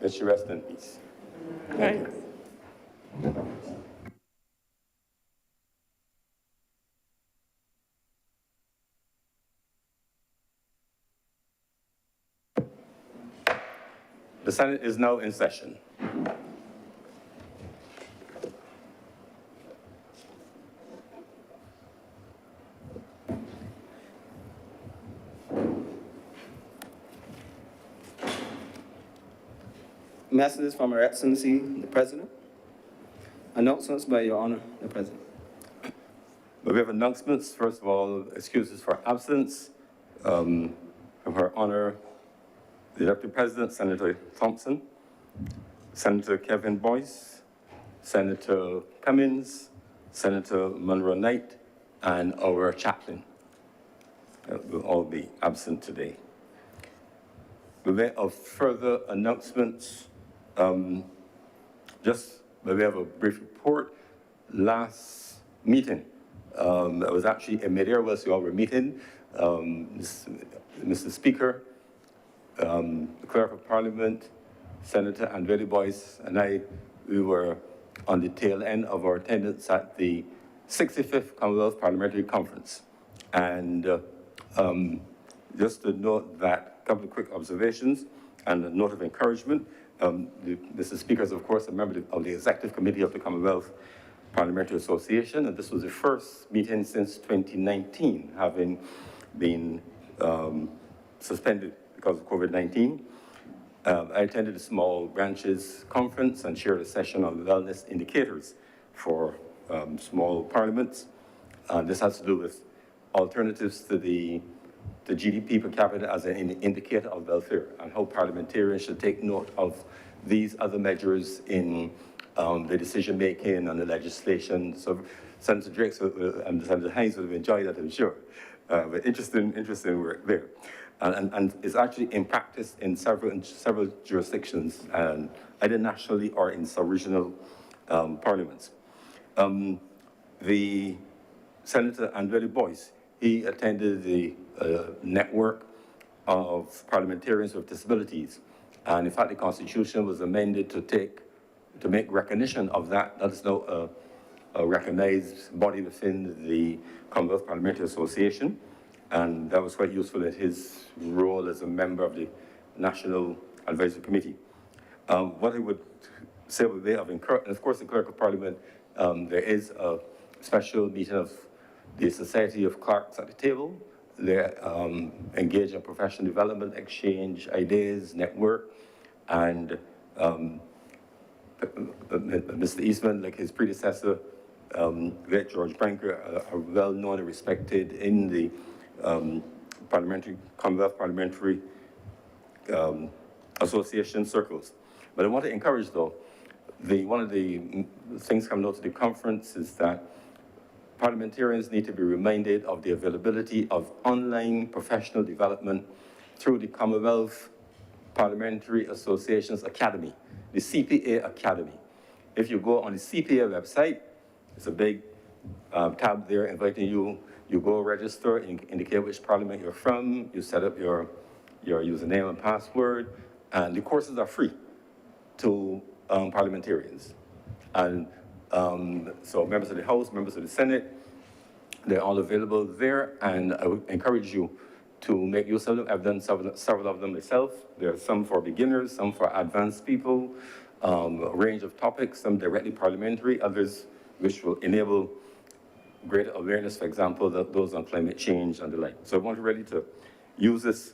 May she rest in peace. Right. The Senate is now in session. Messages from Her Excellency, the President. Announcements by Your Honor, the President. But we have announcements. First of all, excuses for absence from Her Honor, the Deputy President, Senator Thompson, Senator Kevin Boyce, Senator Cummins, Senator Monroe Knight, and our chaplain will all be absent today. By way of further announcements, just by way of a brief report, last meeting, I was actually in mid-air whilst you all were meeting. Mr. Speaker, the Clerk of Parliament, Senator Andretti Boyce, and I, we were on the tail end of our attendance at the 65th Commonwealth Parliamentary Conference. And just to note that, a couple of quick observations and a note of encouragement. Mr. Speaker is, of course, a member of the Executive Committee of the Commonwealth Parliamentary Association, and this was the first meeting since 2019, having been suspended because of COVID-19. I attended a small branches conference and chaired a session on wellness indicators for small parliaments. This has to do with alternatives to the GDP per capita as an indicator of welfare and how parliamentarians should take note of these other measures in the decision-making and the legislation. So Senator Drake and Senator Hines would have enjoyed that, I'm sure. But interesting work there. And it's actually in practice in several jurisdictions, and either nationally or in sub-regional parliaments. The Senator Andretti Boyce, he attended the network of parliamentarians with disabilities. And in fact, the Constitution was amended to make recognition of that. That is now a recognized body within the Commonwealth Parliamentary Association. And that was quite useful in his role as a member of the National Advisory Committee. What I would say by way of encouragement, and of course the Clerk of Parliament, there is a special meeting of the Society of Clerks at the table. They're engaged in professional development, exchange ideas, network, and Mr. Eastman, like his predecessor, great George Branker, are well known and respected in the Commonwealth Parliamentary Association circles. But I want to encourage, though, one of the things coming out of the conference is that parliamentarians need to be reminded of the availability of online professional development through the Commonwealth Parliamentary Association's Academy, the CPA Academy. If you go on the CPA website, it's a big tab there inviting you. You go register, indicate which parliament you're from, you set up your username and password, and the courses are free to parliamentarians. And so members of the House, members of the Senate, they're all available there, and I would encourage you to make use of them. I've done several of them myself. There are some for beginners, some for advanced people, a range of topics, some directly parliamentary, others which will enable greater awareness, for example, those on climate change and the like. So I want really to use this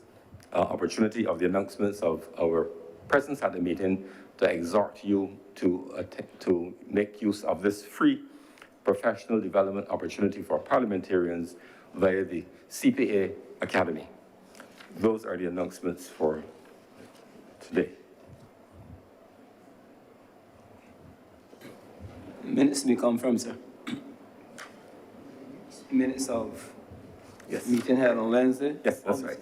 opportunity of the announcements of our presence at the meeting to exhort you to make use of this free professional development opportunity for parliamentarians via the CPA Academy. Those are the announcements for today. Minutes to be confirmed, sir. Minutes of meeting held on Wednesday? Yes, that's right.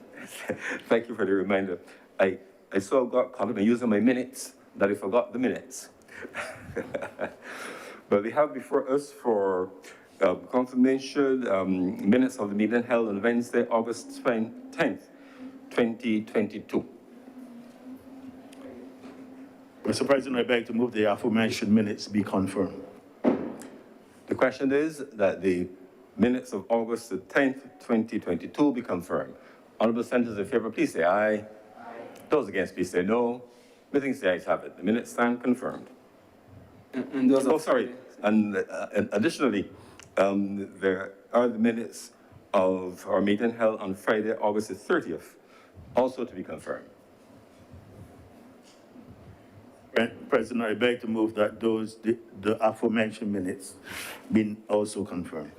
Thank you for the reminder. I so got caught up in using my minutes that I forgot the minutes. But we have before us for confirmation minutes of the meeting held on Wednesday, August 10th, 2022. Mr. President, I beg to move the aforementioned minutes be confirmed. The question is that the minutes of August the 10th, 2022 be confirmed. Honorable senators in favor, please say aye. Those against, please say no. Methinks the ayes have it. The minutes stand confirmed. And those are. Oh, sorry. And additionally, there are the minutes of our meeting held on Friday, August the 30th, also to be confirmed. President, I beg to move that the aforementioned minutes be also confirmed.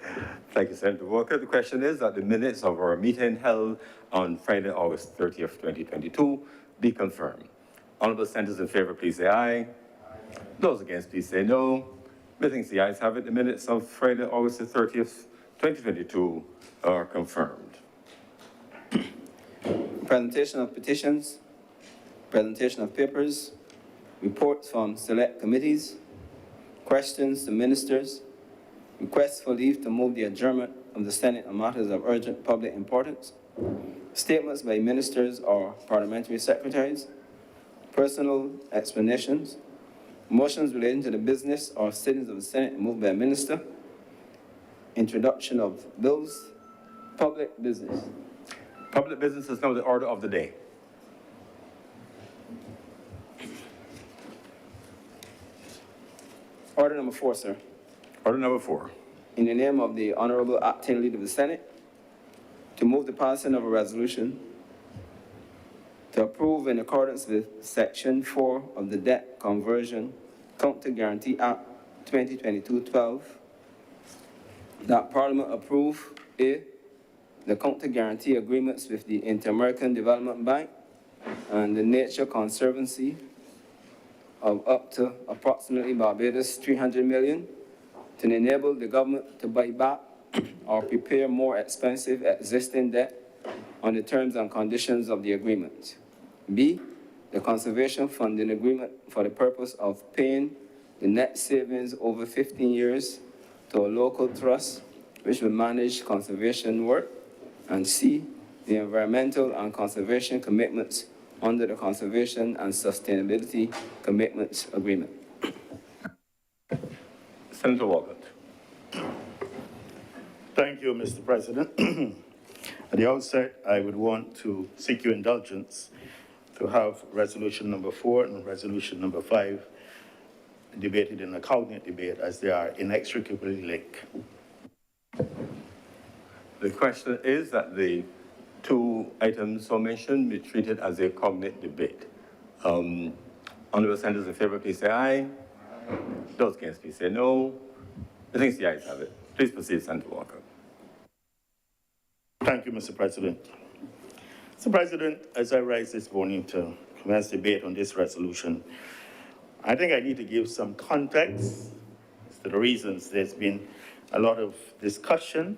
Thank you, Senator Walker. The question is that the minutes of our meeting held on Friday, August 30th, 2022 be confirmed. Honorable senators in favor, please say aye. Those against, please say no. Methinks the ayes have it. The minutes of Friday, August the 30th, 2022 are confirmed. Presentation of petitions, presentation of papers, reports from select committees, questions to ministers, requests for leave to move the adjournment of the Senate on matters of urgent public importance, statements by ministers or parliamentary secretaries, personal explanations, motions relating to the business or sittings of the Senate moved by a minister, introduction of bills, public business. Public business is now the order of the day. Order number 4, sir. Order number 4. In the name of the Honorable Acting Leader of the Senate, to move the passing of a resolution to approve in accordance with Section 4 of the Debt Conversion Counter Guarantee Act 2022-12, that Parliament approve A, the counter guarantee agreements with the Inter-American Development Bank and the Nature Conservancy of up to approximately Barbados 300 million to enable the government to buy back or prepare more expensive existing debt on the terms and conditions of the agreement. B, the conservation funding agreement for the purpose of paying the net savings over 15 years to a local trust which will manage conservation work. And C, the environmental and conservation commitments under the Conservation and Sustainability Commitments Agreement. Senator Walker. Thank you, Mr. President. At the outset, I would want to seek your indulgence to have resolution number 4 and resolution number 5 debated in a cognate debate as they are inextricably linked. The question is that the two items so mentioned be treated as a cognate debate. Honorable senators in favor, please say aye. Those against, please say no. I think the ayes have it. Please proceed, Senator Walker. Thank you, Mr. President. Mr. President, as I rise this morning to commence debate on this resolution, I think I need to give some context as to the reasons there's been a lot of discussion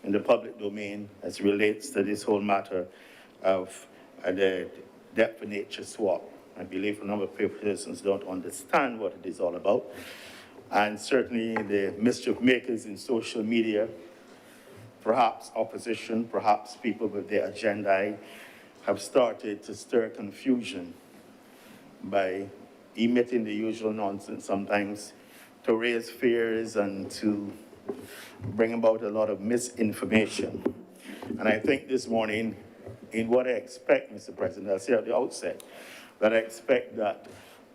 in the public domain as relates to this whole matter of the debt for nature swap. I believe a number of persons don't understand what it is all about. And certainly the mischief makers in social media, perhaps opposition, perhaps people with their agenda, have started to stir confusion by emitting the usual nonsense sometimes to raise fears and to bring about a lot of misinformation. And I think this morning, in what I expect, Mr. President, I'll say at the outset, that I expect that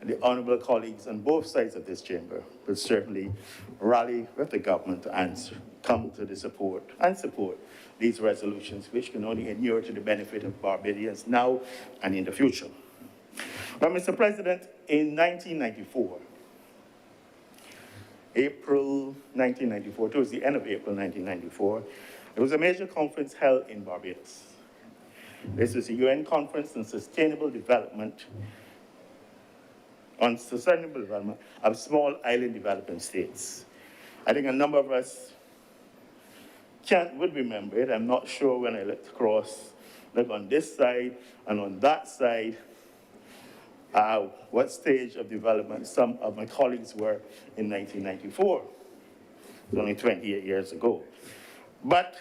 the honorable colleagues on both sides of this chamber will certainly rally with the government and come to the support these resolutions, which can only inure to the benefit of Barbadians now and in the future. But Mr. President, in 1994, April 1994, towards the end of April 1994, there was a major conference held in Barbados. This was a UN conference on sustainable development of small island developing states. I think a number of us would remember it. I'm not sure when I looked across, look on this side and on that side, what stage of development some of my colleagues were in 1994. It was only 28 years ago. But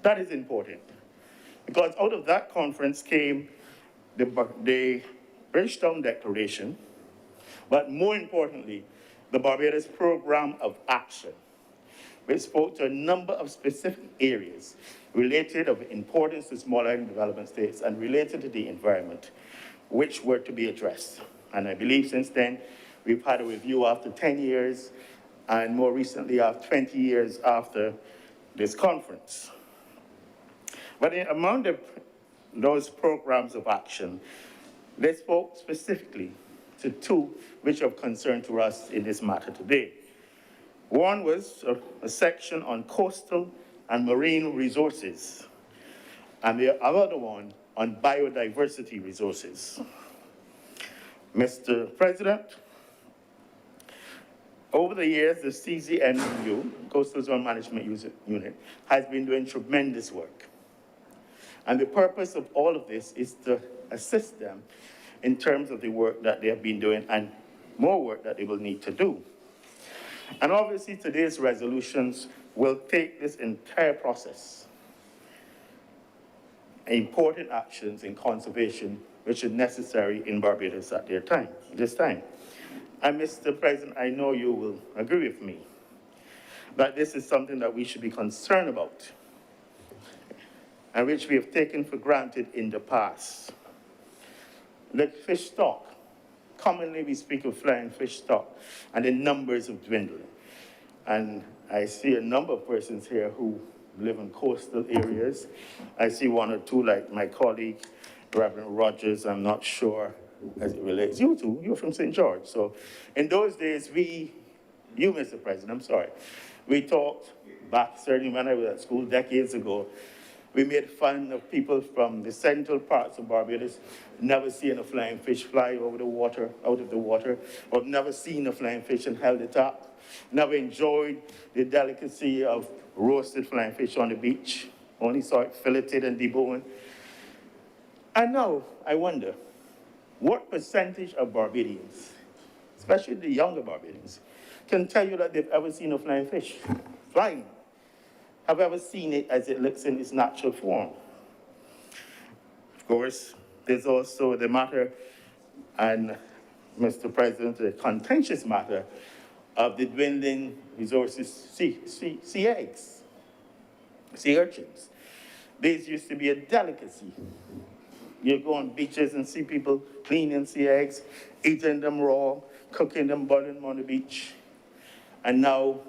that is important because out of that conference came the Bridgetown Declaration, but more importantly, the Barbados Program of Action, which spoke to a number of specific areas related of importance to small island development states and related to the environment, which were to be addressed. And I believe since then, we've had a review after 10 years, and more recently, after 20 years after this conference. But among those programs of action, they spoke specifically to two which are of concern to us in this matter today. One was a section on coastal and marine resources, and the other one on biodiversity resources. Mr. President, over the years, the CZMU, Coastal Zone Management Unit, has been doing tremendous work. And the purpose of all of this is to assist them in terms of the work that they have been doing and more work that they will need to do. And obviously today's resolutions will take this entire process, important actions in conservation which are necessary in Barbados at this time. And Mr. President, I know you will agree with me that this is something that we should be concerned about and which we have taken for granted in the past. The fish stock, commonly we speak of flying fish stock, and the numbers have dwindled. And I see a number of persons here who live in coastal areas. I see one or two, like my colleague, Reverend Rogers, I'm not sure as it relates. You too, you're from St. George. So in those days, you, Mr. President, I'm sorry, we talked back, certainly when I was at school decades ago, we made fun of people from the central parts of Barbados never seeing a flying fish fly over the water, out of the water, or never seen a flying fish and held it up, never enjoyed the delicacy of roasted flying fish on the beach, only saw it filleted and deboned. And now I wonder, what percentage of Barbadians, especially the younger Barbadians, can tell you that they've ever seen a flying fish flying? Have ever seen it as it looks in its natural form? Of course, there's also the matter, and Mr. President, the contentious matter of the dwindling resources, sea eggs, sea urchins. These used to be a delicacy. You go on beaches and see people cleaning sea eggs, eating them raw, cooking them, boiling them on the beach. And now,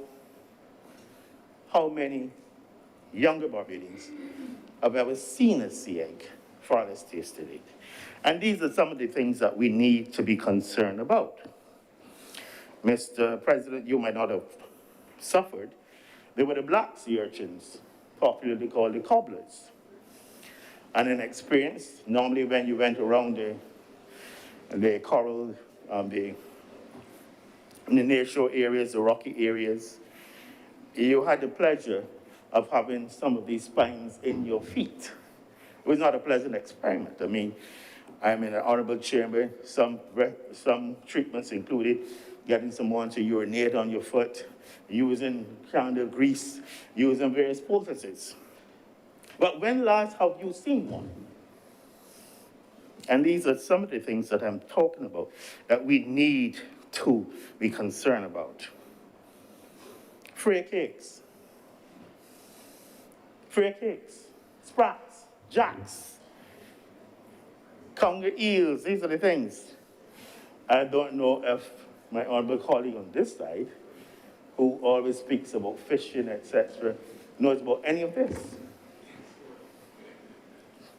how many younger Barbadians have ever seen a sea egg, far less tasted it? And these are some of the things that we need to be concerned about. Mr. President, you might not have suffered. They were the black sea urchins, popularly called the cobblers. And an experience, normally when you went around the coral, the nearshore areas, the rocky areas, you had the pleasure of having some of these spines in your feet. It was not a pleasant experiment. I mean, I'm in an honorable chamber. Some treatments included getting someone to urinate on your foot, using candle grease, using various poultices. But when last have you seen one? And these are some of the things that I'm talking about that we need to be concerned about. Free cakes, sprats, jacks, conger eels, these are the things. I don't know if my honorable colleague on this side, who always speaks about fishing, etc., knows about any of this.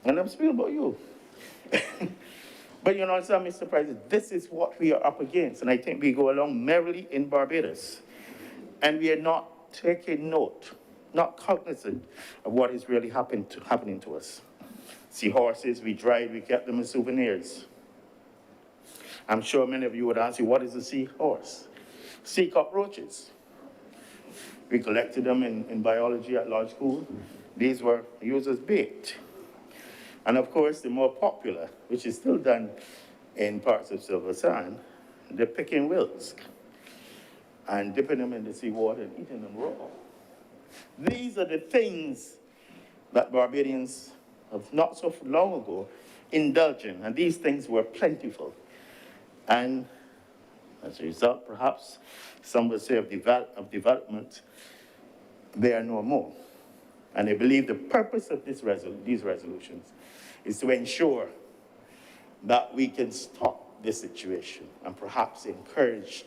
And I'm speaking about you. But you know, Mr. President, this is what we are up against. And I think we go along merrily in Barbados. And we are not taking note, not cognizant of what is really happening to us. Seahorses, we dried, we kept them as souvenirs. I'm sure many of you would ask you, what is a seahorse? Sea cockroaches. We collected them in biology at Lodge School. These were used as bait. And of course, the more popular, which is still done in parts of Silver Sand, the picking wills and dipping them in the seawater and eating them raw. These are the things that Barbadians of not so long ago indulging, and these things were plentiful. And as a result, perhaps, some would say of development, they are no more. And I believe the purpose of these resolutions is to ensure that we can stop this situation and perhaps encourage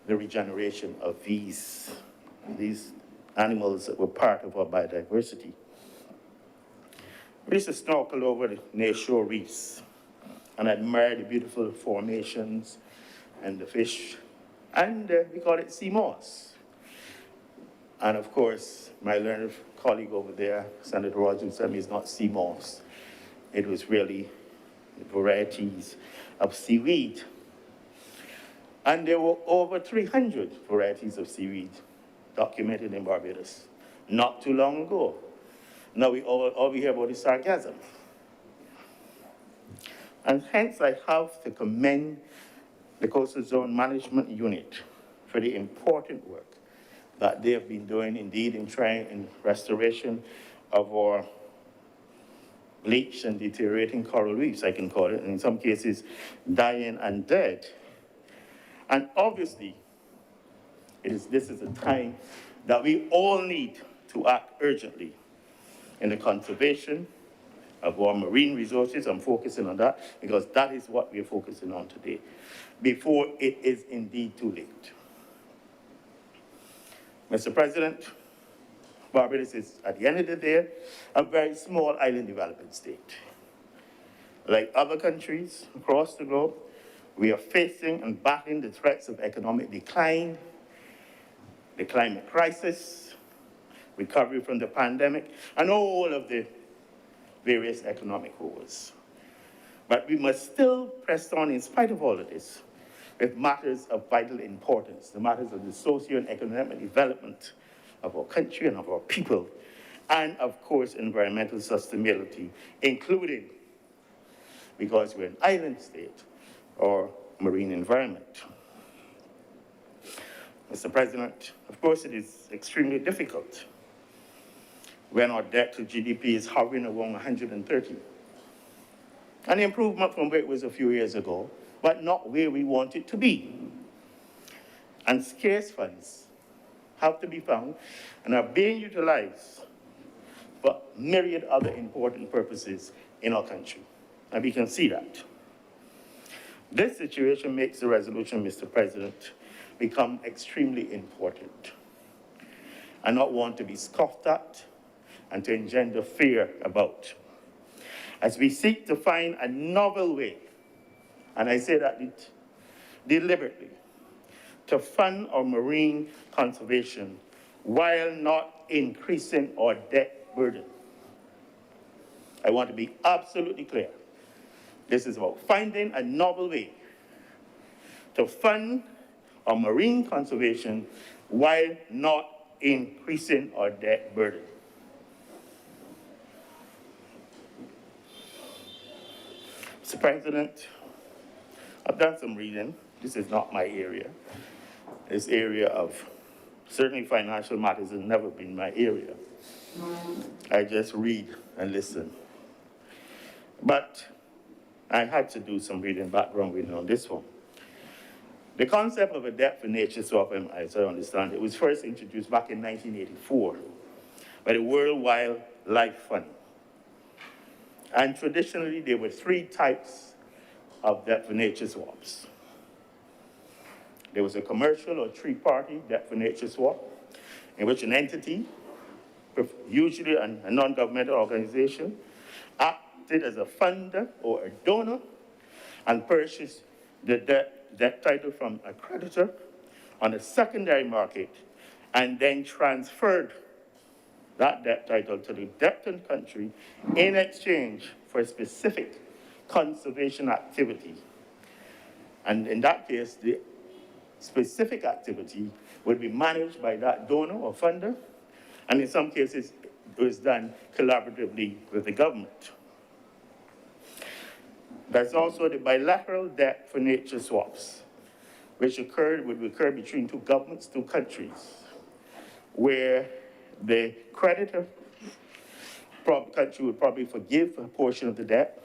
the regeneration of these animals that were part of our biodiversity. We used to snorkel over the near-shore reefs and admire the beautiful formations and the fish, and we call it sea moss. And of course, my learned colleague over there, Senator Rogers, said it's not sea moss. It was really varieties of seaweed. And there were over 300 varieties of seaweed documented in Barbados not too long ago. Now all we hear about is sargassum. And hence I have to commend the Coastal Zone Management Unit for the important work that they have been doing, indeed, in restoration of our bleached and deteriorating coral reefs, I can call it, and in some cases, dying and dead. And obviously, this is a time that we all need to act urgently in the conservation of our marine resources. I'm focusing on that because that is what we're focusing on today, before it is indeed too late. Mr. President, Barbados is, at the end of the day, a very small island developing state. Like other countries across the globe, we are facing and battling the threats of economic decline, the climate crisis, recovery from the pandemic, and all of the various economic woes. But we must still press on in spite of all of this with matters of vital importance, the matters of the socio and economic development of our country and of our people, and of course, environmental sustainability, including, because we're an island state, our marine environment. Mr. President, of course, it is extremely difficult when our debt to GDP is hovering around 130. An improvement from where it was a few years ago, but not where we want it to be. And scarce funds have to be found and are being utilized for myriad other important purposes in our country. And we can see that. This situation makes the resolution, Mr. President, become extremely important and not one to be scoffed at and to engender fear about. As we seek to find a novel way, and I say that deliberately, to fund our marine conservation while not increasing our debt burden. I want to be absolutely clear. This is about finding a novel way to fund our marine conservation while not increasing our debt burden. Mr. President, I've done some reading. This is not my area. This area of certainly financial matters has never been my area. I just read and listen. But I had to do some reading, background reading on this one. The concept of a debt for nature swap, as I understand it, was first introduced back in 1984 by the World Wildlife Fund. And traditionally, there were three types of debt for nature swaps. There was a commercial or three-party debt for nature swap, in which an entity, usually a non-governmental organization, acted as a funder or a donor and purchased the debt title from a creditor on a secondary market and then transferred that debt title to the debtor country in exchange for a specific conservation activity. And in that case, the specific activity would be managed by that donor or funder, and in some cases, it was done collaboratively with the government. There's also the bilateral debt for nature swaps, which would occur between two governments, two countries, where the creditor country would probably forgive a portion of the debt,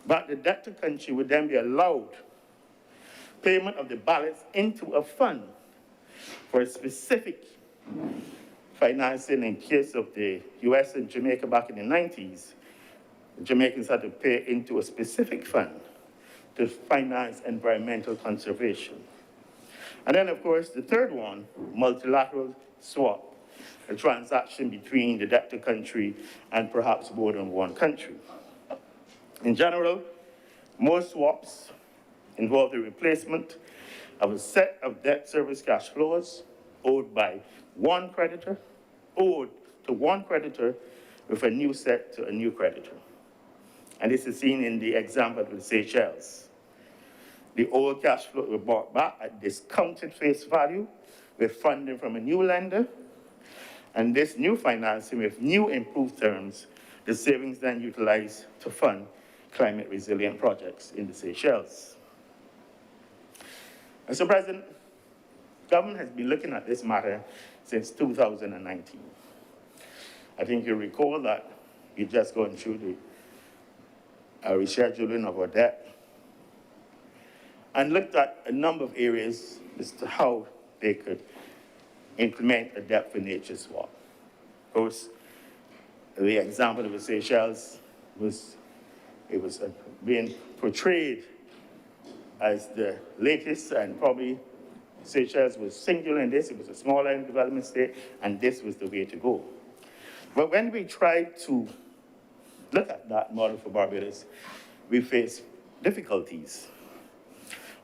But the debtor country would then be allowed payment of the balance into a fund for a specific financing. In case of the US and Jamaica back in the 90s, the Jamaicans had to pay into a specific fund to finance environmental conservation. And then, of course, the third one, multilateral swap, a transaction between the debtor country and perhaps more than one country. In general, most swaps involve the replacement of a set of debt service cash flows owed to one creditor with a new set to a new creditor. And this is seen in the example of the Seychelles. The old cash flow were bought back at discounted face value with funding from a new lender. And this new financing with new improved terms, the savings then utilized to fund climate resilient projects in the Seychelles. Mr. President, government has been looking at this matter since 2019. I think you recall that we've just gone through the rescheduling of our debt and looked at a number of areas as to how they could implement a debt for nature swap. Of course, the example of the Seychelles was being portrayed as the latest, and probably Seychelles was singular in this. It was a small island development state, and this was the way to go. But when we tried to look at that model for Barbados, we faced difficulties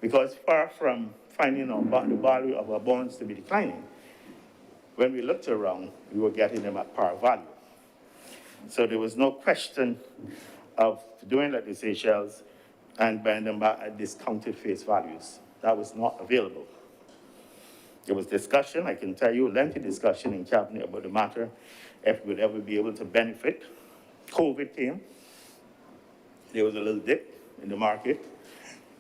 because far from finding the value of our bonds to be declining, when we looked around, we were getting them at par value. So there was no question of doing like the Seychelles and buying them back at discounted face values. That was not available. There was discussion, I can tell you, lengthy discussion in Cabinet about the matter, if we would ever be able to benefit. COVID came. There was a little dip in the market,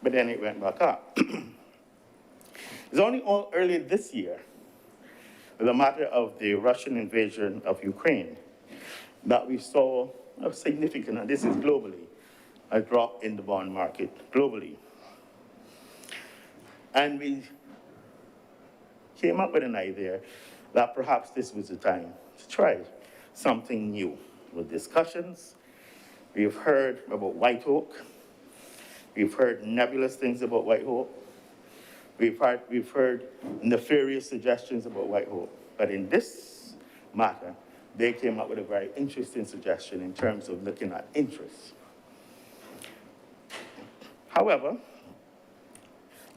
but then it went back up. It's only early this year, the matter of the Russian invasion of Ukraine, that we saw a significant, and this is globally, a drop in the bond market globally. And we came up with an idea that perhaps this was the time to try something new. With discussions, we've heard about White Oak. We've heard nebulous things about White Oak. We've heard nefarious suggestions about White Oak. But in this matter, they came up with a very interesting suggestion in terms of looking at interest. However,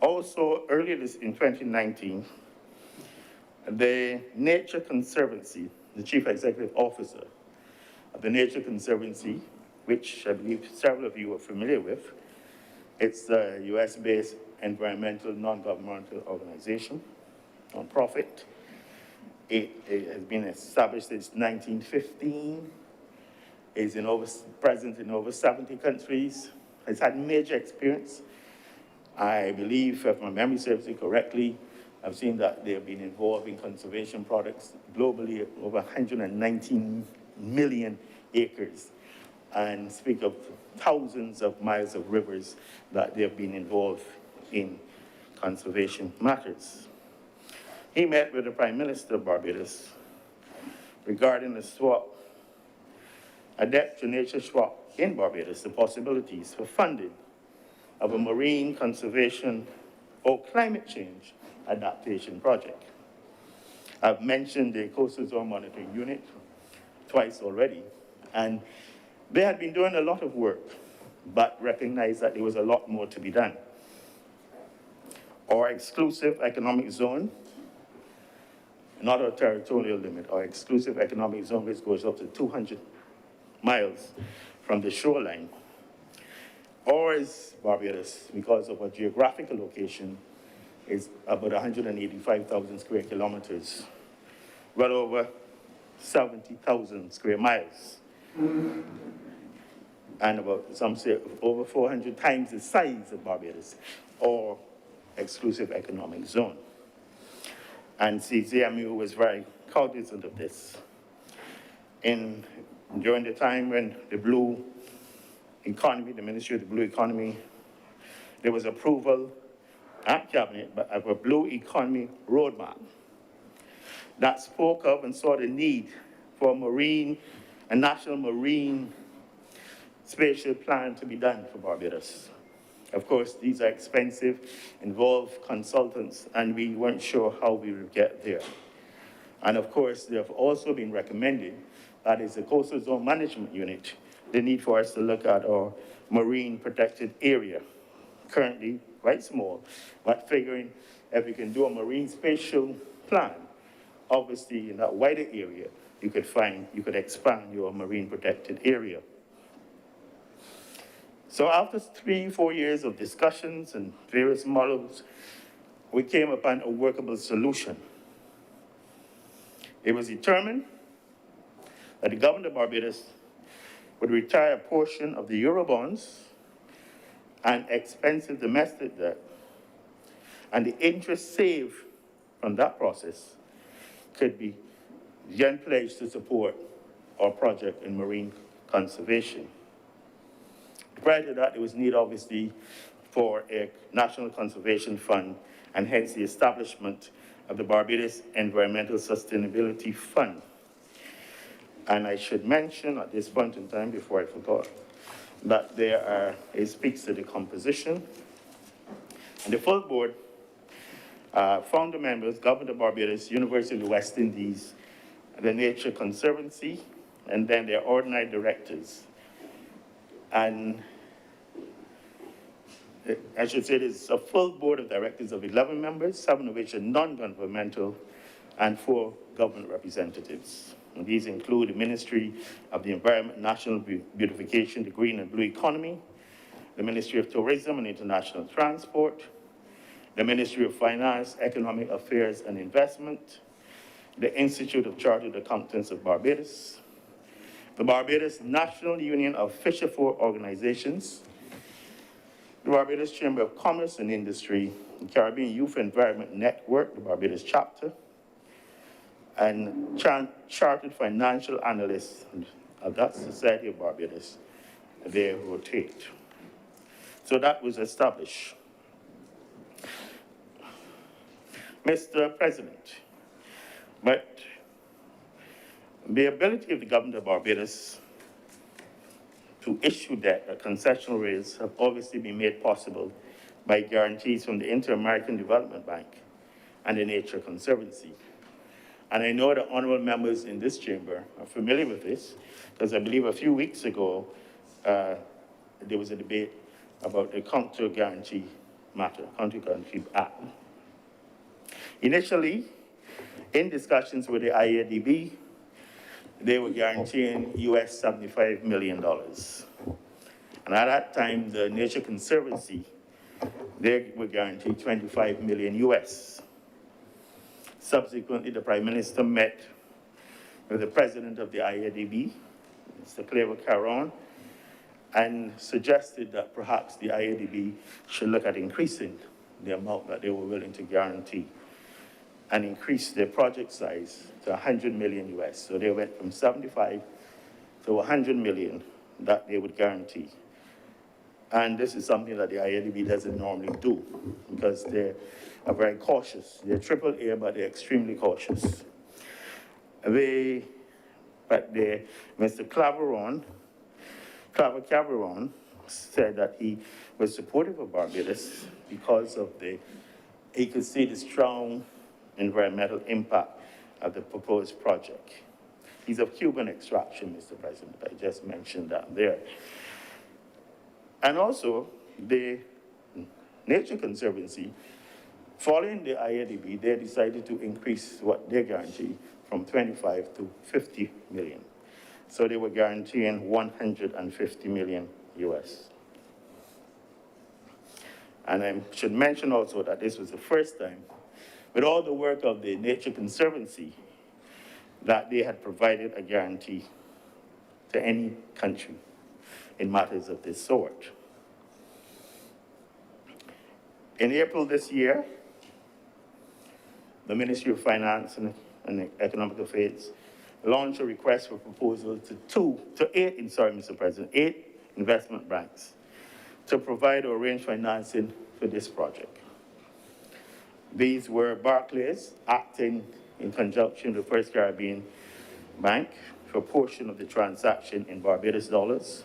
also earlier in 2019, the Nature Conservancy, the Chief Executive Officer of the Nature Conservancy, which I believe several of you are familiar with, it's a US-based environmental non-governmental organization, non-profit. It has been established since 1915, is present in over 70 countries. It's had major experience. I believe, if my memory serves me correctly, I've seen that they have been involved in conservation projects globally, over 119 million acres, and speak of thousands of miles of rivers that they have been involved in conservation matters. He met with the Prime Minister of Barbados regarding the swap, a debt to nature swap in Barbados, the possibilities for funding of a marine conservation or climate change adaptation project. I've mentioned the Coastal Zone Monitoring Unit twice already, and they had been doing a lot of work, but recognized that there was a lot more to be done. Our exclusive economic zone, not a territorial limit, our exclusive economic zone, which goes up to 200 miles from the shoreline, or is Barbados, because of our geographical location, is about 185,000 square kilometers, well over 70,000 square miles, and about, some say, over 400 times the size of Barbados, or exclusive economic zone. And CZMU was very cognizant of this. During the time when the blue Economy, the Ministry of the Blue Economy, there was approval at Cabinet of a Blue Economy Roadmap that spoke of and saw the need for a national marine spatial plan to be done for Barbados. Of course, these are expensive, involve consultants, and we weren't sure how we would get there. And of course, they have also been recommended, that is the Coastal Zone Management Unit, the need for us to look at our marine protected area. Currently, quite small, but figuring if we can do a marine spatial plan, obviously in that wider area, you could expand your marine protected area. So after 3-4 years of discussions and various models, we came upon a workable solution. It was determined that the government of Barbados would retire a portion of the Eurobonds and expensive domestic debt, and the interest saved from that process could be then pledged to support our project in marine conservation. Prior to that, there was need, obviously, for a National Conservation Fund, and hence the establishment of the Barbados Environmental Sustainability Fund. And I should mention at this point in time, before I forgot, that it speaks to the composition. And the full board, founder members, Government of Barbados, University of the West Indies, the Nature Conservancy, and then their ordinary directors. And I should say there's a full board of directors of 11 members, 7 of which are non-governmental, and 4 government representatives. And these include the Ministry of the Environment, National Beautification, the Green and Blue Economy, the Ministry of Tourism and International Transport, the Ministry of Finance, Economic Affairs and Investment, the Institute of Chartered Accountants of Barbados, the Barbados National Union of Fisher-Folk Organizations, the Barbados Chamber of Commerce and Industry, the Caribbean Youth Environment Network, the Barbados chapter, and Chartered Financial Analysts of that Society of Barbados. They rotate. So that was established. Mr. President, but the ability of the government of Barbados to issue debt at concessional rates have obviously been made possible by guarantees from the Inter-American Development Bank and the Nature Conservancy. And I know the honorable members in this chamber are familiar with this, because I believe a few weeks ago, there was a debate about the counter guarantee matter, counter guarantee act. Initially, in discussions with the IADB, they were guaranteeing US $75 million. And at that time, the Nature Conservancy, they were guaranteed 25 million US. Subsequently, the Prime Minister met with the President of the IADB, Mr. Clever Caron, and suggested that perhaps the IADB should look at increasing the amount that they were willing to guarantee and increase their project size to 100 million US. So they went from 75 to 100 million that they would guarantee. And this is something that the IADB doesn't normally do, because they are very cautious. They're AAA, but they're extremely cautious. Mr. Claver Cameron said that he was supportive of Barbados because of he could see the strong environmental impact of the proposed project. He's of Cuban extraction, Mr. President. I just mentioned that there. And also, the Nature Conservancy, following the IADB, they decided to increase what they guarantee from 25 to 50 million. So they were guaranteeing 150 million US. And I should mention also that this was the first time, with all the work of the Nature Conservancy, that they had provided a guarantee to any country in matters of this sort. In April this year, the Ministry of Finance and Economic Affairs launched a request for proposal to 8 investment banks to provide or arrange financing for this project. These were Barclays, acting in conjunction with First Caribbean Bank for a portion of the transaction in Barbados dollars,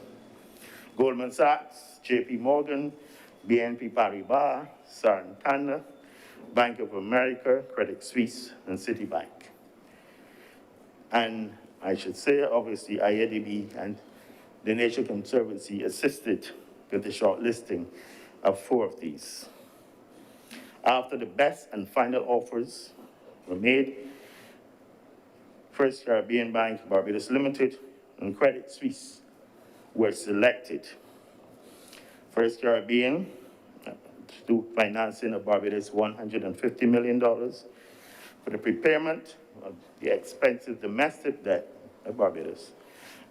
Goldman Sachs, JP Morgan, BNP Paribas, Santander, Bank of America, Credit Suisse, and Citibank. And I should say, obviously, IADB and the Nature Conservancy assisted with the shortlisting of 4 of these. After the best and final offers were made, First Caribbean Bank, Barbados Limited, and Credit Suisse were selected. First Caribbean to do financing of Barbados $150 million for the prepayment of the expensive domestic debt of Barbados,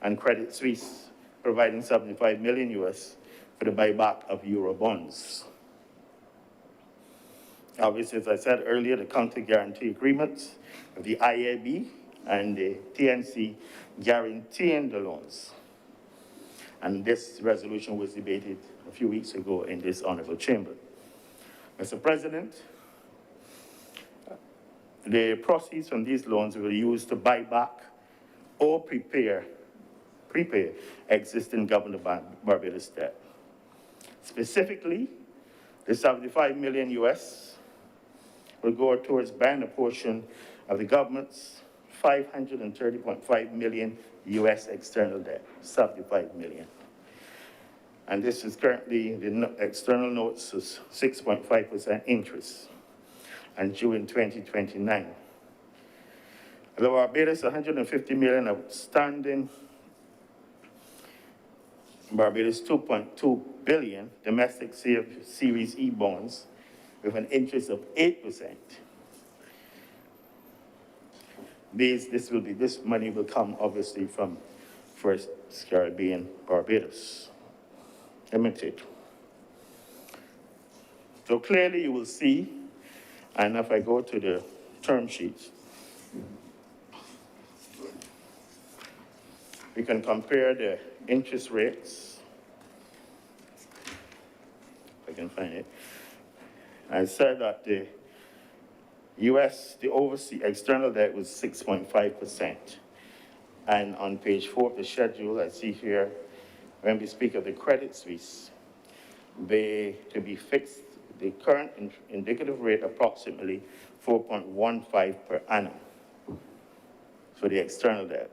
and Credit Suisse providing $75 million US for the buyback of Euro bonds. Obviously, as I said earlier, the counter guarantee agreements of the IAB and the TNC guaranteeing the loans. And this resolution was debated a few weeks ago in this honorable chamber. Mr. President, the proceeds from these loans will be used to buy back or prepay existing Government of Barbados debt. Specifically, the $75 million US will go towards buying a portion of the government's $530.5 million US external debt, $75 million. And this is currently, the external notes is 6.5% interest, and due in 2029. The Barbados $150 million outstanding, Barbados $2.2 billion domestic Series E bonds with an interest of 8%. This money will come obviously from First Caribbean Barbados Limited. So clearly you will see, and if I go to the term sheets, we can compare the interest rates. If I can find it. I said that the US, the overseas external debt was 6.5%. And on page 4 of the schedule, I see here, when we speak of the Credit Suisse, they, to be fixed, the current indicative rate approximately 4.15 per annum for the external debt.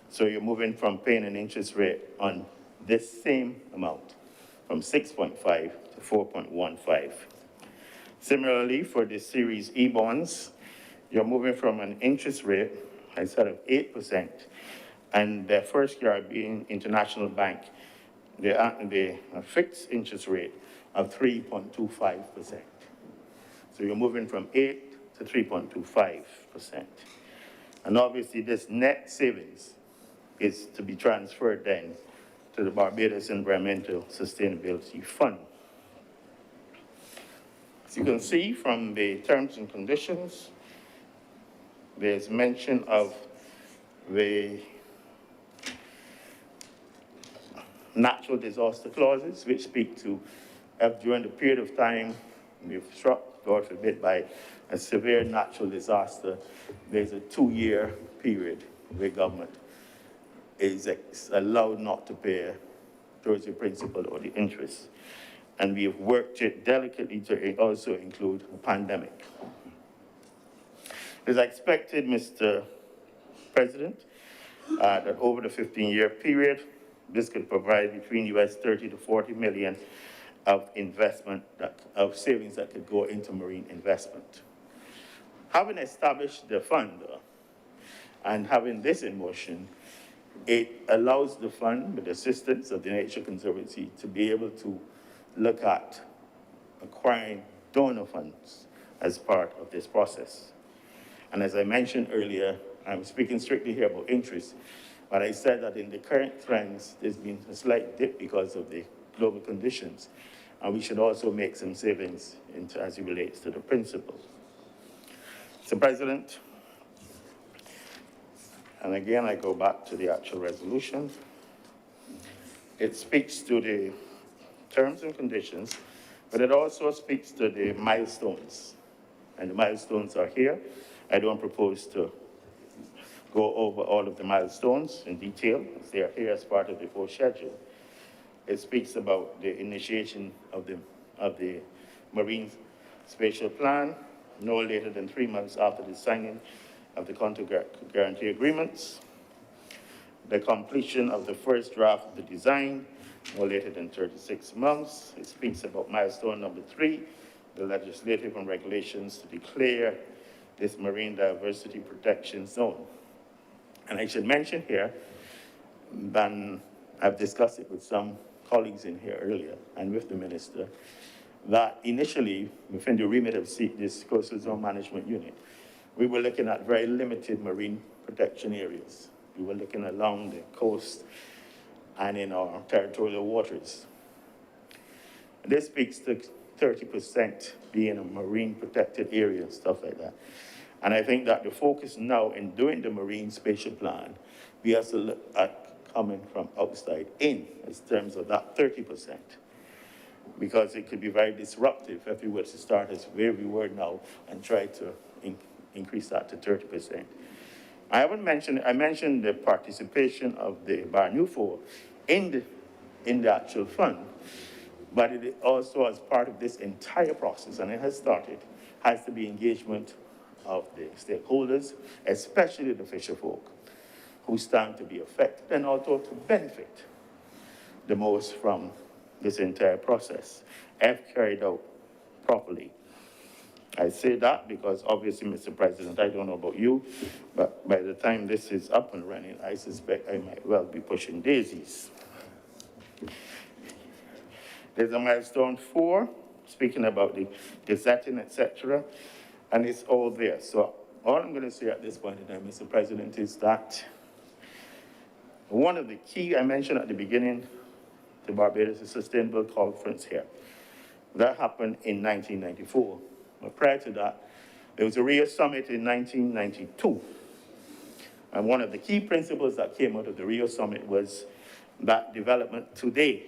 So you're moving from paying an interest rate on this same amount from 6.5 to 4.15. Similarly, for the Series E bonds, you're moving from an interest rate, I said, of 8%, and the First Caribbean International Bank, the fixed interest rate of 3.25%. So you're moving from 8 to 3.25%. And obviously this net savings is to be transferred then to the Barbados Environmental Sustainability Fund. As you can see from the terms and conditions, there's mention of the natural disaster clauses, which speak to during the period of time we've struck, God forbid, by a severe natural disaster, there's a 2-year period where government is allowed not to pay towards the principal or the interest. And we have worked it delicately to also include a pandemic. As I expected, Mr. President, that over the 15-year period, this could provide between US 30 to 40 million of investment, of savings that could go into marine investment. Having established the fund and having this in motion, it allows the fund, with the assistance of the Nature Conservancy, to be able to look at acquiring donor funds as part of this process. And as I mentioned earlier, I'm speaking strictly here about interest, but I said that in the current trends, there's been a slight dip because of the global conditions, and we should also make some savings as it relates to the principal. Mr. President, and again, I go back to the actual resolution. it speaks to the terms and conditions, but it also speaks to the milestones. And the milestones are here. I don't propose to go over all of the milestones in detail, as they are here as part of the full schedule. It speaks about the initiation of the Marine Spatial Plan no later than 3 months after the signing of the contract guarantee agreements, the completion of the first draft of the design no later than 36 months. It speaks about milestone number 3, the legislative and regulations to declare this marine diversity protection zone. And I should mention here, and I've discussed it with some colleagues in here earlier and with the minister, that initially, within the remit of this Coastal Zone Management Unit, we were looking at very limited marine protection areas. We were looking along the coast and in our territorial waters. And this speaks to 30% being a marine protected area and stuff like that. And I think that the focus now in doing the Marine Spatial Plan, we have to look at coming from outside in terms of that 30%. Because it could be very disruptive if we were to start as where we were now and try to increase that to 30%. I mentioned the participation of the Bar Newfort in the actual fund, but it also as part of this entire process, and it has started, has to be engagement of the stakeholders, especially the fisher folk, who stand to be affected and also to benefit the most from this entire process, if carried out properly. I say that because obviously, Mr. President, I don't know about you, but by the time this is up and running, I suspect I might well be pushing daisies. There's a milestone 4, speaking about the gazetting, etc., and it's all there. So all I'm going to say at this point in time, Mr. President, is that one of the key I mentioned at the beginning, the Barbados Sustainable Conference here, that happened in 1994. But prior to that, there was a Rio Summit in 1992. And one of the key principles that came out of the Rio Summit was that development today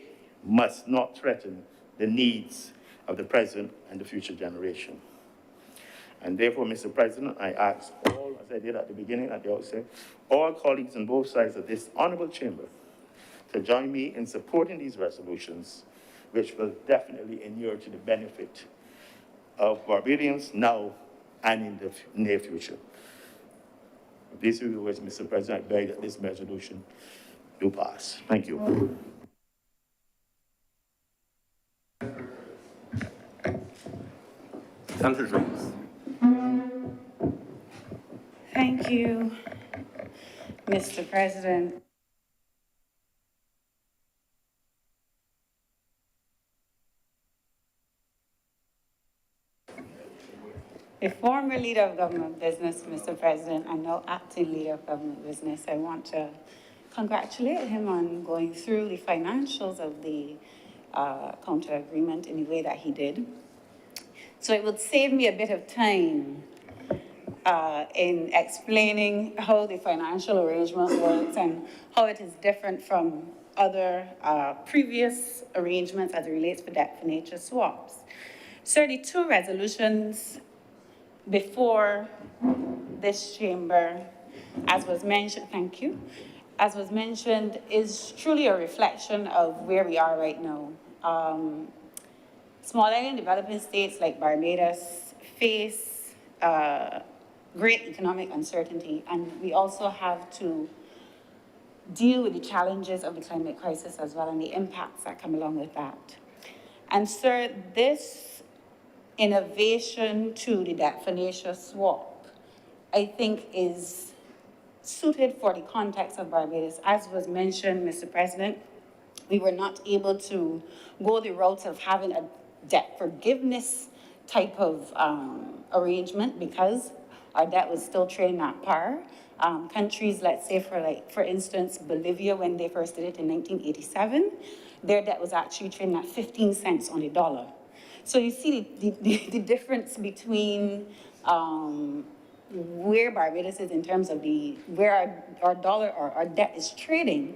must not threaten the needs of the present and the future generation. And therefore, Mr. President, I ask all, as I did at the beginning, at the outset, all colleagues on both sides of this honorable chamber to join me in supporting these resolutions, which will definitely inure to the benefit of Barbadians now and in the near future. With these few words, Mr. President, I beg that this resolution do pass. Thank you. Senator Jones. Thank you, Mr. President. The former leader of government business, Mr. President, and now acting leader of government business, I want to congratulate him on going through the financials of the counter agreement in the way that he did. So it would save me a bit of time in explaining how the financial arrangement works and how it is different from other previous arrangements as it relates to debt for nature swaps. So the 2 resolutions before this chamber, as was mentioned, thank you, as was mentioned, is truly a reflection of where we are right now. Small island developing states like Barbados face great economic uncertainty, and we also have to deal with the challenges of the climate crisis as well and the impacts that come along with that. And so this innovation to the debt for nature swap, I think, is suited for the context of Barbados. As was mentioned, Mr. President, we were not able to go the route of having a debt forgiveness type of arrangement because our debt was still trading at par. Countries, let's say for instance, Bolivia, when they first did it in 1987, their debt was actually trading at 15 cents on the dollar. So you see the difference between where Barbados is in terms of where our dollar or our debt is trading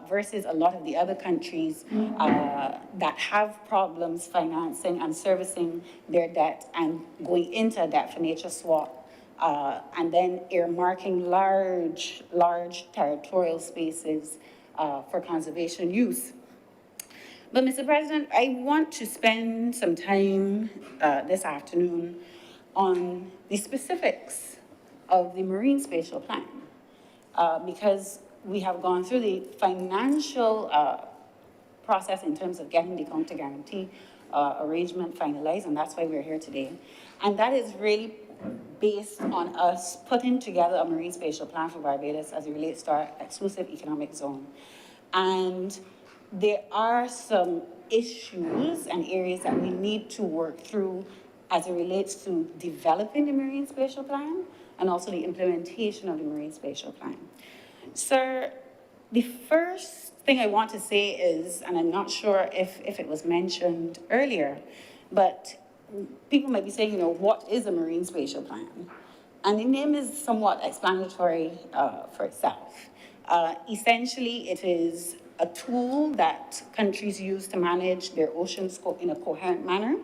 versus a lot of the other countries that have problems financing and servicing their debt and going into a debt for nature swap, and then earmarking large territorial spaces for conservation use. But, Mr. President, I want to spend some time this afternoon on the specifics of the Marine Spatial Plan, because we have gone through the financial process in terms of getting the counter guarantee arrangement finalized, and that's why we're here today. And that is really based on us putting together a Marine Spatial Plan for Barbados as it relates to our exclusive economic zone. And there are some issues and areas that we need to work through as it relates to developing the Marine Spatial Plan and also the implementation of the Marine Spatial Plan. Sir, the first thing I want to say is, and I'm not sure if it was mentioned earlier, but people might be saying, what is a Marine Spatial Plan? And the name is somewhat explanatory for itself. Essentially, it is a tool that countries use to manage their ocean scope in a coherent manner,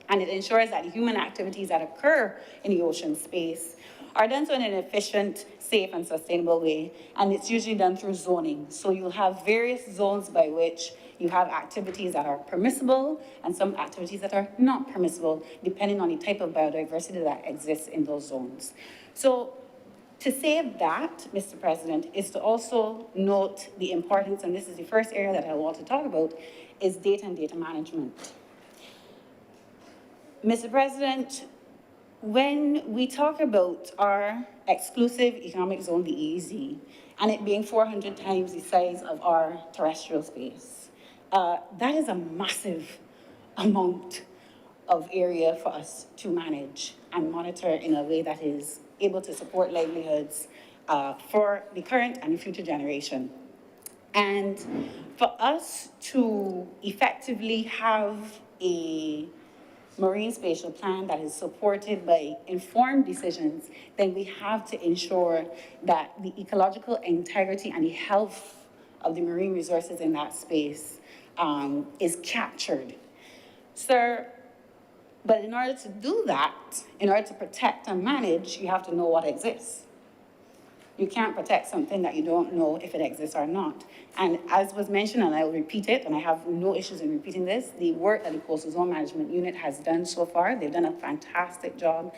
and it ensures that human activities that occur in the ocean space are done so in an efficient, safe, and sustainable way, and it's usually done through zoning. So you'll have various zones by which you have activities that are permissible and some activities that are not permissible, depending on the type of biodiversity that exists in those zones. So to say that, Mr. President, is to also note the importance, and this is the first area that I want to talk about, is data and data management. Mr. President, when we talk about our exclusive economic zone, the EEZ, and it being 400 times the size of our terrestrial space, that is a massive amount of area for us to manage and monitor in a way that is able to support livelihoods for the current and the future generation. And for us to effectively have a Marine Spatial Plan that is supported by informed decisions, then we have to ensure that the ecological integrity and the health of the marine resources in that space is captured. Sir, but in order to do that, in order to protect and manage, you have to know what exists. You can't protect something that you don't know if it exists or not. And as was mentioned, and I will repeat it, and I have no issues in repeating this, the work that the Coastal Zone Management Unit has done so far, they've done a fantastic job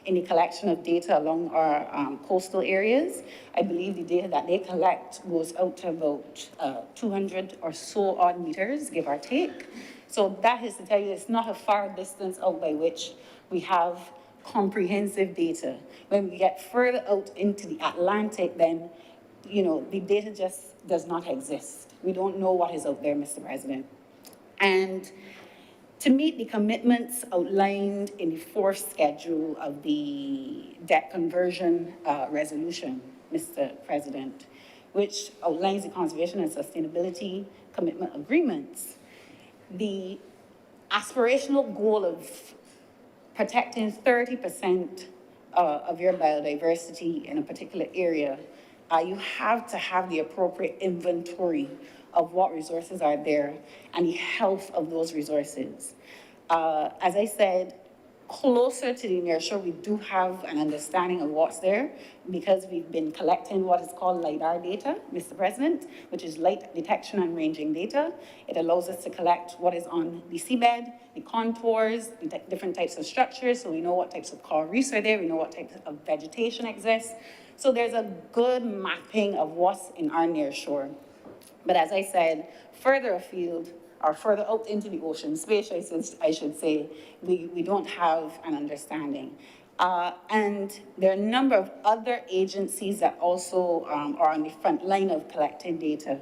in the collection of data along our coastal areas. I believe the data that they collect goes out to about 200 or so odd meters, give or take. So that is to tell you it's not a far distance out by which we have comprehensive data. When we get further out into the Atlantic, then, the data just does not exist. We don't know what is out there, Mr. President. And to meet the commitments outlined in the fourth schedule of the debt conversion resolution, Mr. President, which outlines the conservation and sustainability commitment agreements, the aspirational goal of protecting 30% of your biodiversity in a particular area, you have to have the appropriate inventory of what resources are there and the health of those resources. As I said, closer to the nearshore, we do have an understanding of what's there because we've been collecting what is called LiDAR data, Mr. President, which is light detection and ranging data. It allows us to collect what is on the seabed, the contours, the different types of structures, so we know what types of coral reefs are there, we know what types of vegetation exists. So there's a good mapping of what's in our nearshore. But as I said, further afield, or further out into the ocean space, I should say, we don't have an understanding. And there are a number of other agencies that also are on the front line of collecting data.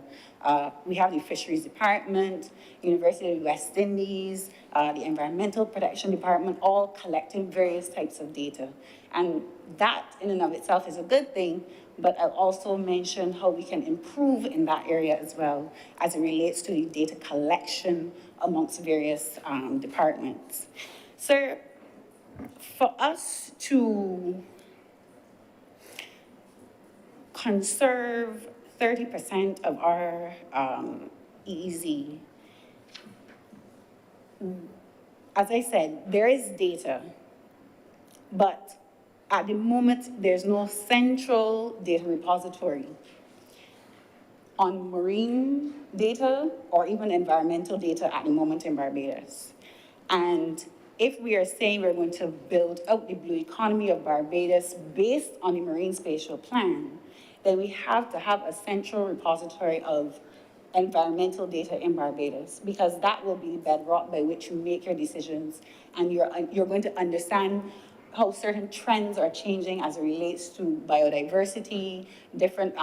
We have the Fisheries Department, University of West Indies, the Environmental Protection Department, all collecting various types of data. And that in and of itself is a good thing, but I'll also mention how we can improve in that area as well as it relates to the data collection amongst various departments. Sir, for us to conserve 30% of our EEZ. As I said, there is data, but at the moment, there's no central data repository on marine data or even environmental data at the moment in Barbados. And if we are saying we're going to build out the blue economy of Barbados based on the Marine Spatial Plan, then we have to have a central repository of environmental data in Barbados, because that will be the bedrock by which you make your decisions, and you're going to understand how certain trends are changing as it relates to biodiversity, different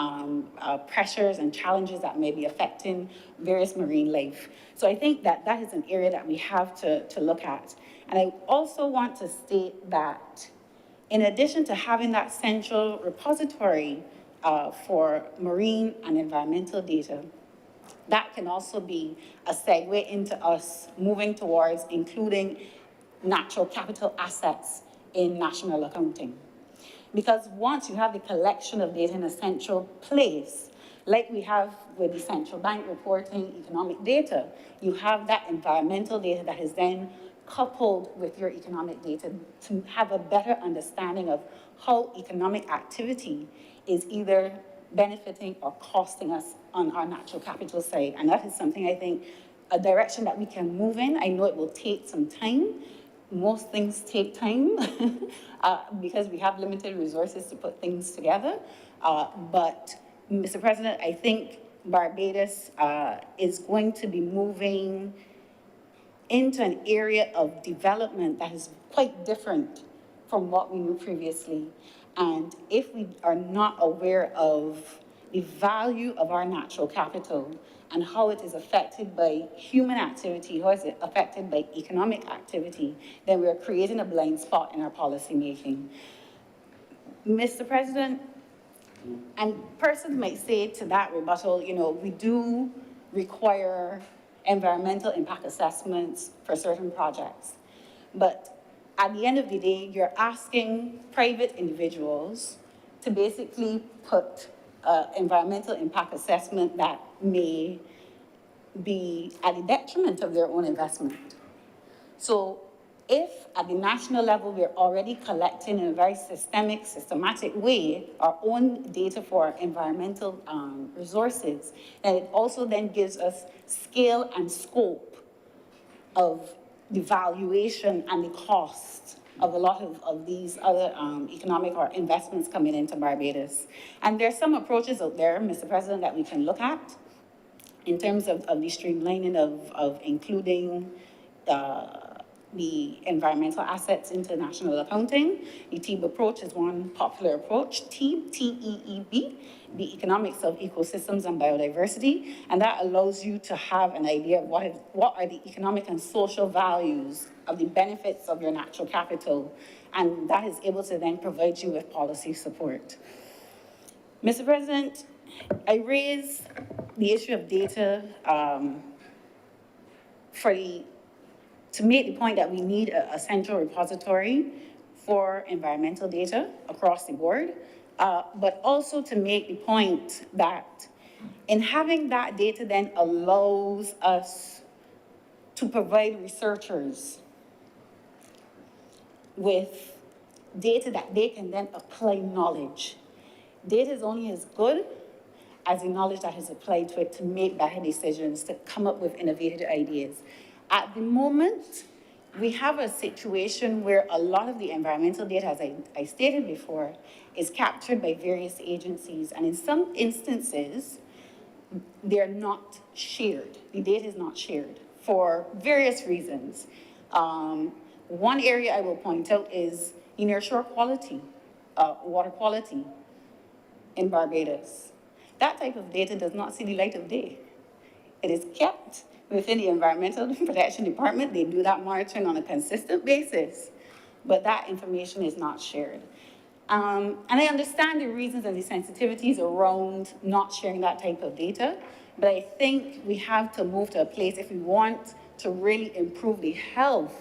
pressures and challenges that may be affecting various marine life. So I think that that is an area that we have to look at. And I also want to state that in addition to having that central repository for marine and environmental data, that can also be a segue into us moving towards including natural capital assets in national accounting. Because once you have the collection of data in a central place, like we have with the central bank reporting economic data, you have that environmental data that is then coupled with your economic data to have a better understanding of how economic activity is either benefiting or costing us on our natural capital side. And that is something I think, a direction that we can move in. I know it will take some time. Most things take time because we have limited resources to put things together. But Mr. President, I think Barbados is going to be moving into an area of development that is quite different from what we knew previously. And if we are not aware of the value of our natural capital and how it is affected by human activity, how is it affected by economic activity, then we are creating a blind spot in our policy making. Mr. President, and persons might say to that rebuttal, you know, we do require environmental impact assessments for certain projects. But at the end of the day, you're asking private individuals to basically put environmental impact assessment that may be at the detriment of their own investment. So if at the national level we're already collecting in a very systematic way our own data for environmental resources, then it also then gives us scale and scope of the valuation and the cost of a lot of these other economic or investments coming into Barbados. And there's some approaches out there, Mr. President, that we can look at in terms of the streamlining of including the environmental assets into national accounting. The TEEB approach is one popular approach, TEEB, T-E-E-B, the economics of ecosystems and biodiversity, and that allows you to have an idea of what are the economic and social values of the benefits of your natural capital, and that is able to then provide you with policy support. Mr. President, I raise the issue of data to make the point that we need a central repository for environmental data across the board, but also to make the point that in having that data then allows us to provide researchers with data that they can then apply knowledge. Data is only as good as the knowledge that is applied to it to make better decisions, to come up with innovative ideas. At the moment, we have a situation where a lot of the environmental data, as I stated before, is captured by various agencies, and in some instances, they're not shared. The data is not shared for various reasons. One area I will point out is nearshore quality, water quality in Barbados. That type of data does not see the light of day. It is kept within the Environmental Protection Department. They do that monitoring on a consistent basis, but that information is not shared. And I understand the reasons and the sensitivities around not sharing that type of data, but I think we have to move to a place if we want to really improve the health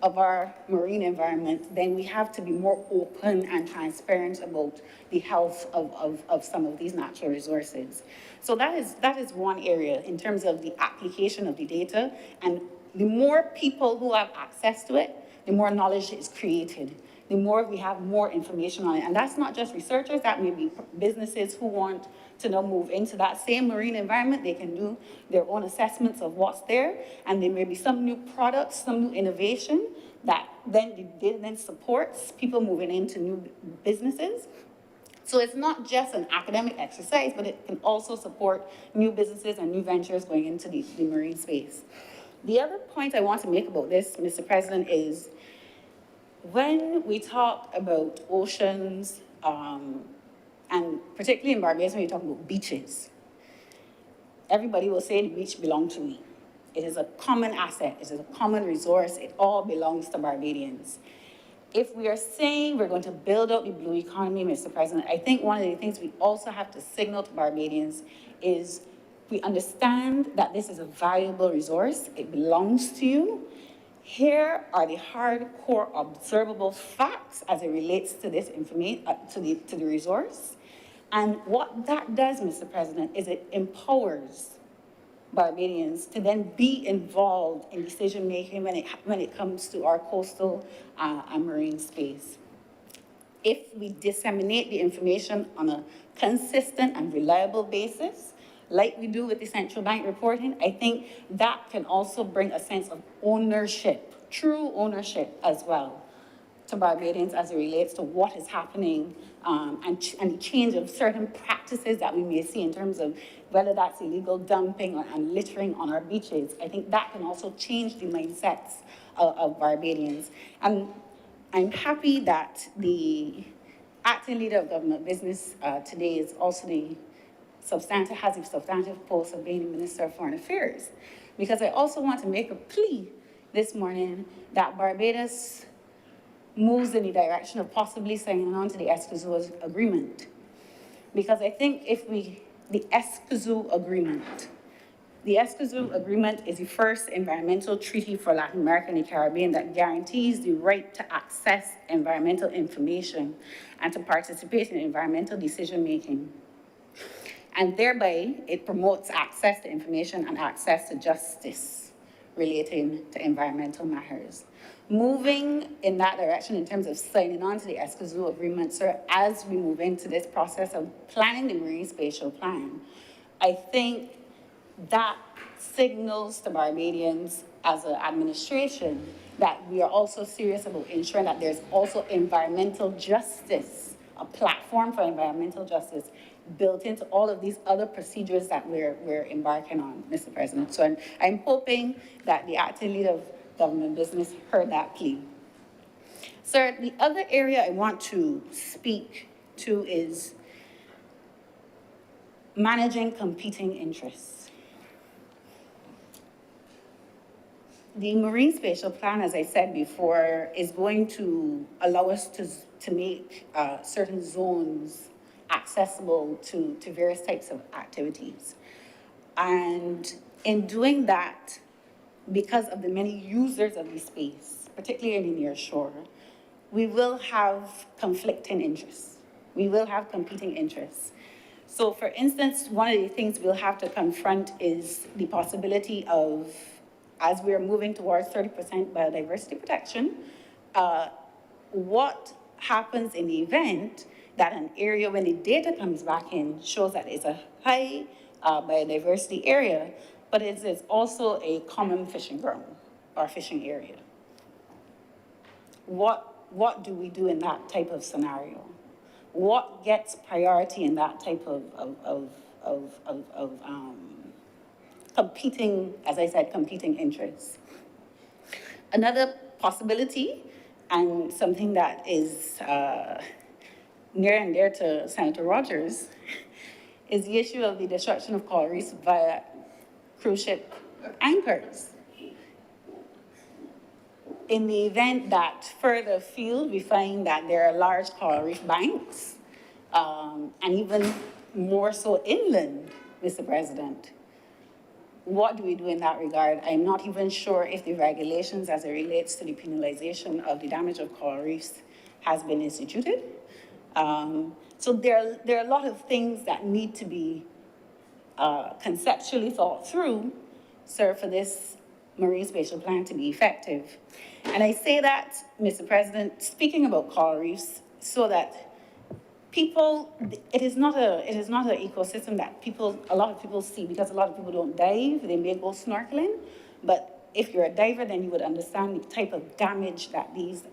of our marine environment, then we have to be more open and transparent about the health of some of these natural resources. So that is one area in terms of the application of the data. And the more people who have access to it, the more knowledge is created, the more we have more information on it. And that's not just researchers, that may be businesses who want to now move into that same marine environment. They can do their own assessments of what's there, and there may be some new products, some new innovation that then supports people moving into new businesses. So it's not just an academic exercise, but it can also support new businesses and new ventures going into the marine space. The other point I want to make about this, Mr. President, is when we talk about oceans, and particularly in Barbados, when you talk about beaches, everybody will say the beach belongs to me. It is a common asset, it is a common resource, it all belongs to Barbadians. If we are saying we're going to build out the blue economy, Mr. President, I think one of the things we also have to signal to Barbadians is we understand that this is a valuable resource, it belongs to you. Here are the hardcore observable facts as it relates to this information, to the resource. And what that does, Mr. President, is it empowers Barbadians to then be involved in decision-making when it comes to our coastal and marine space. If we disseminate the information on a consistent and reliable basis, like we do with the central bank reporting, I think that can also bring a sense of ownership, true ownership as well, to Barbadians as it relates to what is happening and the change of certain practices that we may see in terms of whether that's illegal dumping and littering on our beaches. I think that can also change the mindsets of Barbadians. And I'm happy that the acting leader of government business today is also has the substantive post of being the Minister of Foreign Affairs, because I also want to make a plea this morning that Barbados moves in the direction of possibly signing on to the Escazú Agreement. Because I think the Escazú Agreement is the first environmental treaty for Latin America and the Caribbean that guarantees the right to access environmental information and to participate in environmental decision-making. And thereby, it promotes access to information and access to justice relating to environmental matters. Moving in that direction in terms of signing on to the Escazú Agreement, sir, as we move into this process of planning the Marine Spatial Plan, I think that signals to Barbadians as an administration that we are also serious about ensuring that there's also environmental justice, a platform for environmental justice built into all of these other procedures that we're embarking on, Mr. President. So I'm hoping that the acting leader of government business heard that plea. Sir, the other area I want to speak to is managing competing interests. The Marine Spatial Plan, as I said before, is going to allow us to make certain zones accessible to various types of activities. And in doing that, because of the many users of the space, particularly in the near shore, we will have conflicting interests. We will have competing interests. So for instance, one of the things we'll have to confront is the possibility of, as we're moving towards 30% biodiversity protection, what happens in the event that an area, when the data comes back in, shows that it's a high biodiversity area, but it is also a common fishing ground or fishing area. What do we do in that type of scenario? What gets priority in that type of competing, as I said, competing interests? Another possibility, and something that is near and dear to Senator Rogers, is the issue of the destruction of coral reefs via cruise ship anchors. In the event that further afield we find that there are large coral reef banks, and even more so inland, Mr. President, what do we do in that regard? I'm not even sure if the regulations as it relates to the penalization of the damage of coral reefs has been instituted. So there are a lot of things that need to be conceptually thought through, sir, for this marine spatial plan to be effective. And I say that, Mr. President, speaking about coral reefs, so that people, it is not an ecosystem that a lot of people see, because a lot of people don't dive, they may go snorkeling, but if you're a diver, then you would understand the type of damage that these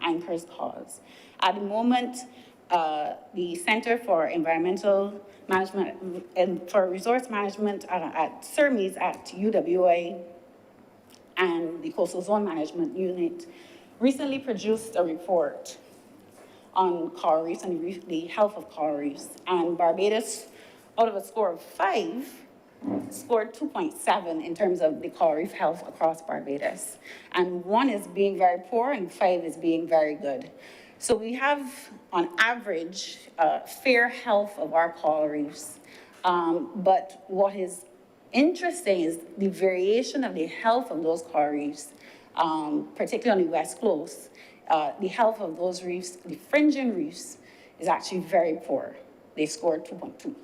anchors cause. At the moment, the Center for Environmental Management and for Resource Management at CERMES at UWA and the Coastal Zone Management Unit recently produced a report on coral reefs and the health of coral reefs. And Barbados, out of a score of 5, scored 2.7 in terms of the coral reef health across Barbados. And 1 is being very poor and 5 is being very good. So we have, on average, fair health of our coral reefs. But what is interesting is the variation of the health of those coral reefs, particularly on the West Coast. The health of those reefs, the fringing reefs, is actually very poor. They scored 2.2.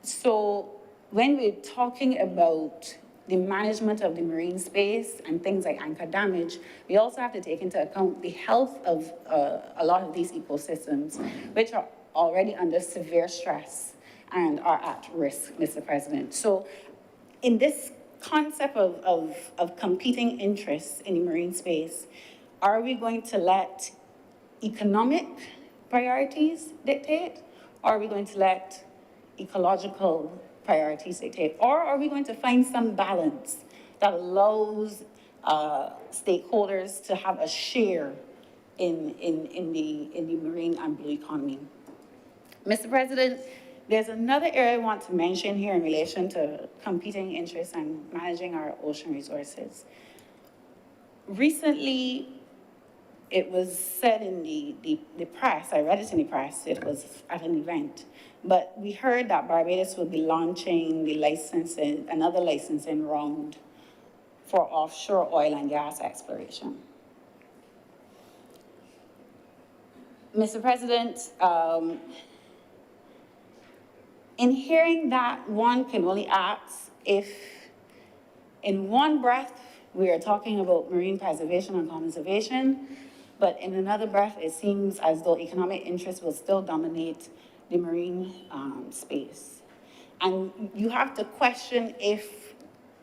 So when we're talking about the management of the marine space and things like anchor damage, we also have to take into account the health of a lot of these ecosystems, which are already under severe stress and are at risk, Mr. President. So in this concept of competing interests in the marine space, are we going to let economic priorities dictate, or are we going to let ecological priorities dictate? Or are we going to find some balance that allows stakeholders to have a share in the marine and blue economy? Mr. President, there's another area I want to mention here in relation to competing interests and managing our ocean resources. Recently, it was said in the press, I read it in the press, it was at an event, but we heard that Barbados will be launching the licensing, another licensing round for offshore oil and gas exploration. Mr. President, in hearing that, one can only ask if in one breath we are talking about marine preservation and conservation, but in another breath, it seems as though economic interests will still dominate the marine space. And you have to question if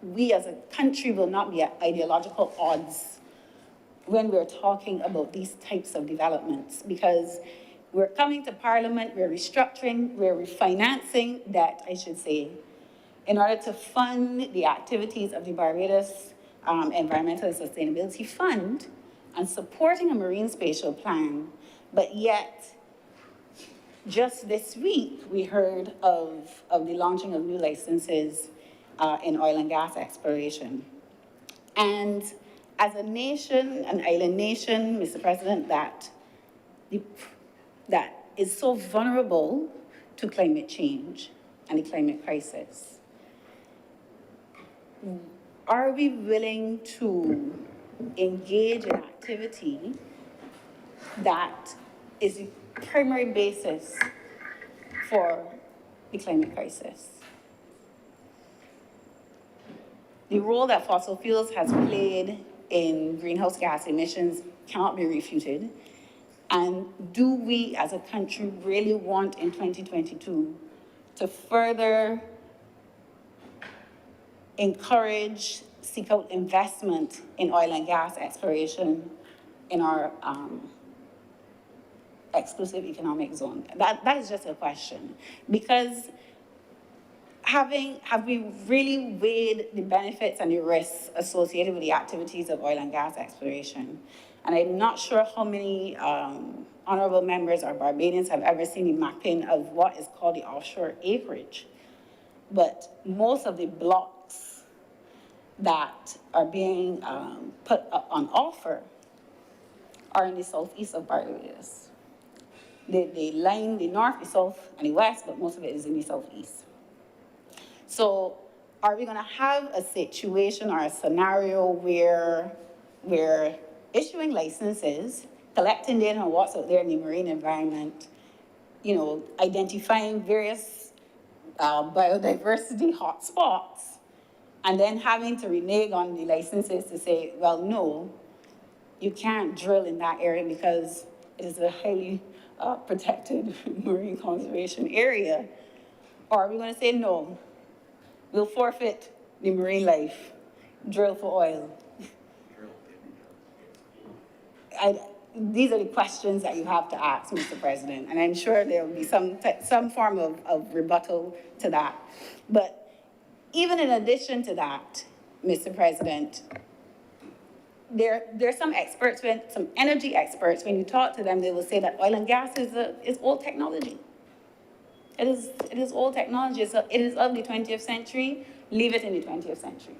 we as a country will not be at ideological odds when we're talking about these types of developments, because we're coming to Parliament, we're restructuring, we're refinancing debt, I should say, in order to fund the activities of the Barbados Environmental and Sustainability Fund, and supporting a marine spatial plan, but yet, just this week, we heard of the launching of new licenses in oil and gas exploration. And as a nation, an island nation, Mr. President, that is so vulnerable to climate change and the climate crisis, are we willing to engage in activity that is the primary basis for the climate crisis? The role that fossil fuels has played in greenhouse gas emissions cannot be refuted. And do we as a country really want in 2022 to further encourage, seek out investment in oil and gas exploration in our exclusive economic zone? That is just a question. Because have we really weighed the benefits and the risks associated with the activities of oil and gas exploration? And I'm not sure how many honorable members or Barbadians have ever seen the mapping of what is called the offshore acreage. But most of the blocks that are being put up on offer are in the southeast of Barbados. They line the north, the south, and the west, but most of it is in the southeast. So are we gonna have a situation or a scenario where we're issuing licenses, collecting data on what's out there in the marine environment, you know, identifying various biodiversity hotspots, and then having to renege on the licenses to say, well, no, you can't drill in that area because it is a highly protected marine conservation area? Or are we gonna say, no, we'll forfeit the marine life, drill for oil? These are the questions that you have to ask, Mr. President, and I'm sure there will be some form of rebuttal to that. But even in addition to that, Mr. President, there's some experts, some energy experts, when you talk to them, they will say that oil and gas is old technology. It is old technology. So it is of the 20th century. Leave it in the 20th century.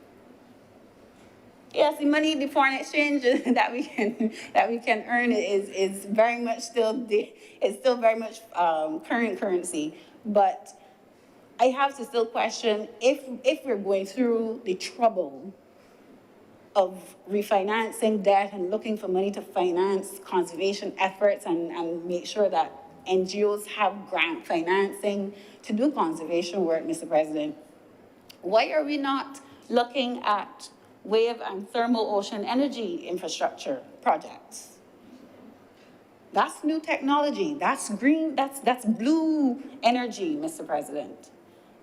Yes, the money, the foreign exchange that we can earn is very much still very much current currency. But I have to still question if we're going through the trouble of refinancing debt and looking for money to finance conservation efforts and make sure that NGOs have grant financing to do conservation work, Mr. President. Why are we not looking at wave and thermal ocean energy infrastructure projects? That's new technology. That's green, that's blue energy, Mr. President.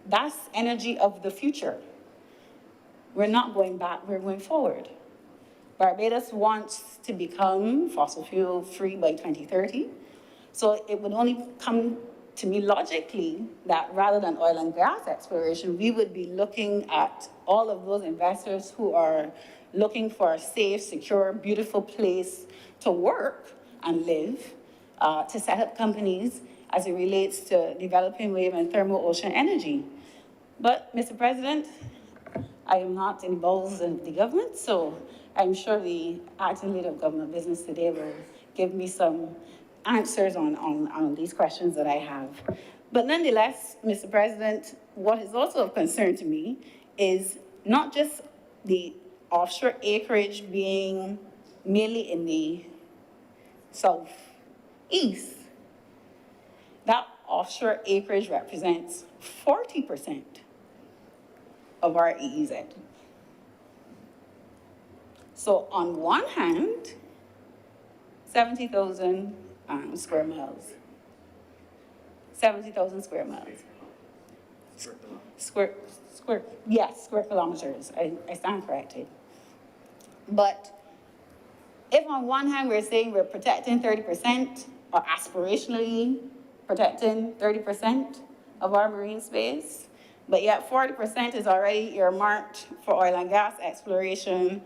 That's energy of the future. We're not going back, we're going forward. Barbados wants to become fossil fuel free by 2030. So it would only come to me logically that rather than oil and gas exploration, we would be looking at all of those investors who are looking for a safe, secure, beautiful place to work and live, to set up companies as it relates to developing wave and thermal ocean energy. But, Mr. President, I am not involved in the government, so I'm sure the acting leader of government business today will give me some answers on these questions that I have. But nonetheless, Mr. President, what is also of concern to me is not just the offshore acreage being mainly in the southeast. That offshore acreage represents 40% of our EEZ. So on one hand, 70,000 square miles. 70,000 square miles. Square kilometers. I stand corrected. But if on one hand we're saying we're protecting 30% or aspirationally protecting 30% of our marine space, but yet 40% is already earmarked for oil and gas exploration,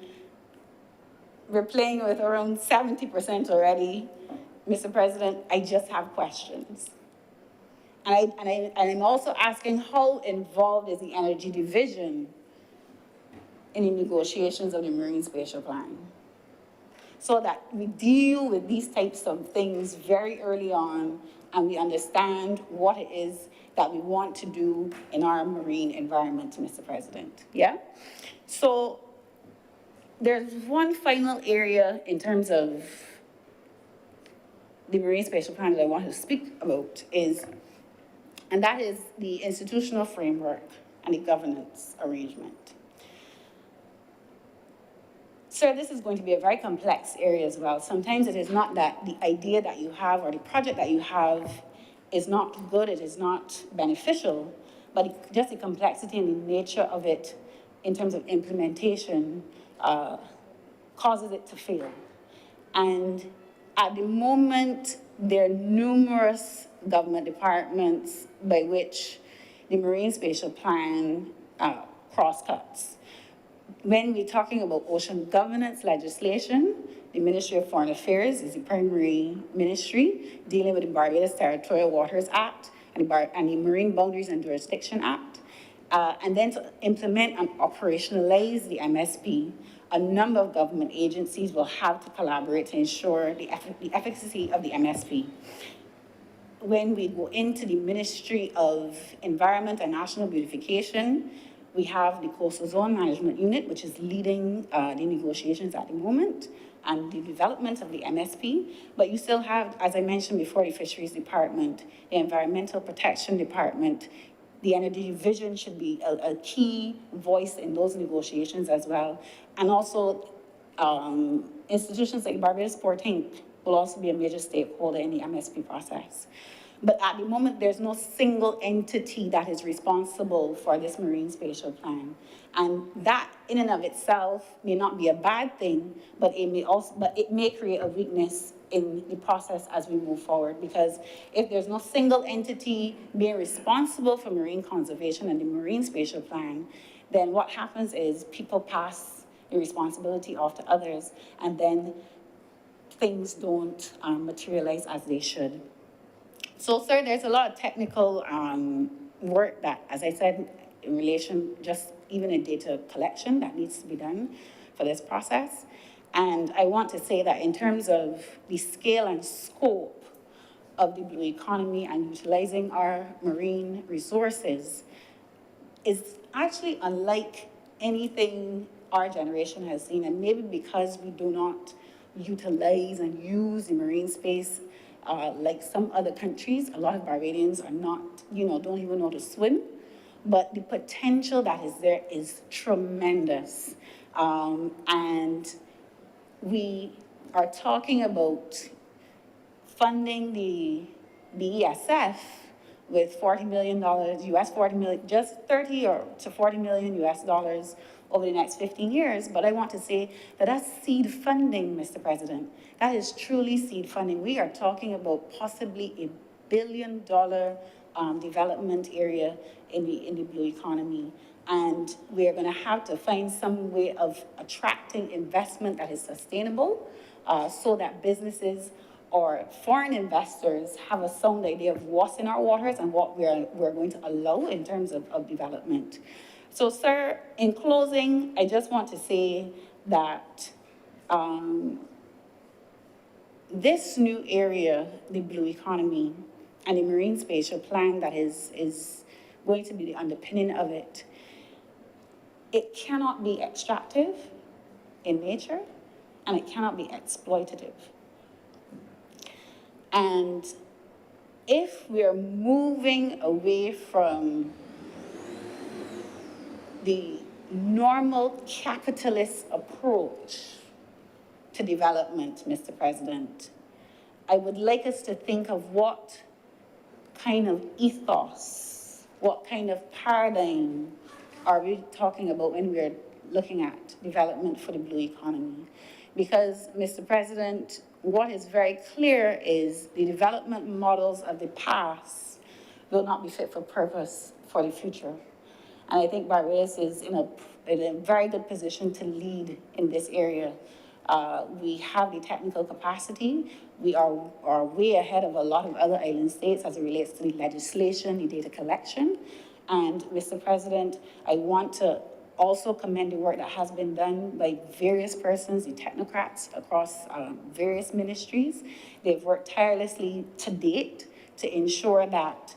we're playing with around 70% already, Mr. President, I just have questions. And I'm also asking how involved is the Energy Division in the negotiations of the Marine Spatial Plan, so that we deal with these types of things very early on and we understand what it is that we want to do in our marine environment, Mr. President, yeah? So there's one final area in terms of the Marine Spatial Plan that I want to speak about and that is the institutional framework and the governance arrangement. Sir, this is going to be a very complex area as well. Sometimes it is not that the idea that you have or the project that you have is not good, it is not beneficial, but just the complexity and the nature of it in terms of implementation causes it to fail. And at the moment, there are numerous government departments by which the Marine Spatial Plan cross-cuts. When we're talking about ocean governance legislation, the Ministry of Foreign Affairs is the primary ministry dealing with the Barbados Territorial Waters Act and the Marine Boundaries and Jurisdiction Act. And then to implement and operationalize the MSP, a number of government agencies will have to collaborate to ensure the efficacy of the MSP. When we go into the Ministry of Environment and National Beautification, We have the Coastal Zone Management Unit, which is leading the negotiations at the moment and the development of the MSP. But you still have, as I mentioned before, the Fisheries Department, the Environmental Protection Department. The Energy Division should be a key voice in those negotiations as well. And also, institutions like Barbados Port Inc. will also be a major stakeholder in the MSP process. But at the moment, there's no single entity that is responsible for this marine spatial plan. And that in and of itself may not be a bad thing, but it may create a weakness in the process as we move forward. Because if there's no single entity being responsible for marine conservation and the marine spatial plan, then what happens is people pass the responsibility off to others, and then things don't materialize as they should. So, sir, there's a lot of technical work that, as I said, in relation, just even in data collection that needs to be done for this process. And I want to say that in terms of the scale and scope of the blue economy and utilizing our marine resources is actually unlike anything our generation has seen. And maybe because we do not utilize and use the marine space like some other countries, a lot of Barbadians are not, don't even know to swim. But the potential that is there is tremendous. And we are talking about funding the ESF with $40 million, just 30 or to 40 million US dollars over the next 15 years. But I want to say that that's seed funding, Mr. President. That is truly seed funding. We are talking about possibly $1 billion development area in the blue economy. And we're going to have to find some way of attracting investment that is sustainable so that businesses or foreign investors have a sound idea of what's in our waters and what we're going to allow in terms of development. So, sir, in closing, I just want to say that this new area, the blue economy, and the marine spatial plan that is going to be the underpinning of it, it cannot be extractive in nature, and it cannot be exploitative. And if we are moving away from the normal capitalist approach to development, Mr. President, I would like us to think of what kind of ethos, what kind of paradigm are we talking about when we're looking at development for the blue economy? Because, Mr. President, what is very clear is the development models of the past will not be fit for purpose for the future. And I think Barbados is in a very good position to lead in this area. We have the technical capacity. We are way ahead of a lot of other island states as it relates to the legislation, the data collection. And Mr. President, I want to also commend the work that has been done by various persons, the technocrats across various ministries. They've worked tirelessly to date to ensure that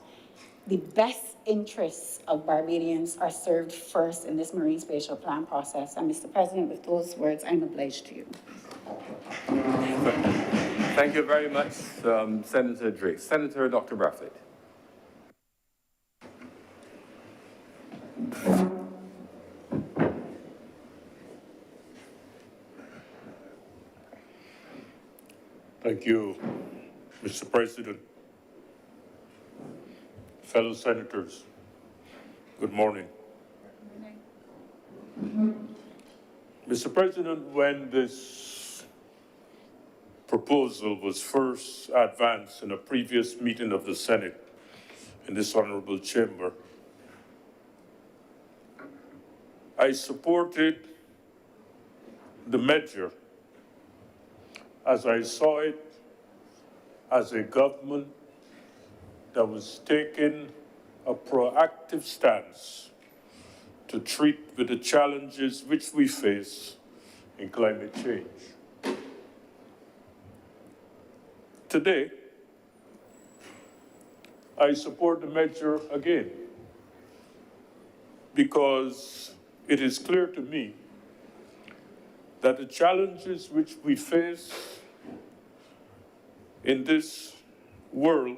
the best interests of Barbadians are served first in this marine spatial plan process. And Mr. President, with those words, I'm obliged to you. Thank you very much, Senator Drake. Senator Dr. Brathwaite. Thank you, Mr. President. Fellow senators, good morning. Mr. President, when this proposal was first advanced in a previous meeting of the Senate in this honorable chamber, I supported the measure as I saw it as a government that was taking a proactive stance to treat with the challenges which we face in climate change. Today, I support the measure again because it is clear to me that the challenges which we face in this world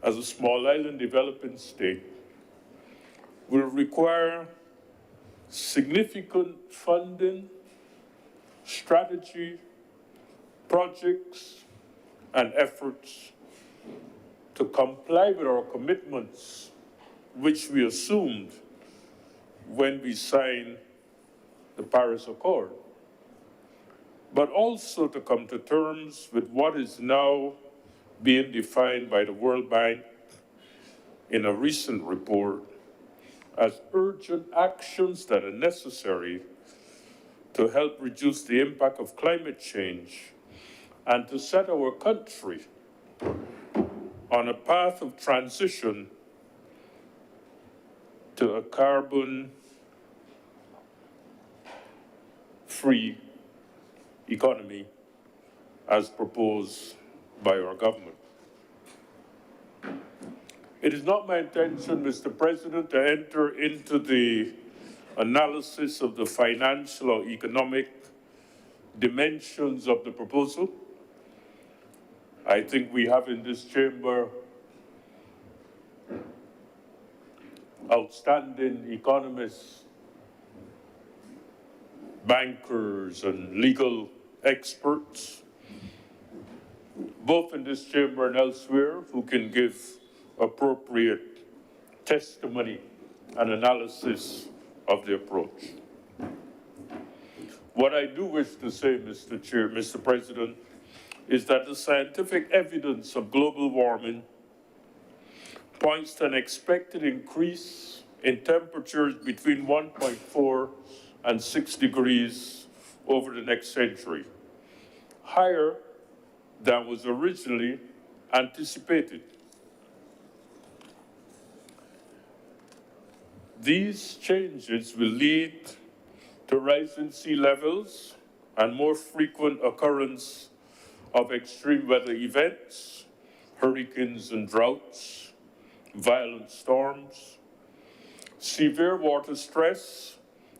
as a small island developing state will require significant funding, strategy, projects, and efforts to comply with our commitments which we assumed when we signed the Paris Accord, but also to come to terms with what is now being defined by the World Bank in a recent report as urgent actions that are necessary to help reduce the impact of climate change and to set our country on a path of transition to a carbon-free economy as proposed by our government. It is not my intention, Mr. President, to enter into the analysis of the financial or economic dimensions of the proposal. I think we have in this chamber outstanding economists, bankers, and legal experts, both in this chamber and elsewhere, who can give appropriate testimony and analysis of the approach. What I do wish to say, Mr. President, is that the scientific evidence of global warming points to an expected increase in temperatures between 1.4 and 6 degrees over the next century, higher than was originally anticipated. These changes will lead to rising sea levels and more frequent occurrence of extreme weather events, hurricanes and droughts, violent storms, severe water stress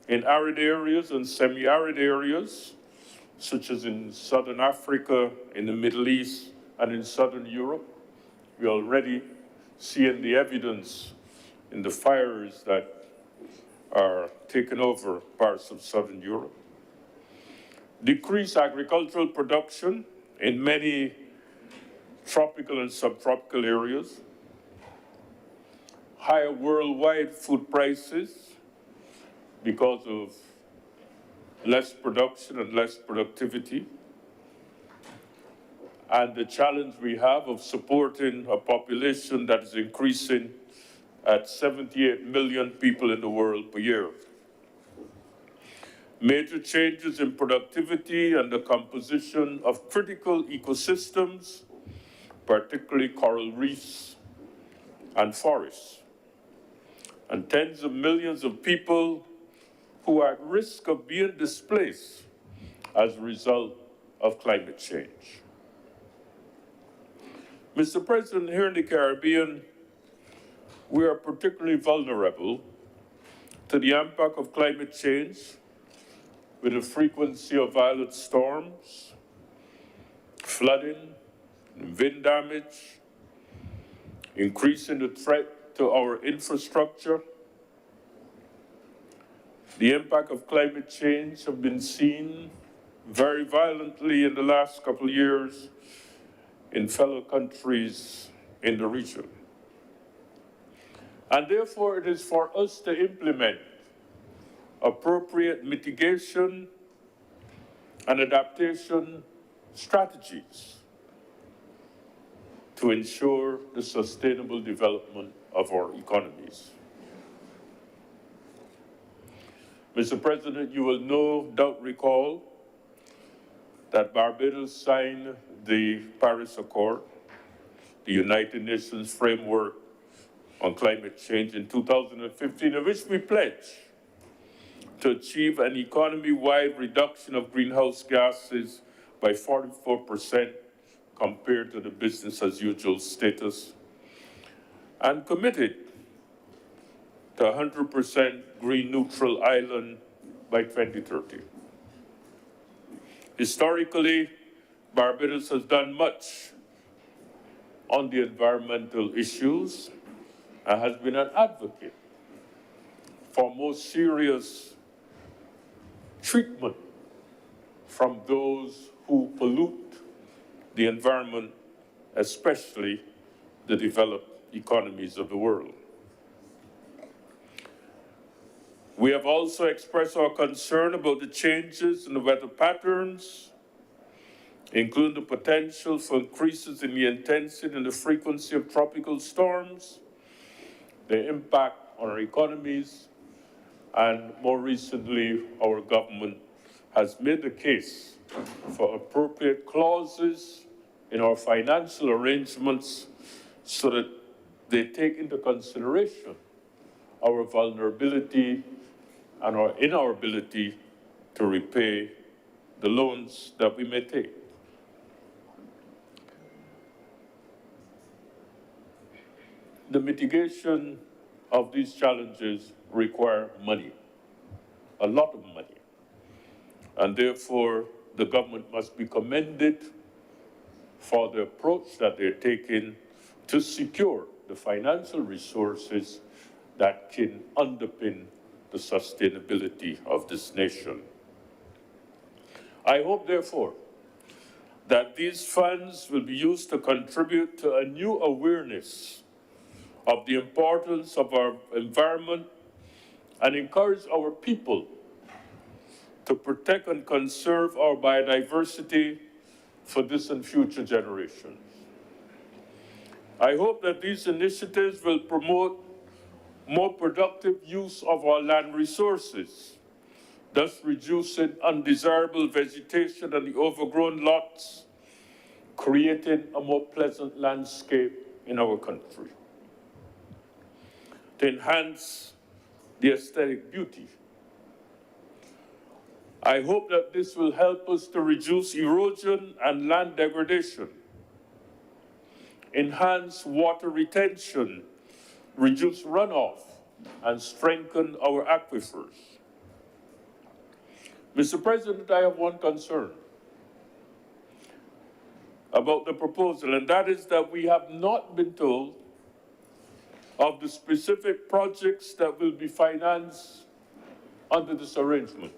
in arid areas and semi-arid areas, such as in Southern Africa, in the Middle East, and in Southern Europe. We're already seeing the evidence in the fires that are taking over parts of Southern Europe. Decreased agricultural production in many tropical and subtropical areas. Higher worldwide food prices because of less production and less productivity. And the challenge we have of supporting a population that is increasing at 78 million people in the world per year. Major changes in productivity and the composition of critical ecosystems, particularly coral reefs and forests. And tens of millions of people who are at risk of being displaced as a result of climate change. Mr. President, here in the Caribbean, we are particularly vulnerable to the impact of climate change with the frequency of violent storms, flooding, wind damage, increasing the threat to our infrastructure. The impact of climate change have been seen very violently in the last couple of years in fellow countries in the region. And therefore, it is for us to implement appropriate mitigation and adaptation strategies to ensure the sustainable development of our economies. Mr. President, you will no doubt recall that Barbados signed the Paris Accord, the United Nations Framework on Climate Change in 2015, in which we pledged to achieve an economy-wide reduction of greenhouse gases by 44% compared to the business-as-usual status, and committed to 100% green neutral island by 2030. Historically, Barbados has done much on the environmental issues and has been an advocate for more serious treatment from those who pollute the environment, especially the developed economies of the world. We have also expressed our concern about the changes in the weather patterns, including the potential for increases in the intensity and the frequency of tropical storms, their impact on our economies, and more recently, our government has made the case for appropriate clauses in our financial arrangements so that they take into consideration our vulnerability and our inability to repay the loans that we may take. The mitigation of these challenges require money, a lot of money. And therefore, the government must be commended for the approach that they're taking to secure the financial resources that can underpin the sustainability of this nation. I hope, therefore, that these funds will be used to contribute to a new awareness of the importance of our environment and encourage our people to protect and conserve our biodiversity for this and future generations. I hope that these initiatives will promote more productive use of our land resources, thus reducing undesirable vegetation and the overgrown lots, creating a more pleasant landscape in our country. To enhance the aesthetic beauty, I hope that this will help us to reduce erosion and land degradation, enhance water retention, reduce runoff, and strengthen our aquifers. Mr. President, I have one concern about the proposal, and that is that we have not been told of the specific projects that will be financed under this arrangement.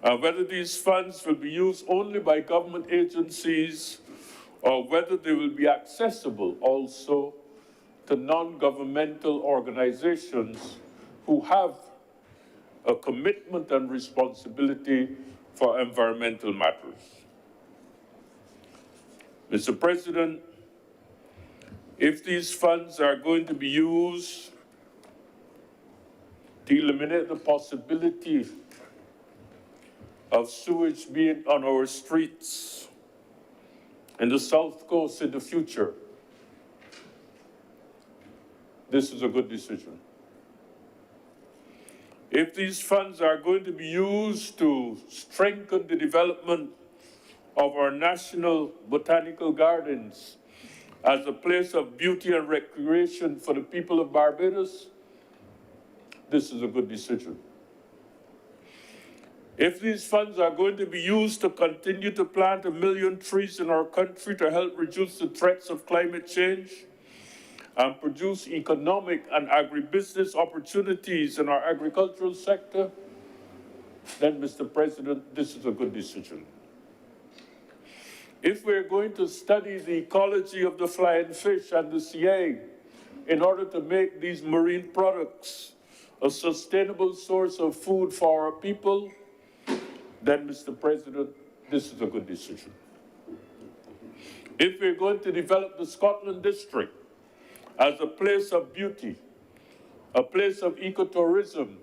Whether these funds will be used only by government agencies or whether they will be accessible also to non-governmental organizations who have a commitment and responsibility for environmental matters. Mr. President, if these funds are going to be used to eliminate the possibility of sewage being on our streets in the South Coast in the future, this is a good decision. If these funds are going to be used to strengthen the development of our national botanical gardens as a place of beauty and recreation for the people of Barbados, this is a good decision. If these funds are going to be used to continue to plant 1 million trees in our country to help reduce the threats of climate change and produce economic and agribusiness opportunities in our agricultural sector, then, Mr. President, this is a good decision. If we're going to study the ecology of the flying fish and the sea in order to make these marine products a sustainable source of food for our people, then, Mr. President, this is a good decision. If we're going to develop the Scotland District as a place of beauty, a place of ecotourism,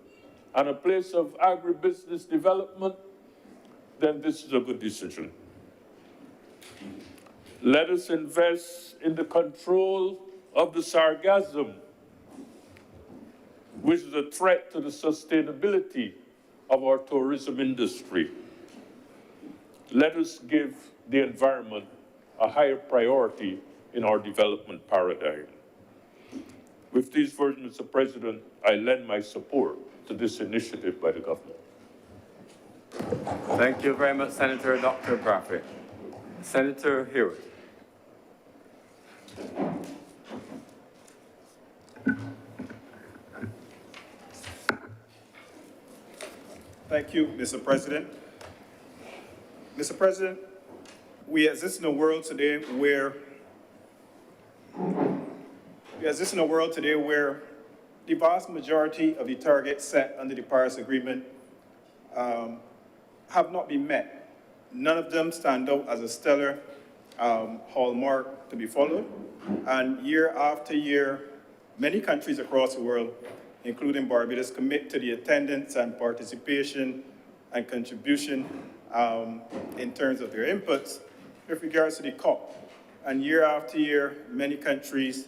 and a place of agribusiness development, then this is a good decision. Let us invest in the control of the sargassum, which is a threat to the sustainability of our tourism industry. Let us give the environment a higher priority in our development paradigm. With these words, Mr. President, I lend my support to this initiative by the government. Thank you very much, Senator Dr. Bradford. Senator Hewitt. Thank you, Mr. President. Mr. President, we exist in a world today where the vast majority of the targets set under the Paris Agreement have not been met. None of them stand out as a stellar hallmark to be followed. And year after year, many countries across the world, including Barbados, commit to the attendance and participation and contribution in terms of their inputs with regards to the COP. And year after year, many countries,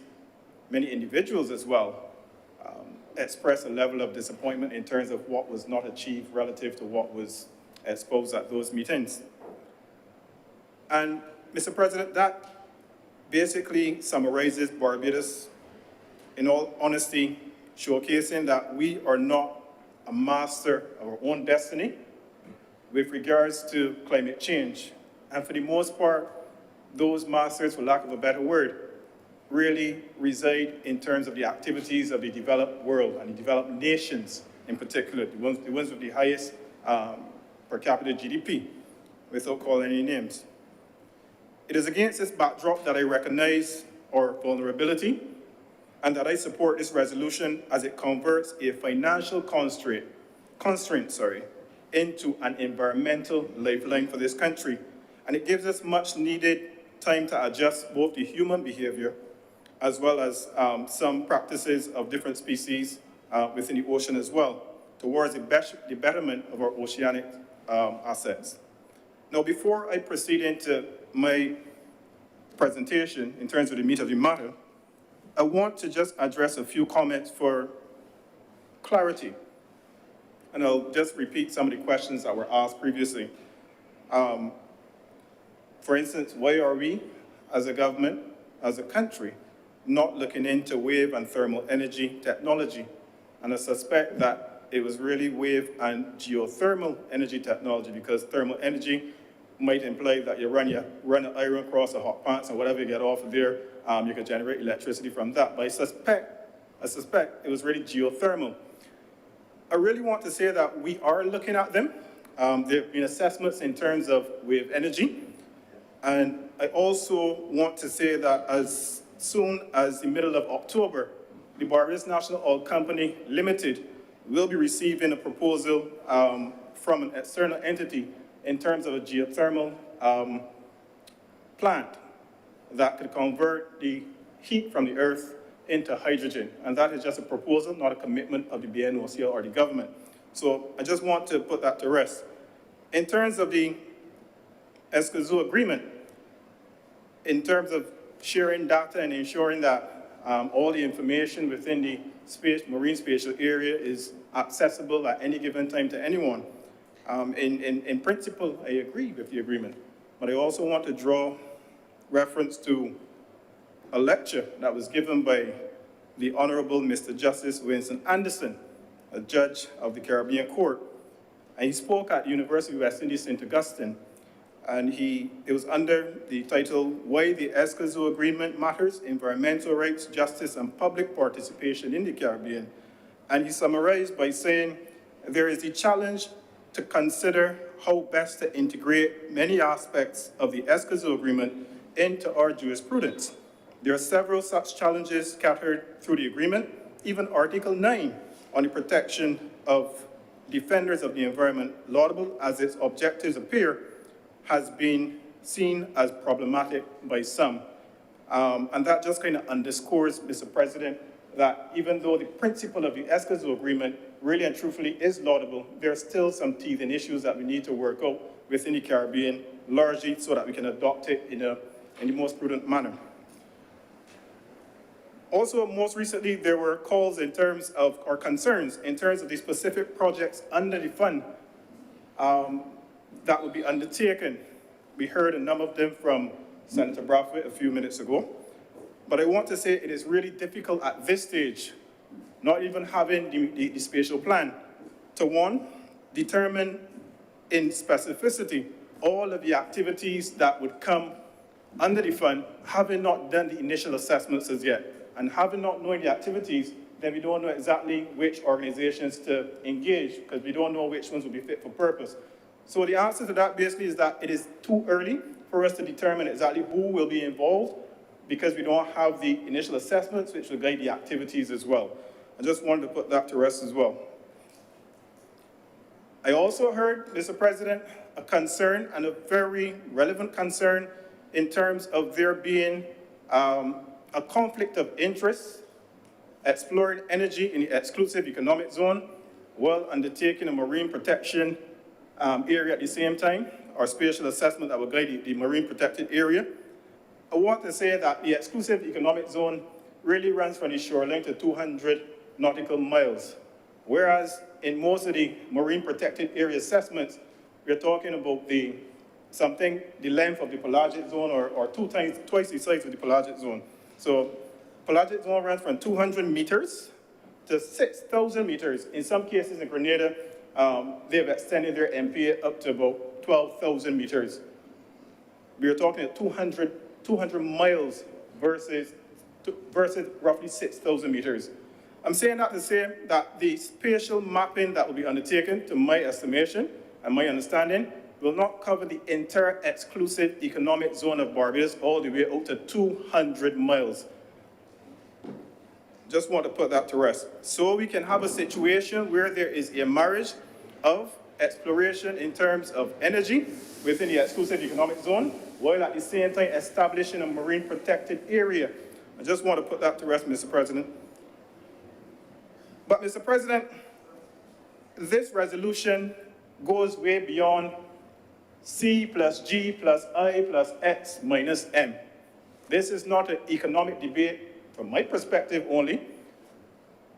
many individuals as well, express a level of disappointment in terms of what was not achieved relative to what was exposed at those meetings. And Mr. President, that basically summarizes Barbados, in all honesty, showcasing that we are not a master of our own destiny with regards to climate change. And for the most part, those masters, for lack of a better word, really reside in terms of the activities of the developed world and the developed nations in particular, the ones with the highest per capita GDP, without calling any names. It is against this backdrop that I recognize our vulnerability and that I support this resolution as it converts a financial constraint into an environmental lifeline for this country. And it gives us much needed time to adjust both the human behavior as well as some practices of different species within the ocean as well, towards the betterment of our oceanic assets. Now, before I proceed into my presentation in terms of the meat of the matter, I want to just address a few comments for clarity. And I'll just repeat some of the questions that were asked previously. For instance, why are we, as a government, as a country, not looking into wave and thermal energy technology? And I suspect that it was really wave and geothermal energy technology, because thermal energy might imply that you run an iron across the hot pants and whatever you get off of there, you can generate electricity from that. But I suspect it was really geothermal. I really want to say that we are looking at them. There have been assessments in terms of wave energy. And I also want to say that as soon as the middle of October, the Barbados National Oil Company Limited will be receiving a proposal from an external entity in terms of a geothermal plant that could convert the heat from the earth into hydrogen. And that is just a proposal, not a commitment of the BNOCL or the government. So I just want to put that to rest. In terms of the Escazú agreement, in terms of sharing data and ensuring that all the information within the marine spatial area is accessible at any given time to anyone, in principle, I agree with the agreement. But I also want to draw reference to a lecture that was given by the Honorable Mr. Justice Winston Anderson, a judge of the Caribbean Court. And he spoke at the University of West Indies, St. Augustine. And it was under the title, Why the Escazú Agreement Matters, Environmental Rights, Justice, and Public Participation in the Caribbean. And he summarized by saying, there is the challenge to consider how best to integrate many aspects of the Escazú Agreement into our jurisprudence. There are several such challenges scattered through the agreement. Even Article 9 on the protection of defenders of the environment, laudable as its objectives appear, has been seen as problematic by some. And that just kind of underscores, Mr. President, that even though the principle of the Escazú Agreement really and truthfully is laudable, there are still some teething issues that we need to work out within the Caribbean, largely so that we can adopt it in the most prudent manner. Also, most recently, there were calls in terms of, or concerns in terms of the specific projects under the fund that would be undertaken. We heard a number of them from Senator Brathwaite a few minutes ago. But I want to say it is really difficult at this stage, not even having the spatial plan, to one, determine in specificity all of the activities that would come under the fund, having not done the initial assessments as yet. And having not known the activities, then we don't know exactly which organizations to engage, because we don't know which ones will be fit for purpose. So the answer to that basically is that it is too early for us to determine exactly who will be involved, because we don't have the initial assessments which will guide the activities as well. I just wanted to put that to rest as well. I also heard, Mr. President, a concern, and a very relevant concern, in terms of there being a conflict of interest exploring energy in the exclusive economic zone while undertaking a marine protection area at the same time, or spatial assessment that will guide the marine protected area. I want to say that the exclusive economic zone really runs from the shoreline to 200 nautical miles, whereas in most of the marine protected area assessments, we're talking about the length of the pelagic zone, or twice the size of the pelagic zone. So pelagic zone runs from 200 meters to 6,000 meters. In some cases in Grenada, they've extended their MPA up to about 12,000 meters. We're talking 200 miles versus roughly 6,000 meters. I'm saying that to say that the spatial mapping that will be undertaken, to my estimation and my understanding, will not cover the entire exclusive economic zone of Barbados all the way out to 200 miles. Just want to put that to rest. So we can have a situation where there is a marriage of exploration in terms of energy within the exclusive economic zone, while at the same time establishing a marine protected area. I just want to put that to rest, Mr. President. But, Mr. President, this resolution goes way beyond C plus G plus I plus X minus M. This is not an economic debate from my perspective only,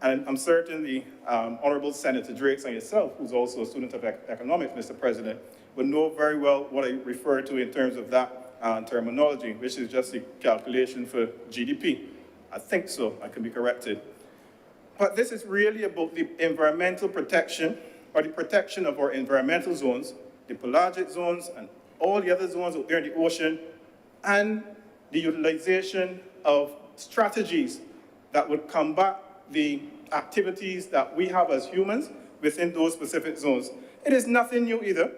and I'm certain the Honorable Senator Drakes and yourself, who's also a student of economics, Mr. President, would know very well what I refer to in terms of that terminology, which is just a calculation for GDP. I think so, I can be corrected. But this is really about the environmental protection, or the protection of our environmental zones, the pelagic zones, and all the other zones out there in the ocean, and the utilization of strategies that would combat the activities that we have as humans within those specific zones. It is nothing new either.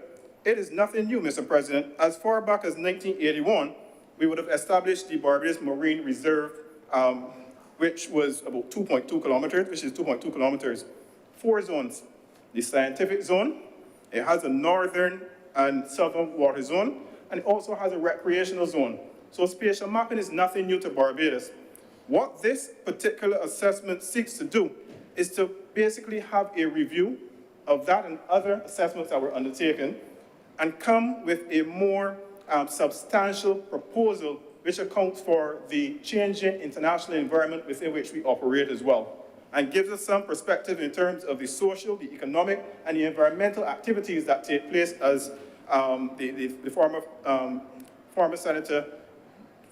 It is nothing new, Mr. President. As far back as 1981, we would have established the Barbados Marine Reserve, which was about 2.2 kilometers, which is 2.2 kilometers, 4 zones. The scientific zone, it has a northern and southern water zone, and it also has a recreational zone. So spatial mapping is nothing new to Barbados. What this particular assessment seeks to do is to basically have a review of that and other assessments that were undertaken, and come with a more substantial proposal which accounts for the changing international environment within which we operate as well, and gives us some perspective in terms of the social, the economic, and the environmental activities that take place, as the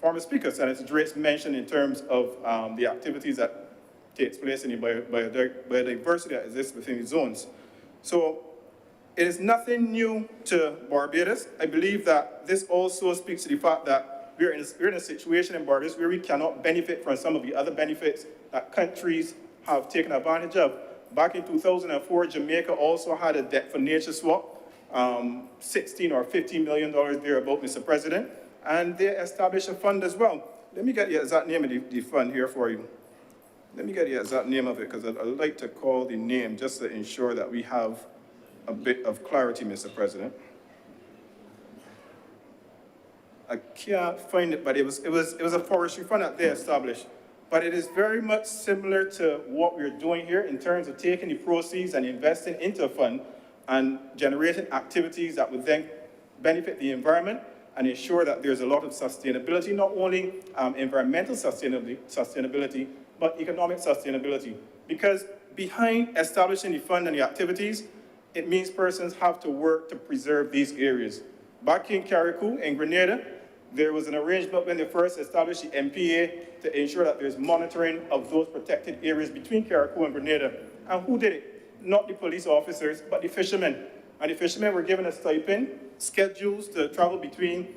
former Speaker, Senator Drakes, mentioned in terms of the activities that takes place in the biodiversity that exists within the zones. So it is nothing new to Barbados. I believe that this also speaks to the fact that we're in a situation in Barbados where we cannot benefit from some of the other benefits that countries have taken advantage of. Back in 2004, Jamaica also had a debt for nature swap, $16 or $15 million thereabout, Mr. President, and they established a fund as well. Let me get the exact name of the fund here for you. Let me get the exact name of it, because I'd like to call the name just to ensure that we have a bit of clarity, Mr. President. I can't find it, but it was a forestry fund that they established. But it is very much similar to what we're doing here in terms of taking the proceeds and investing into a fund and generating activities that would then benefit the environment and ensure that there's a lot of sustainability, not only environmental sustainability, but economic sustainability. Because behind establishing the fund and the activities, it means persons have to work to preserve these areas. Back in Carriacou, in Grenada, There was an arrangement when they first established the MPA to ensure that there's monitoring of those protected areas between Carriacou and Grenada. And who did it? Not the police officers, but the fishermen. And the fishermen were given a stipend, schedules to travel between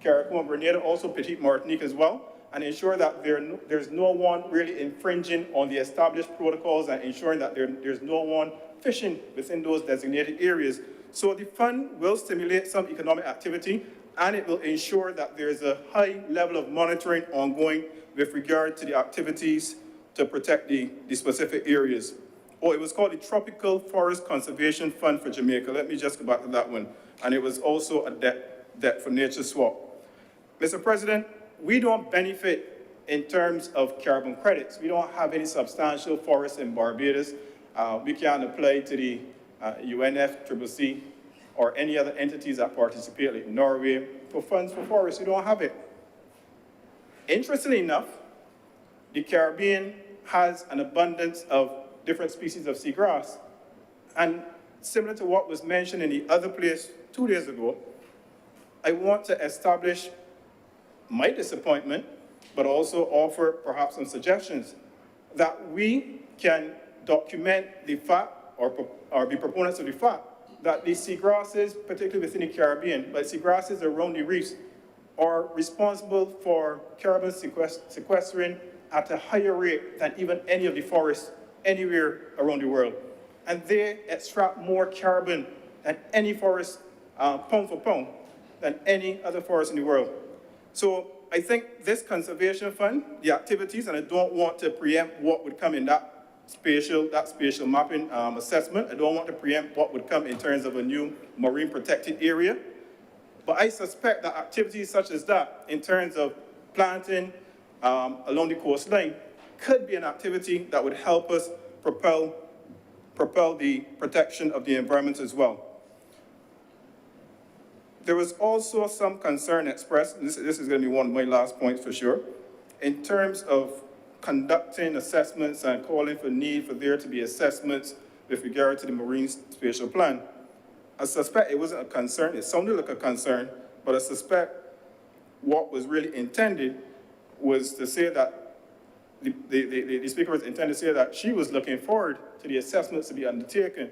Carriacou and Grenada, also Petite Martinique as well, and ensure that there's no one really infringing on the established protocols and ensuring that there's no one fishing within those designated areas. So the fund will stimulate some economic activity, and it will ensure that there's a high level of monitoring ongoing with regard to the activities to protect the specific areas. Oh, it was called the Tropical Forest Conservation Fund for Jamaica. Let me just go back to that one. And it was also a debt for nature swap. Mr. President, we don't benefit in terms of carbon credits. We don't have any substantial forests in Barbados. We can't apply to the UNFCCC or any other entities that participate, like Norway, for funds for forests. We don't have it. Interestingly enough, the Caribbean has an abundance of different species of seagrass. And similar to what was mentioned in the other place 2 days ago, I want to establish my disappointment, but also offer perhaps some suggestions that we can document the fact or be proponents of the fact that the seagrasses, particularly within the Caribbean, but seagrasses around the reefs, are responsible for carbon sequestering at a higher rate than even any of the forests anywhere around the world. And they extract more carbon than any forest, pound for pound, than any other forest in the world. So I think this conservation fund, the activities, and I don't want to preempt what would come in that spatial mapping assessment. I don't want to preempt what would come in terms of a new marine protected area. But I suspect that activities such as that, in terms of planting along the coastline, could be an activity that would help us propel the protection of the environment as well. There was also some concern expressed, and this is going to be one of my last points for sure, in terms of conducting assessments and calling for need for there to be assessments with regard to the Marine Spatial Plan. I suspect it wasn't a concern, it sounded like a concern, but I suspect what was really intended was to say that the speaker was intended to say that she was looking forward to the assessments to be undertaken,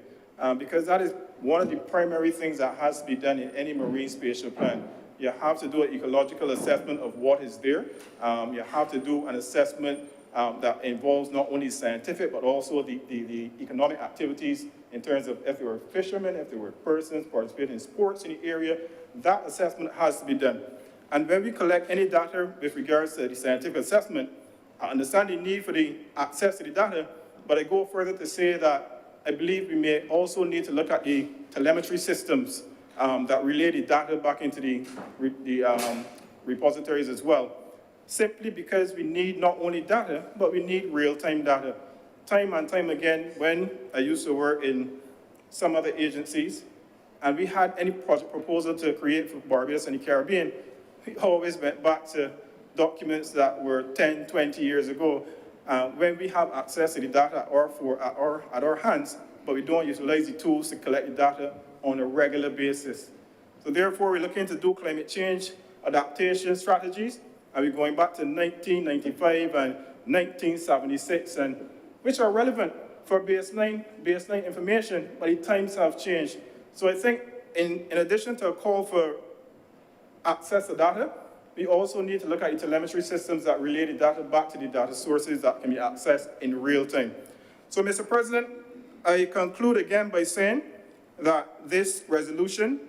because that is one of the primary things that has to be done in any marine spatial plan. You have to do an ecological assessment of what is there. You have to do an assessment that involves not only scientific, but also the economic activities in terms of if there were fishermen, if there were persons participating in sports in the area. That assessment has to be done. And when we collect any data with regards to the scientific assessment, I understand the need for the access to the data, but I go further to say that I believe we may also need to look at the telemetry systems that relay the data back into the repositories as well. Simply because we need not only data, but we need real-time data. Time and time again, when I used to work in some other agencies, and we had any project proposal to create for Barbados and the Caribbean, we always went back to documents that were 10, 20 years ago, when we have access to the data at our hands, but we don't utilize the tools to collect the data on a regular basis. So therefore, we're looking to do climate change adaptation strategies, and we're going back to 1995 and 1976, and which are relevant for baseline information, but the times have changed. So I think in addition to a call for access to data, we also need to look at the telemetry systems that relay the data back to the data sources that can be accessed in real time. So, Mr. President, I conclude again by saying that this resolution,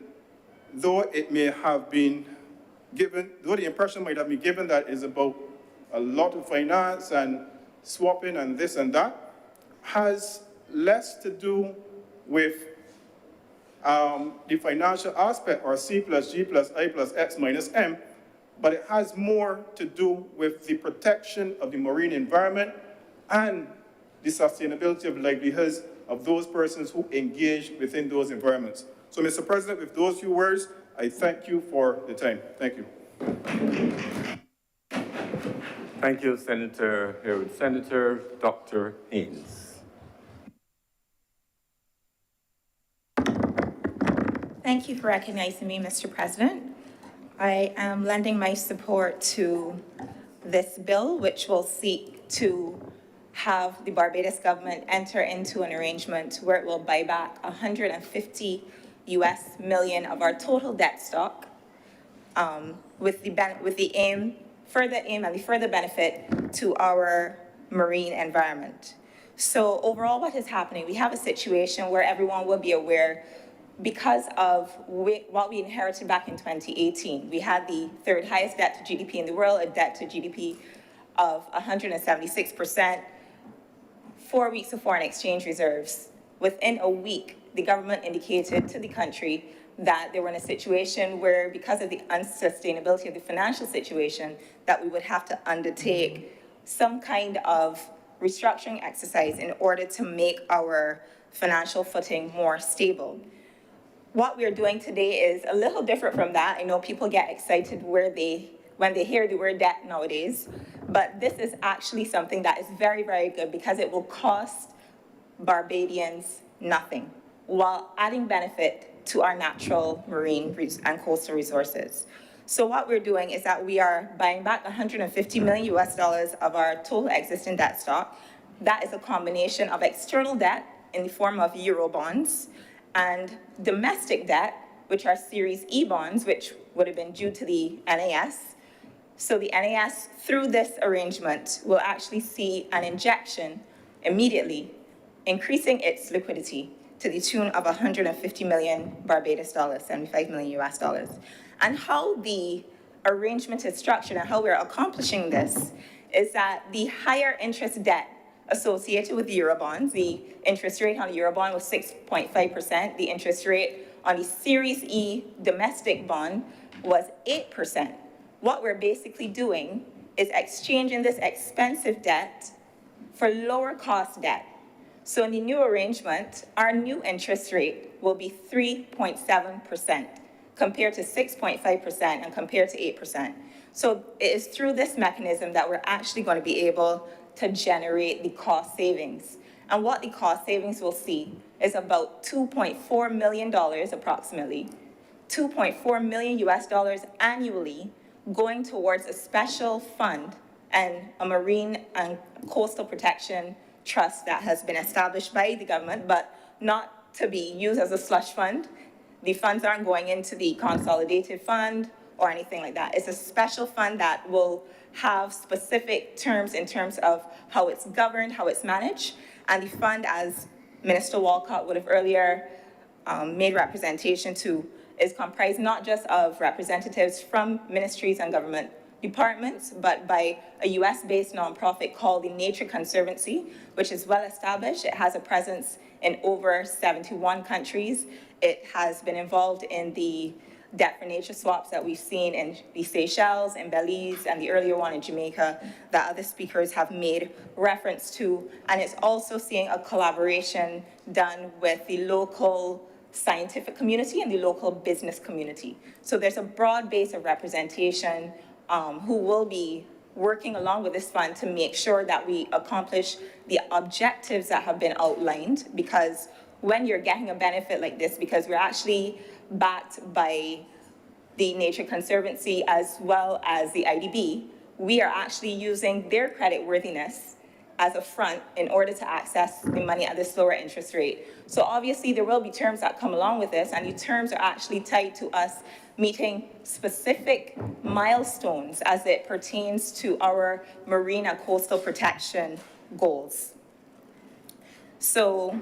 though it may have been given, though the impression might have been given that is about a lot of finance and swapping and this and that, has less to do with the financial aspect, or C plus G plus I plus X minus M, but it has more to do with the protection of the marine environment and the sustainability of livelihoods of those persons who engage within those environments. So, Mr. President, with those few words, I thank you for the time. Thank you. Thank you, Senator Haywood. Senator Dr. Haynes. Thank you for recognizing me, Mr. President. I am lending my support to this bill, which will seek to have the Barbados government enter into an arrangement where it will buy back 150 US million of our total debt stock, with the aim, further aim and the further benefit to our marine environment. So overall, what is happening? We have a situation where everyone will be aware, because of what we inherited back in 2018. We had the third highest debt to GDP in the world, a debt to GDP of 176%, 4 weeks of foreign exchange reserves. Within a week, the government indicated to the country that they were in a situation where, because of the unsustainability of the financial situation, that we would have to undertake some kind of restructuring exercise in order to make our financial footing more stable. What we're doing today is a little different from that. I know people get excited when they hear the word debt nowadays, but this is actually something that is very, very good because it will cost Barbadians nothing while adding benefit to our natural marine and coastal resources. So what we're doing is that we are buying back 150 million US dollars of our total existing debt stock. That is a combination of external debt in the form of Euro bonds and domestic debt, which are Series E bonds, which would have been due to the NAS. So the NAS, through this arrangement, will actually see an injection immediately, increasing its liquidity to the tune of 150 million Barbados dollars, 75 million US dollars. And how the arrangement is structured and how we're accomplishing this is that the higher interest debt associated with the Eurobonds, the interest rate on the Eurobond was 6.5%, the interest rate on the Series E domestic bond was 8%. What we're basically doing is exchanging this expensive debt for lower cost debt. So in the new arrangement, our new interest rate will be 3.7% compared to 6.5% and compared to 8%. So it is through this mechanism that we're actually going to be able to generate the cost savings. And what the cost savings will see is about $2.4 million approximately, 2.4 million US dollars annually going towards a special fund and a marine and coastal protection trust that has been established by the government, but not to be used as a slush fund. The funds aren't going into the consolidated fund or anything like that. It's a special fund that will have specific terms in terms of how it's governed, how it's managed. And the fund, as Minister Walcott would have earlier made representation to, is comprised not just of representatives from ministries and government departments, but by a US-based nonprofit called the Nature Conservancy, which is well established. It has a presence in over 71 countries. It has been involved in the debt for nature swaps that we've seen in the Seychelles, in Belize, and the earlier one in Jamaica that other speakers have made reference to. And it's also seeing a collaboration done with the local scientific community and the local business community. So there's a broad base of representation who will be working along with this fund to make sure that we accomplish the objectives that have been outlined, because when you're getting a benefit like this, because we're actually backed by the Nature Conservancy as well as the IDB, we are actually using their credit worthiness as a front in order to access the money at this lower interest rate. So obviously there will be terms that come along with this, and the terms are actually tied to us meeting specific milestones as it pertains to our marine and coastal protection goals. So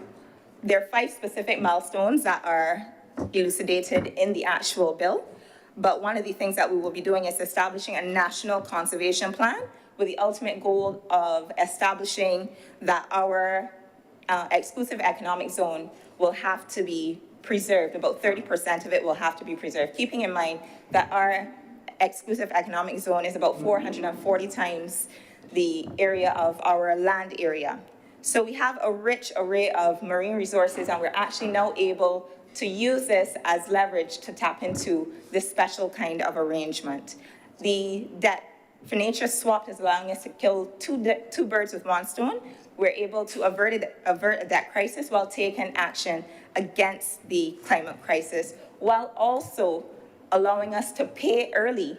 there are 5 specific milestones that are elucidated in the actual bill. But one of the things that we will be doing is establishing a national conservation plan with the ultimate goal of establishing that our exclusive economic zone will have to be preserved. About 30% of it will have to be preserved, keeping in mind that our exclusive economic zone is about 440 times the area of our land area. So we have a rich array of marine resources, and we're actually now able to use this as leverage to tap into this special kind of arrangement. The debt for nature swap is allowing us to kill two birds with one stone. We're able to avert a debt crisis while taking action against the climate crisis, while also allowing us to pay early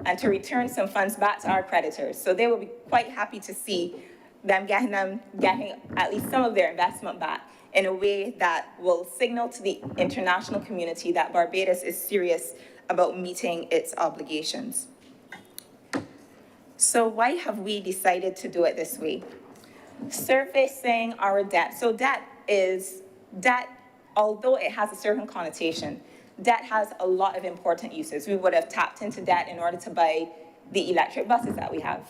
and to return some funds back to our creditors. So they will be quite happy to see them getting at least some of their investment back in a way that will signal to the international community that Barbados is serious about meeting its obligations. So why have we decided to do it this way? Surfacing our debt. So debt, although it has a certain connotation, debt has a lot of important uses. We would have tapped into debt in order to buy the electric buses that we have.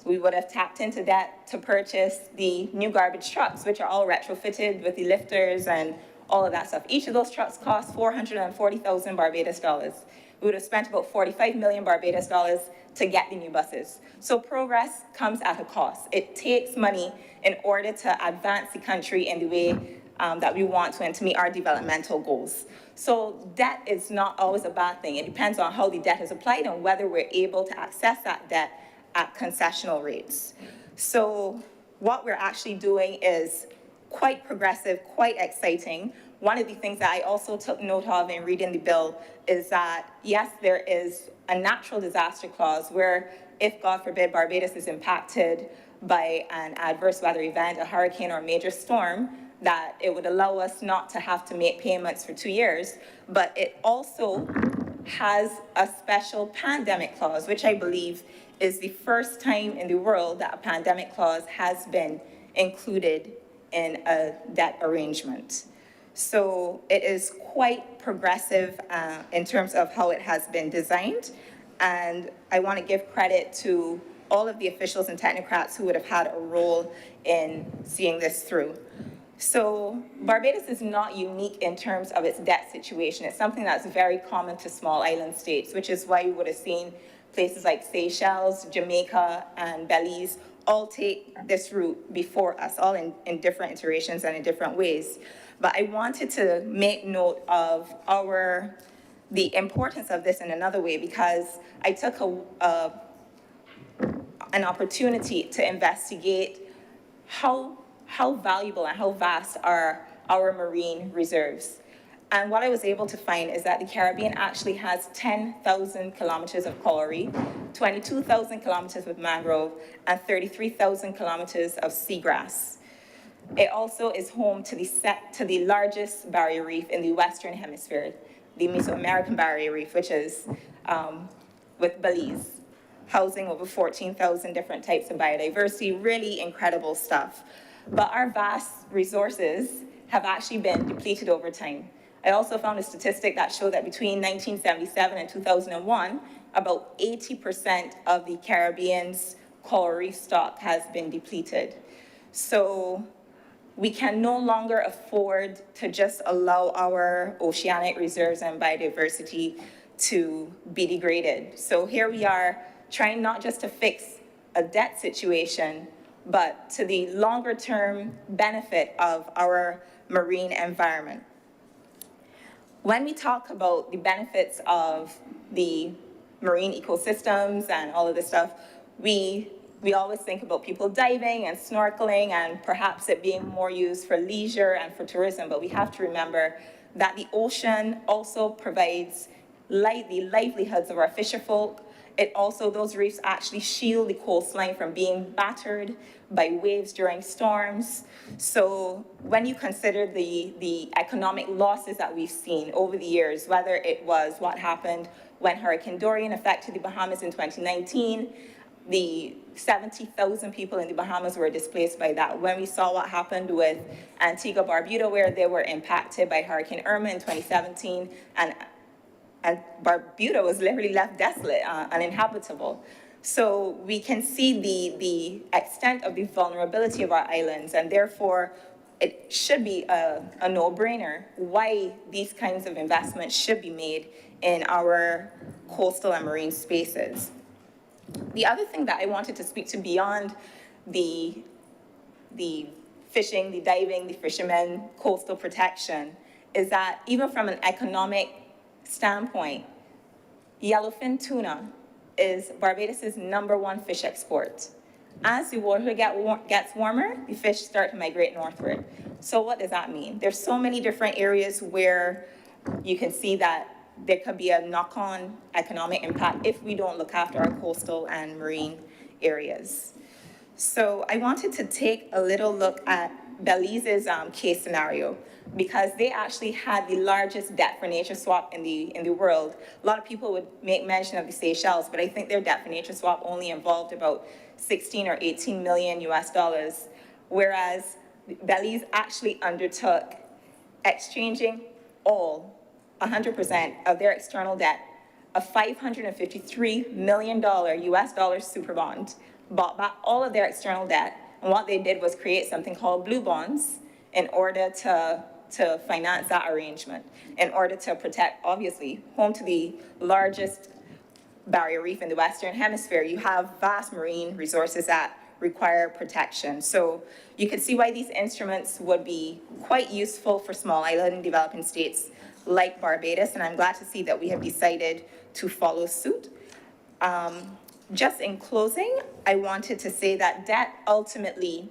We would have tapped into debt to purchase the new garbage trucks, which are all retrofitted with the lifters and all of that stuff. Each of those trucks cost 440,000 Barbados dollars. We would have spent about 45 million Barbados dollars to get the new buses. So progress comes at a cost. It takes money in order to advance the country in the way that we want to and to meet our developmental goals. So debt is not always a bad thing. It depends on how the debt is applied and whether we're able to access that debt at concessional rates. So what we're actually doing is quite progressive, quite exciting. One of the things that I also took note of in reading the bill is that, yes, there is a natural disaster clause where if, God forbid, Barbados is impacted by an adverse weather event, a hurricane or a major storm, that it would allow us not to have to make payments for 2 years. But it also has a special pandemic clause, which I believe is the first time in the world that a pandemic clause has been included in a debt arrangement. So it is quite progressive in terms of how it has been designed. And I want to give credit to all of the officials and technocrats who would have had a role in seeing this through. So Barbados is not unique in terms of its debt situation. It's something that's very common to small island states, which is why you would have seen places like Seychelles, Jamaica, and Belize all take this route before us, all in different iterations and in different ways. But I wanted to make note of the importance of this in another way, because I took an opportunity to investigate how valuable and how vast are our marine reserves. And what I was able to find is that the Caribbean actually has 10,000 kilometers of coral reef, 22,000 kilometers with mangrove, and 33,000 kilometers of seagrass. It also is home to the largest barrier reef in the Western Hemisphere, the Mesoamerican Barrier Reef, which is with Belize, housing over 14,000 different types of biodiversity, really incredible stuff. But our vast resources have actually been depleted over time. I also found a statistic that showed that between 1977 and 2001, about 80% of the Caribbean's coral reef stock has been depleted. So we can no longer afford to just allow our oceanic reserves and biodiversity to be degraded. So here we are trying not just to fix a debt situation, but to the longer term benefit of our marine environment. When we talk about the benefits of the marine ecosystems and all of this stuff, we always think about people diving and snorkeling and perhaps it being more used for leisure and for tourism, but we have to remember that the ocean also provides the livelihoods of our fisher folk. Those reefs actually shield the coastline from being battered by waves during storms. So when you consider the economic losses that we've seen over the years, whether it was what happened when Hurricane Dorian affected the Bahamas in 2019, the 70,000 people in the Bahamas were displaced by that. When we saw what happened with Antigua Barbuda, where they were impacted by Hurricane Irma in 2017, and Barbuda was literally left desolate, uninhabitable. So we can see the extent of the vulnerability of our islands, and therefore it should be a no-brainer why these kinds of investments should be made in our coastal and marine spaces. The other thing that I wanted to speak to beyond the fishing, the diving, the fishermen, coastal protection, is that even from an economic standpoint, yellowfin tuna is Barbados' #1 fish export. As the water gets warmer, the fish start to migrate northward. So what does that mean? There's so many different areas where you can see that there could be a knock-on economic impact if we don't look after our coastal and marine areas. So I wanted to take a little look at Belize's case scenario, because they actually had the largest debt for nature swap in the world. A lot of people would make mention of the Seychelles, but I think their debt for nature swap only involved about 16 or 18 million US dollars, whereas Belize actually undertook exchanging all 100% of their external debt, a $553 million US dollar super bond, bought back all of their external debt, and what they did was create something called blue bonds in order to finance that arrangement, in order to protect, obviously, home to the largest barrier reef in the Western Hemisphere. You have vast marine resources that require protection. So you can see why these instruments would be quite useful for small island and developing states like Barbados, and I'm glad to see that we have decided to follow suit. Just in closing, I wanted to say that debt ultimately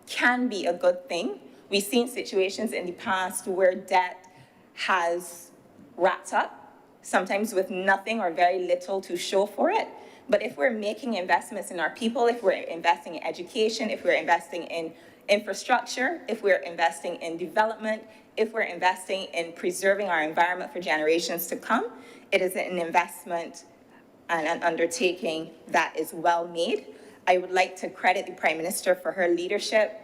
can be a good thing. We've seen situations in the past where debt has wrapped up, sometimes with nothing or very little to show for it. But if we're making investments in our people, if we're investing in education, if we're investing in infrastructure, if we're investing in development, if we're investing in preserving our environment for generations to come, it is an investment and an undertaking that is well made. I would like to credit the Prime Minister for her leadership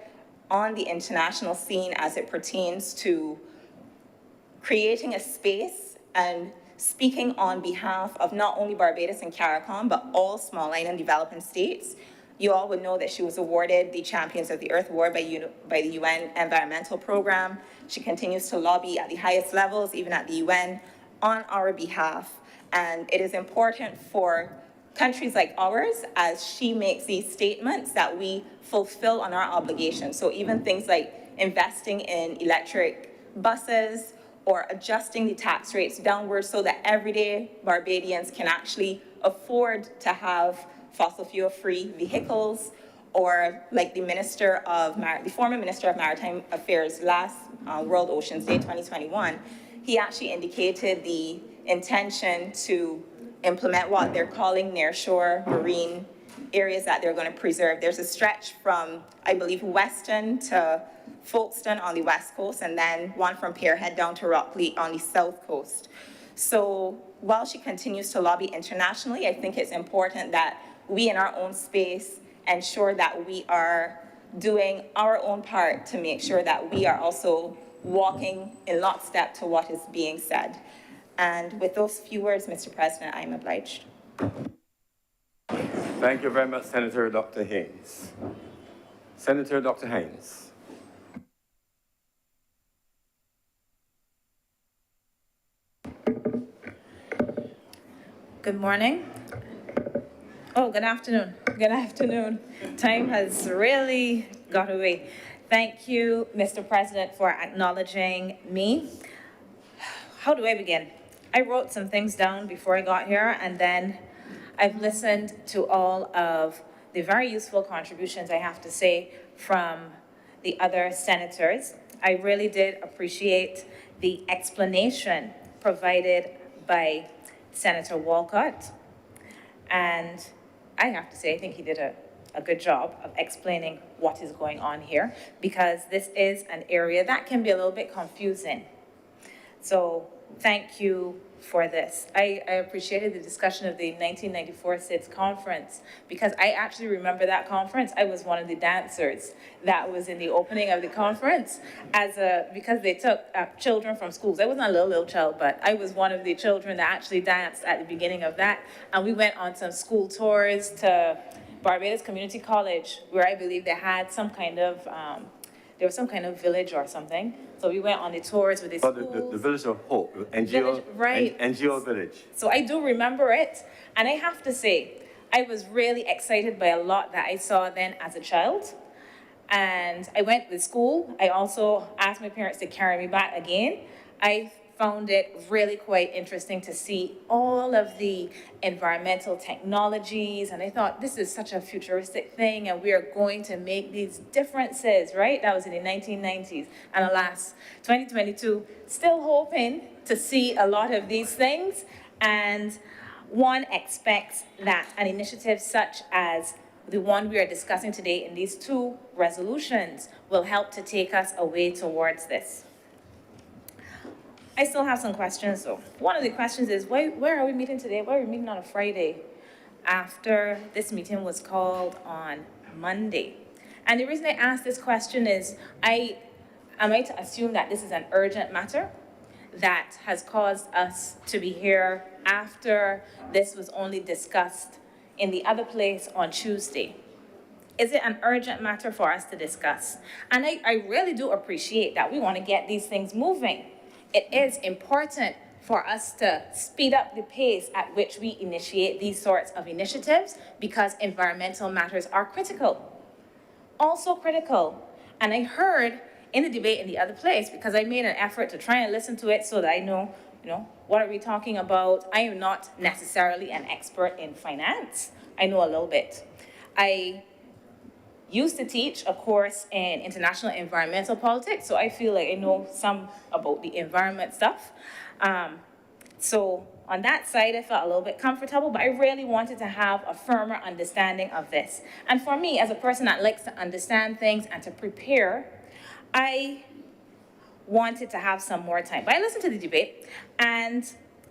on the international scene as it pertains to creating a space and speaking on behalf of not only Barbados and CARICOM, but all small island developing states. You all would know that she was awarded the Champions of the Earth Award by the UN Environmental Program. She continues to lobby at the highest levels, even at the UN, on our behalf. And it is important for countries like ours, as she makes these statements, that we fulfill on our obligations. So even things like investing in electric buses or adjusting the tax rates downwards so that everyday Barbadians can actually afford to have fossil fuel-free vehicles, or like the former Minister of Maritime Affairs last World Oceans Day 2021, he actually indicated the intention to implement what they're calling nearshore marine areas that they're going to preserve. There's a stretch from, I believe, Weston to Folkestone on the west coast, and then one from Pierhead down to Rockleat on the south coast. So while she continues to lobby internationally, I think it's important that we in our own space ensure that we are doing our own part to make sure that we are also walking in lockstep to what is being said. And with those few words, Mr. President, I'm obliged. Thank you very much, Senator Dr. Haynes. Senator Dr. Haynes. Good morning. Oh, good afternoon. Good afternoon. Time has really got away. Thank you, Mr. President, for acknowledging me. How do I begin? I wrote some things down before I got here, and then I've listened to all of the very useful contributions, I have to say, from the other senators. I really did appreciate the explanation provided by Senator Walcott. And I have to say, I think he did a good job of explaining what is going on here, because this is an area that can be a little bit confusing. So thank you for this. I appreciated the discussion of the 1994 SIDS conference, because I actually remember that conference. I was one of the dancers that was in the opening of the conference because they took children from schools. I wasn't a little child, but I was one of the children that actually danced at the beginning of that. And we went on some school tours to Barbados Community College, where I believe they had some kind of, there was some kind of village or something. So we went on the tours with the schools. The Village of Hope, NGO, Village, right. NGO Village. So I do remember it. And I have to say, I was really excited by a lot that I saw then as a child. And I went to school. I also asked my parents to carry me back again. I found it really quite interesting to see all of the environmental technologies, and I thought, this is such a futuristic thing, and we are going to make these differences, right? That was in the 1990s, and alas, 2022, still hoping to see a lot of these things, and one expects that an initiative such as the one we are discussing today in these two resolutions will help to take us away towards this. I still have some questions though. One of the questions is, where are we meeting today? Why are we meeting on a Friday after this meeting was called on Monday? And the reason I ask this question is, am I to assume that this is an urgent matter that has caused us to be here after this was only discussed in the other place on Tuesday? Is it an urgent matter for us to discuss? And I really do appreciate that we want to get these things moving. It is important for us to speed up the pace at which we initiate these sorts of initiatives because environmental matters are critical. Also critical. And I heard in the debate in the other place, because I made an effort to try and listen to it so that I know, what are we talking about? I am not necessarily an expert in finance. I know a little bit. I used to teach a course in international environmental politics, so I feel like I know some about the environment stuff. So on that side, I felt a little bit comfortable, but I really wanted to have a firmer understanding of this. And for me, as a person that likes to understand things and to prepare, I wanted to have some more time. But I listened to the debate, and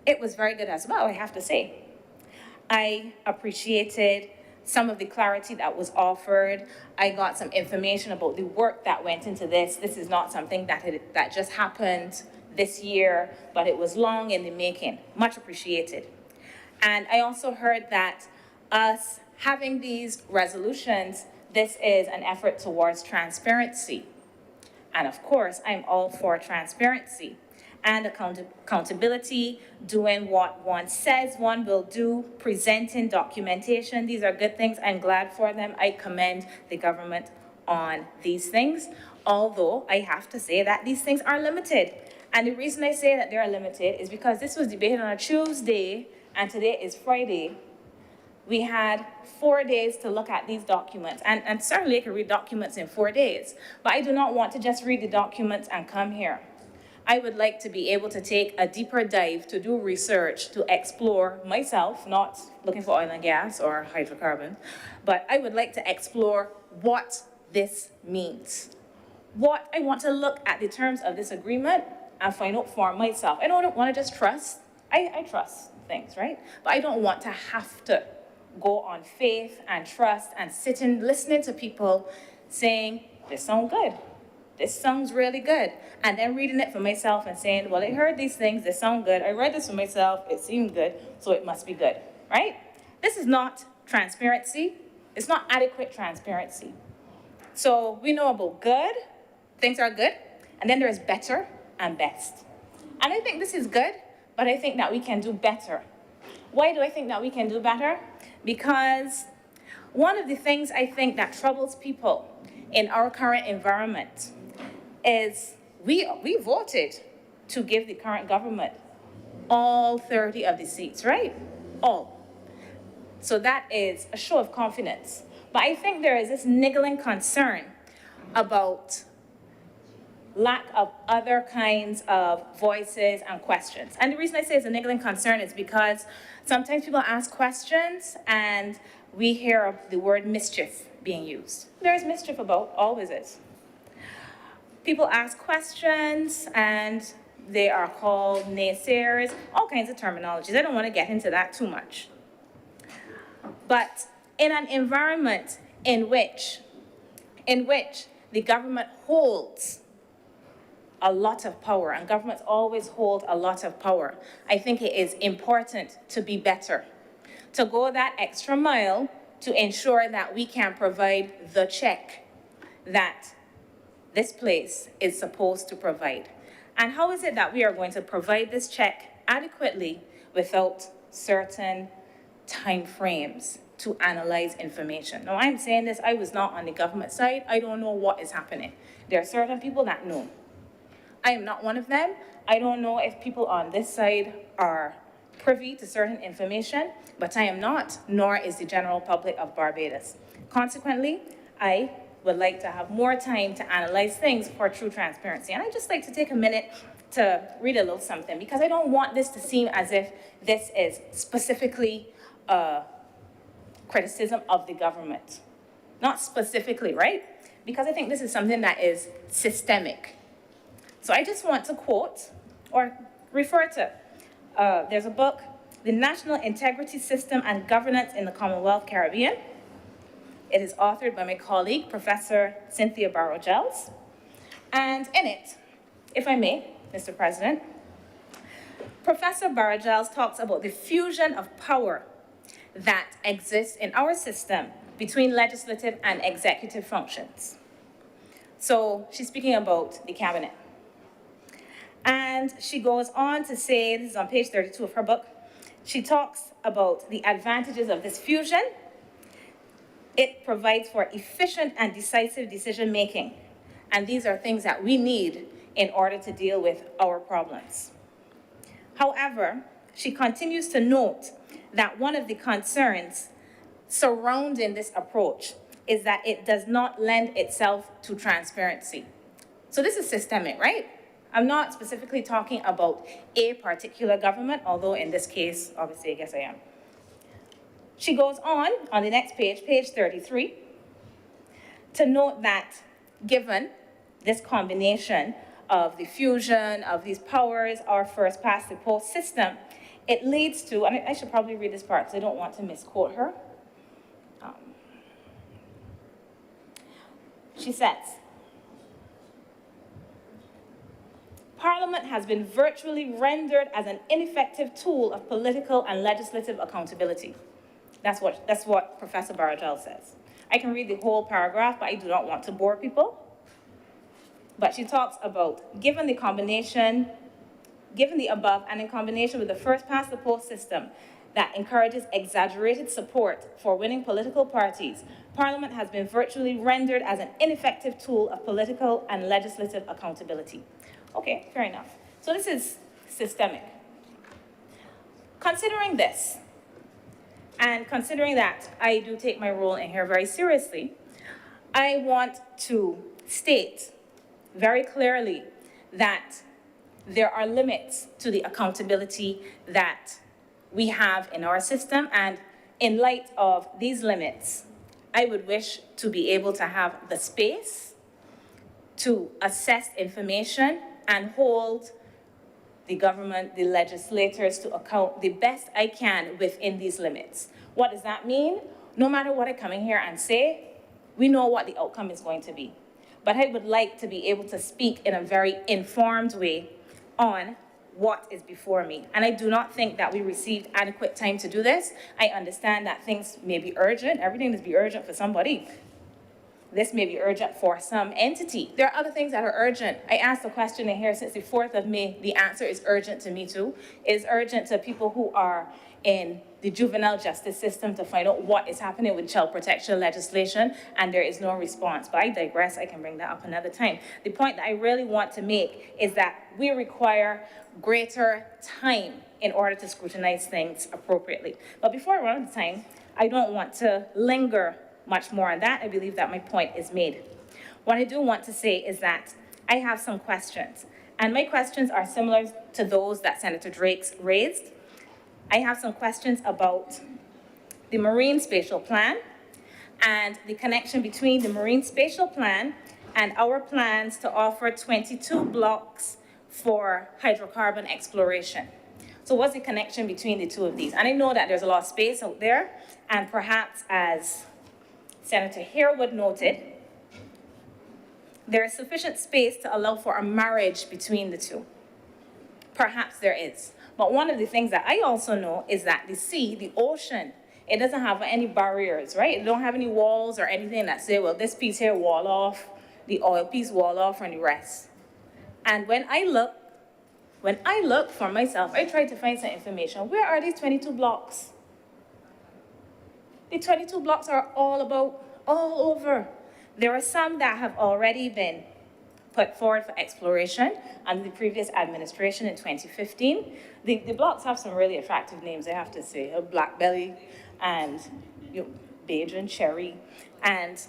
it was very good as well, I have to say. I appreciated some of the clarity that was offered. I got some information about the work that went into this. This is not something that just happened this year, but it was long in the making. Much appreciated. And I also heard that us having these resolutions, this is an effort towards transparency. And of course, I'm all for transparency and accountability, doing what one says one will do, presenting documentation. These are good things. I'm glad for them. I commend the government on these things, although I have to say that these things are limited. And the reason I say that they're limited is because this was debated on a Tuesday, and today is Friday. We had 4 days to look at these documents, and certainly I can read documents in 4 days, but I do not want to just read the documents and come here. I would like to be able to take a deeper dive, to do research, to explore myself, not looking for oil and gas or hydrocarbon, but I would like to explore what this means. What I want to look at the terms of this agreement and find out for myself. I don't want to just trust. I trust things, right? But I don't want to have to go on faith and trust and sitting, listening to people saying, this sounds good. This sounds really good. And then reading it for myself and saying, well, I heard these things, they sound good. I read this for myself, it seemed good, so it must be good, right? This is not transparency. It's not adequate transparency. So we know about good, things are good, and then there's better and best. And I think this is good, but I think that we can do better. Why do I think that we can do better? Because one of the things I think that troubles people in our current environment is we voted to give the current government all 30 of the seats, right? All. So that is a show of confidence. But I think there is this niggling concern about lack of other kinds of voices and questions. And the reason I say it's a niggling concern is because sometimes people ask questions and we hear the word mischief being used. There's mischief about, always is. People ask questions and they are called naysayers, all kinds of terminologies. I don't want to get into that too much. But in an environment in which the government holds a lot of power, and governments always hold a lot of power, I think it is important to be better, to go that extra mile to ensure that we can provide the check that this place is supposed to provide. And how is it that we are going to provide this check adequately without certain time frames to analyze information? Now, I'm saying this, I was not on the government side. I don't know what is happening. There are certain people that know. I am not one of them, I don't know if people on this side are privy to certain information, but I am not, nor is the general public of Barbados. Consequently, I would like to have more time to analyze things for true transparency. And I'd just like to take a minute to read a little something, because I don't want this to seem as if this is specifically criticism of the government. Not specifically, right? Because I think this is something that is systemic. So I just want to quote or refer to, there's a book, The National Integrity System and Governance in the Commonwealth Caribbean. It is authored by my colleague, Professor Cynthia Barrow-Giles. And in it, if I may, Mr. President, Professor Barrow-Giles talks about the fusion of power that exists in our system between legislative and executive functions. So she's speaking about the cabinet. And she goes on to say, this is on page 32 of her book, she talks about the advantages of this fusion. It provides for efficient and decisive decision-making. And these are things that we need in order to deal with our problems. However, she continues to note that one of the concerns surrounding this approach is that it does not lend itself to transparency. So this is systemic, right? I'm not specifically talking about a particular government, although in this case, obviously, I guess I am. She goes on the next page, page 33, to note that given this combination of the fusion of these powers, our first past the post system, it leads to, and I should probably read this part because I don't want to misquote her. She says, Parliament has been virtually rendered as an ineffective tool of political and legislative accountability. That's what Professor Barrow-Giles says. I can read the whole paragraph, but I do not want to bore people. But she talks about, given the above, and in combination with the first past the post system that encourages exaggerated support for winning political parties, Parliament has been virtually rendered as an ineffective tool of political and legislative accountability. Okay, fair enough. So this is systemic. Considering this, and considering that I do take my role in here very seriously, I want to state very clearly that there are limits to the accountability that we have in our system, and in light of these limits, I would wish to be able to have the space to assess information and hold the government, the legislators to account the best I can within these limits. What does that mean? No matter what I come in here and say, we know what the outcome is going to be. But I would like to be able to speak in a very informed way on what is before me. And I do not think that we received adequate time to do this. I understand that things may be urgent. Everything must be urgent for somebody. This may be urgent for some entity. There are other things that are urgent. I asked a question in here since the 4th of May. The answer is urgent to me too. It is urgent to people who are in the juvenile justice system to find out what is happening with child protection legislation, and there is no response. But I digress. I can bring that up another time. The point that I really want to make is that we require greater time in order to scrutinize things appropriately. But before I run out of time, I don't want to linger much more on that. I believe that my point is made. What I do want to say is that I have some questions, and my questions are similar to those that Senator Drake raised. I have some questions about the Marine Spatial Plan and the connection between the Marine Spatial Plan and our plans to offer 22 blocks for hydrocarbon exploration. So what's the connection between the two of these? And I know that there's a lot of space out there, and perhaps as Senator Harewood noted, there is sufficient space to allow for a marriage between the two. Perhaps there is. But one of the things that I also know is that the sea, the ocean, it doesn't have any barriers, right? It don't have any walls or anything that say, well, this piece here wall off, the oil piece wall off, and the rest. And when I look for myself, I try to find some information. Where are these 22 blocks? The 22 blocks are all over. There are some that have already been put forward for exploration under the previous administration in 2015. The blocks have some really attractive names, I have to say, Blackbelly and Bajan Cherry. And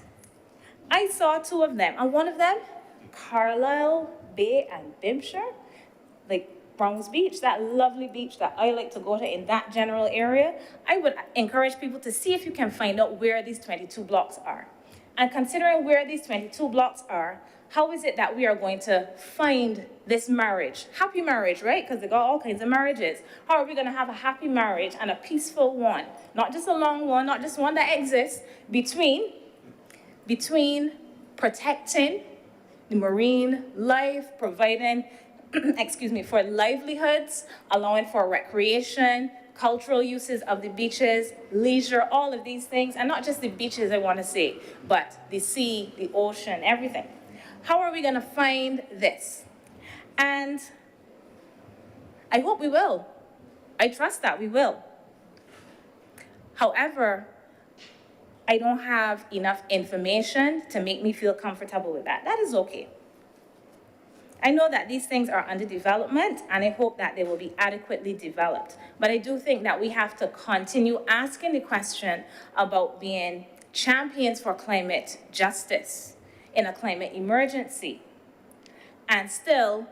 I saw two of them, and one of them, Carlisle Bay and Bimpshire, like Browns Beach, that lovely beach that I like to go to in that general area. I would encourage people to see if you can find out where these 22 blocks are. And considering where these 22 blocks are, how is it that we are going to find this marriage? Happy marriage, right? Because they got all kinds of marriages. How are we going to have a happy marriage and a peaceful one? Not just a long one, not just one that exists between protecting the marine life, providing, for livelihoods, allowing for recreation, cultural uses of the beaches, leisure, all of these things, and not just the beaches, I want to say, but the sea, the ocean, everything. How are we going to find this? And I hope we will. I trust that we will. However, I don't have enough information to make me feel comfortable with that. That is okay. I know that these things are under development, and I hope that they will be adequately developed. But I do think that we have to continue asking the question about being champions for climate justice in a climate emergency, and still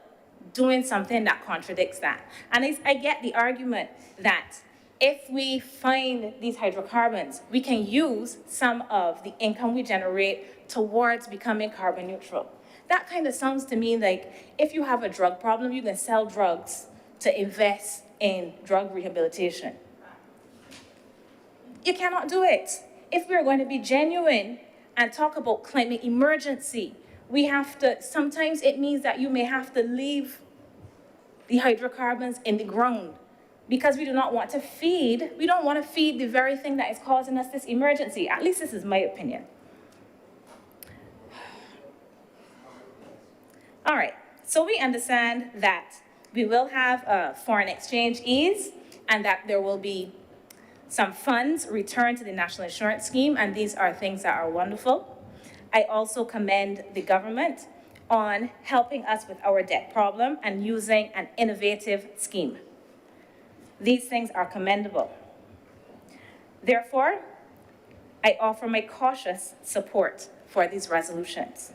doing something that contradicts that. And I get the argument that if we find these hydrocarbons, we can use some of the income we generate towards becoming carbon neutral. That kind of sounds to me like if you have a drug problem, you can sell drugs to invest in drug rehabilitation. You cannot do it. If we're going to be genuine and talk about climate emergency, we have to, sometimes it means that you may have to leave the hydrocarbons in the ground because we do not want to feed, we don't want to feed the very thing that is causing us this emergency. At least this is my opinion. All right, so we understand that we will have foreign exchange ease and that there will be some funds returned to the National Insurance Scheme, and these are things that are wonderful. I also commend the government on helping us with our debt problem and using an innovative scheme. These things are commendable. Therefore, I offer my cautious support for these resolutions.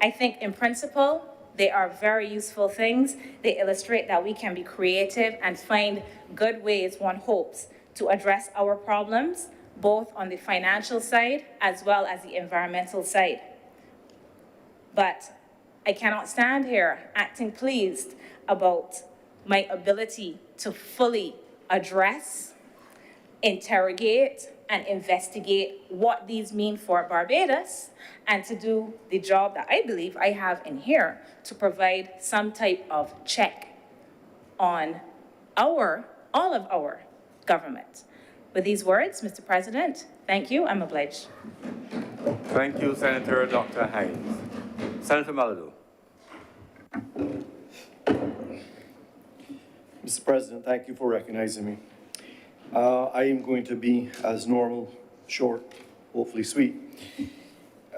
I think in principle, they are very useful things. They illustrate that we can be creative and find good ways, one hopes, to address our problems, both on the financial side as well as the environmental side. But I cannot stand here acting pleased about my ability to fully address, interrogate, and investigate what these mean for Barbados, and to do the job that I believe I have in here to provide some type of check on all of our government. With these words, Mr. President, thank you, I'm obliged. Thank you, Senator Dr. Hines. Senator Maladu. Mr. President, thank you for recognizing me. I am going to be, as normal, short, hopefully sweet.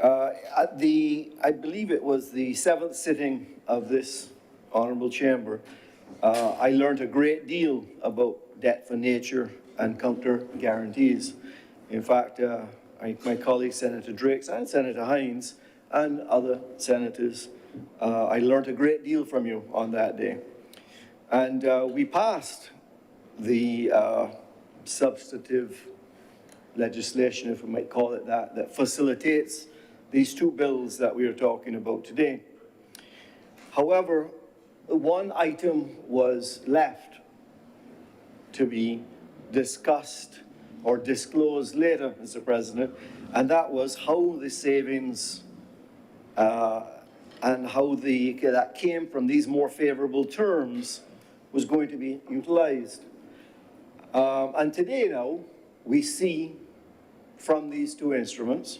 I believe it was the 7th sitting of this honorable chamber, I learned a great deal about debt for nature and counter guarantees. In fact, my colleague Senator Drakes and Senator Hines and other senators, I learned a great deal from you on that day. And we passed the substantive legislation, if we might call it that, that facilitates these two bills that we are talking about today. However, one item was left to be discussed or disclosed later, Mr. President, and that was how the savings and how that came from these more favorable terms was going to be utilized. And today now, we see from these two instruments,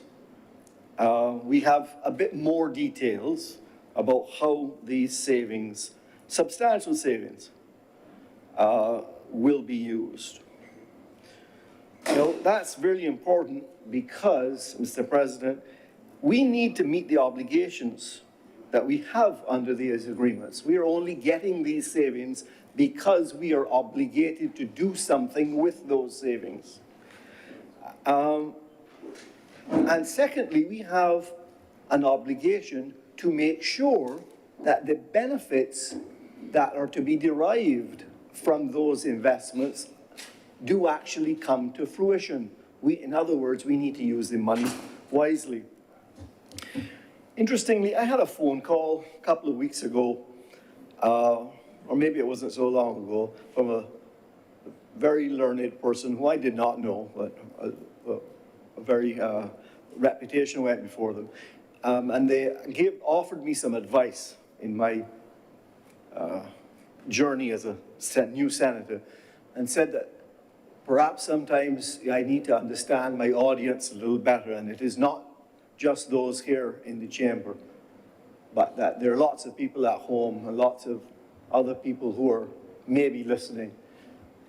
we have a bit more details about how these savings, substantial savings, will be used. Now, that's really important because, Mr. President, we need to meet the obligations that we have under these agreements. We are only getting these savings because we are obligated to do something with those savings. And secondly, we have an obligation to make sure that the benefits that are to be derived from those investments do actually come to fruition. In other words, we need to use the money wisely. Interestingly, I had a phone call a couple of weeks ago, or maybe it wasn't so long ago, from a very learned person who I did not know, but a very reputation went before them. And they offered me some advice in my journey as a new senator, and said that perhaps sometimes I need to understand my audience a little better, and it is not just those here in the chamber, but that there are lots of people at home and lots of other people who are maybe listening.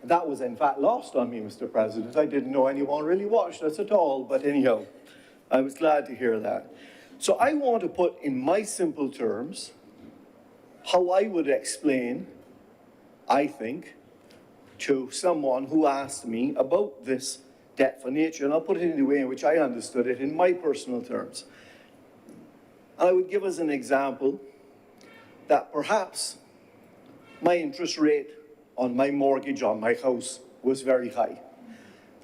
That was in fact lost on me, Mr. President. I didn't know anyone really watched us at all, but anyhow, I was glad to hear that. So I want to put in my simple terms how I would explain, I think, to someone who asked me about this debt for nature, and I'll put it in the way in which I understood it in my personal terms. And I would give as an example that perhaps my interest rate on my mortgage on my house was very high.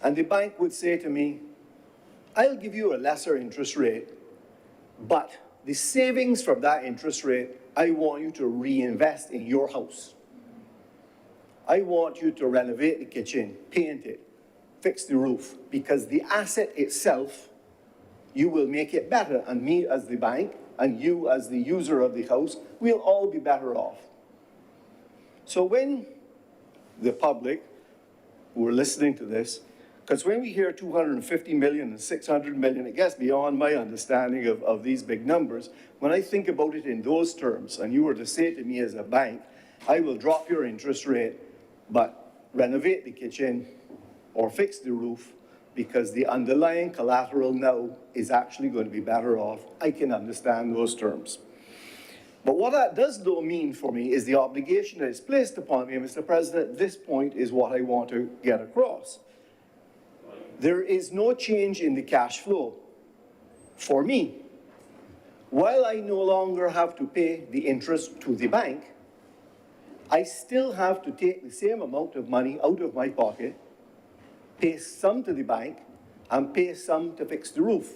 And the bank would say to me, I'll give you a lesser interest rate, but the savings from that interest rate, I want you to reinvest in your house. I want you to renovate the kitchen, paint it, fix the roof, because the asset itself, you will make it better, and me as the bank, and you as the user of the house, we'll all be better off. So when the public who are listening to this, because when we hear 250 million and 600 million, it gets beyond my understanding of these big numbers. When I think about it in those terms, and you were to say to me as a bank, I will drop your interest rate, but renovate the kitchen or fix the roof, because the underlying collateral now is actually going to be better off, I can understand those terms. But what that does though mean for me is the obligation that is placed upon me, and Mr. President, this point is what I want to get across. There is no change in the cash flow for me. While I no longer have to pay the interest to the bank, I still have to take the same amount of money out of my pocket, pay some to the bank, and pay some to fix the roof.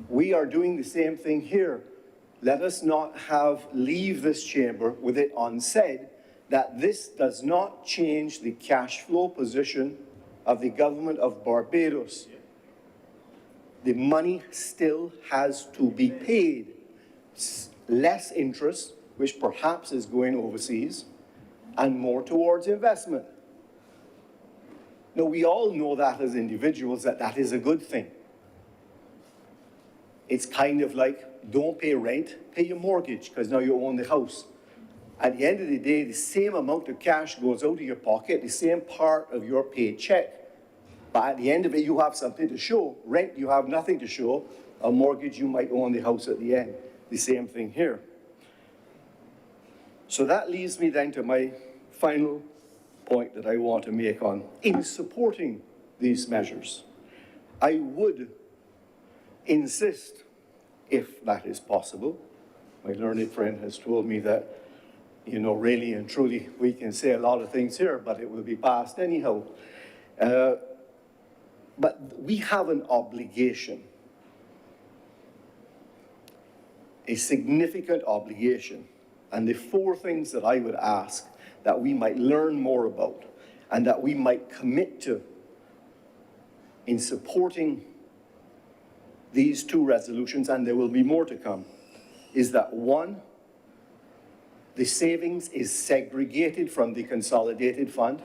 We are doing the same thing here. Let us not leave this chamber with it unsaid that this does not change the cash flow position of the government of Barbados. The money still has to be paid. Less interest, which perhaps is going overseas, and more towards investment. Now, we all know that as individuals, that is a good thing. It's kind of like, don't pay rent, pay your mortgage, because now you own the house. At the end of the day, the same amount of cash goes out of your pocket, the same part of your paycheck. But at the end of it, you have something to show. Rent, you have nothing to show. A mortgage, you might own the house at the end. The same thing here. So that leads me then to my final point that I want to make on in supporting these measures. I would insist, if that is possible, my learned friend has told me that, you know, really and truly, we can say a lot of things here, but it will be passed anyhow. But we have an obligation, a significant obligation. And the four things that I would ask that we might learn more about and that we might commit to in supporting these two resolutions, and there will be more to come, is that one, the savings is segregated from the consolidated fund.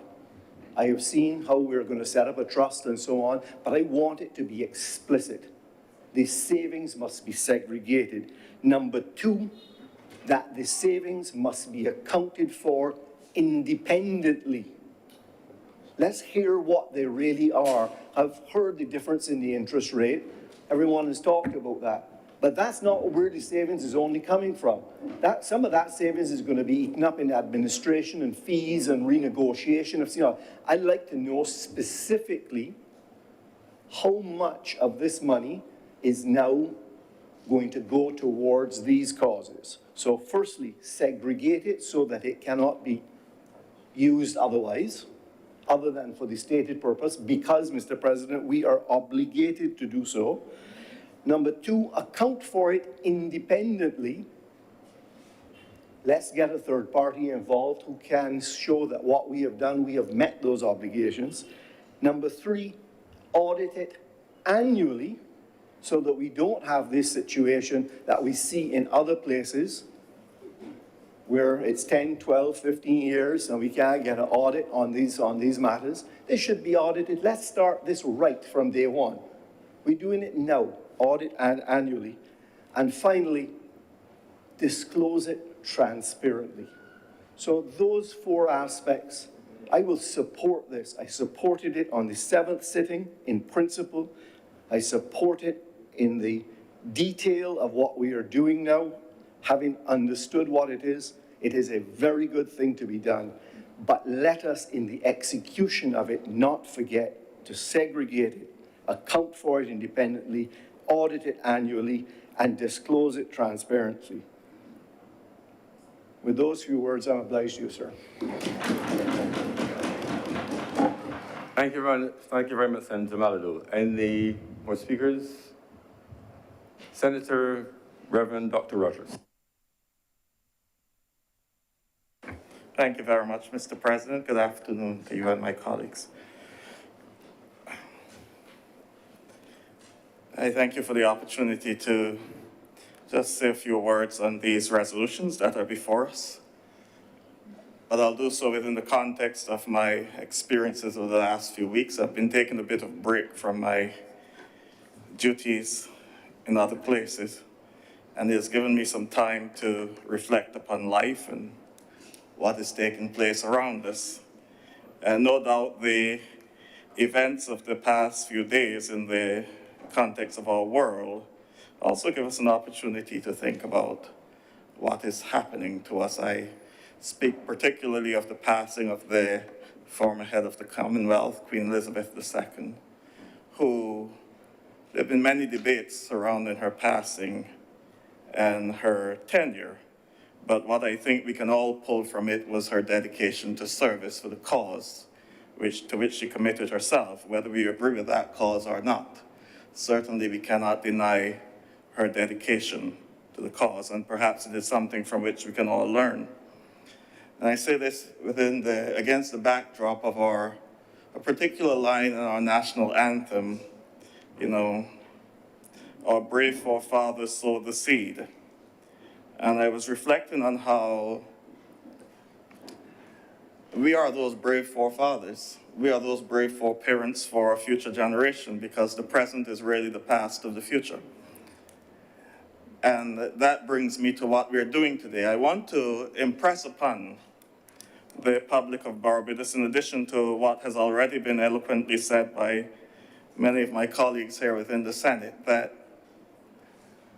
I have seen how we're going to set up a trust and so on, but I want it to be explicit. The savings must be segregated. Number two, that the savings must be accounted for independently. Let's hear what they really are. I've heard the difference in the interest rate. Everyone has talked about that. But that's not where the savings is only coming from. Some of that savings is going to be eaten up in administration and fees and renegotiation of, I'd like to know specifically how much of this money is now going to go towards these causes. So firstly, segregate it so that it cannot be used otherwise, other than for the stated purpose, because, Mr. President, we are obligated to do so. Number two, account for it independently. Let's get a third party involved who can show that what we have done, we have met those obligations. Number three, audit it annually so that we don't have this situation that we see in other places where it's 10, 12, 15 years and we can't get an audit on these matters. They should be audited. Let's start this right from day one. We're doing it now, audit annually. And finally, disclose it transparently. So those four aspects, I will support this. I supported it on the 7th sitting in principle. I support it in the detail of what we are doing now, having understood what it is. It is a very good thing to be done, but let us, in the execution of it, not forget to segregate it, account for it independently, audit it annually, and disclose it transparently. With those few words, I'm obliged to you, sir. Thank you very much, Senator Malado. Any more speakers? Senator Reverend Dr. Rogers. Thank you very much, Mr. President. Good afternoon to you and my colleagues. I thank you for the opportunity to just say a few words on these resolutions that are before us. But I'll do so within the context of my experiences over the last few weeks. I've been taking a bit of a break from my duties in other places, and it has given me some time to reflect upon life and what is taking place around us. And no doubt the events of the past few days in the context of our world also give us an opportunity to think about what is happening to us. I speak particularly of the passing of the former head of the Commonwealth, Queen Elizabeth II, who there have been many debates surrounding her passing and her tenure. But what I think we can all pull from it was her dedication to service for the cause to which she committed herself, whether we agree with that cause or not. Certainly we cannot deny her dedication to the cause, and perhaps it is something from which we can all learn. And I say this against the backdrop of a particular line in our national anthem, our brave forefathers sowed the seed. And I was reflecting on how we are those brave forefathers. We are those brave foreparents for our future generation, because the present is really the past of the future. And that brings me to what we're doing today. I want to impress upon the public of Barbados, in addition to what has already been eloquently said by many of my colleagues here within the Senate, that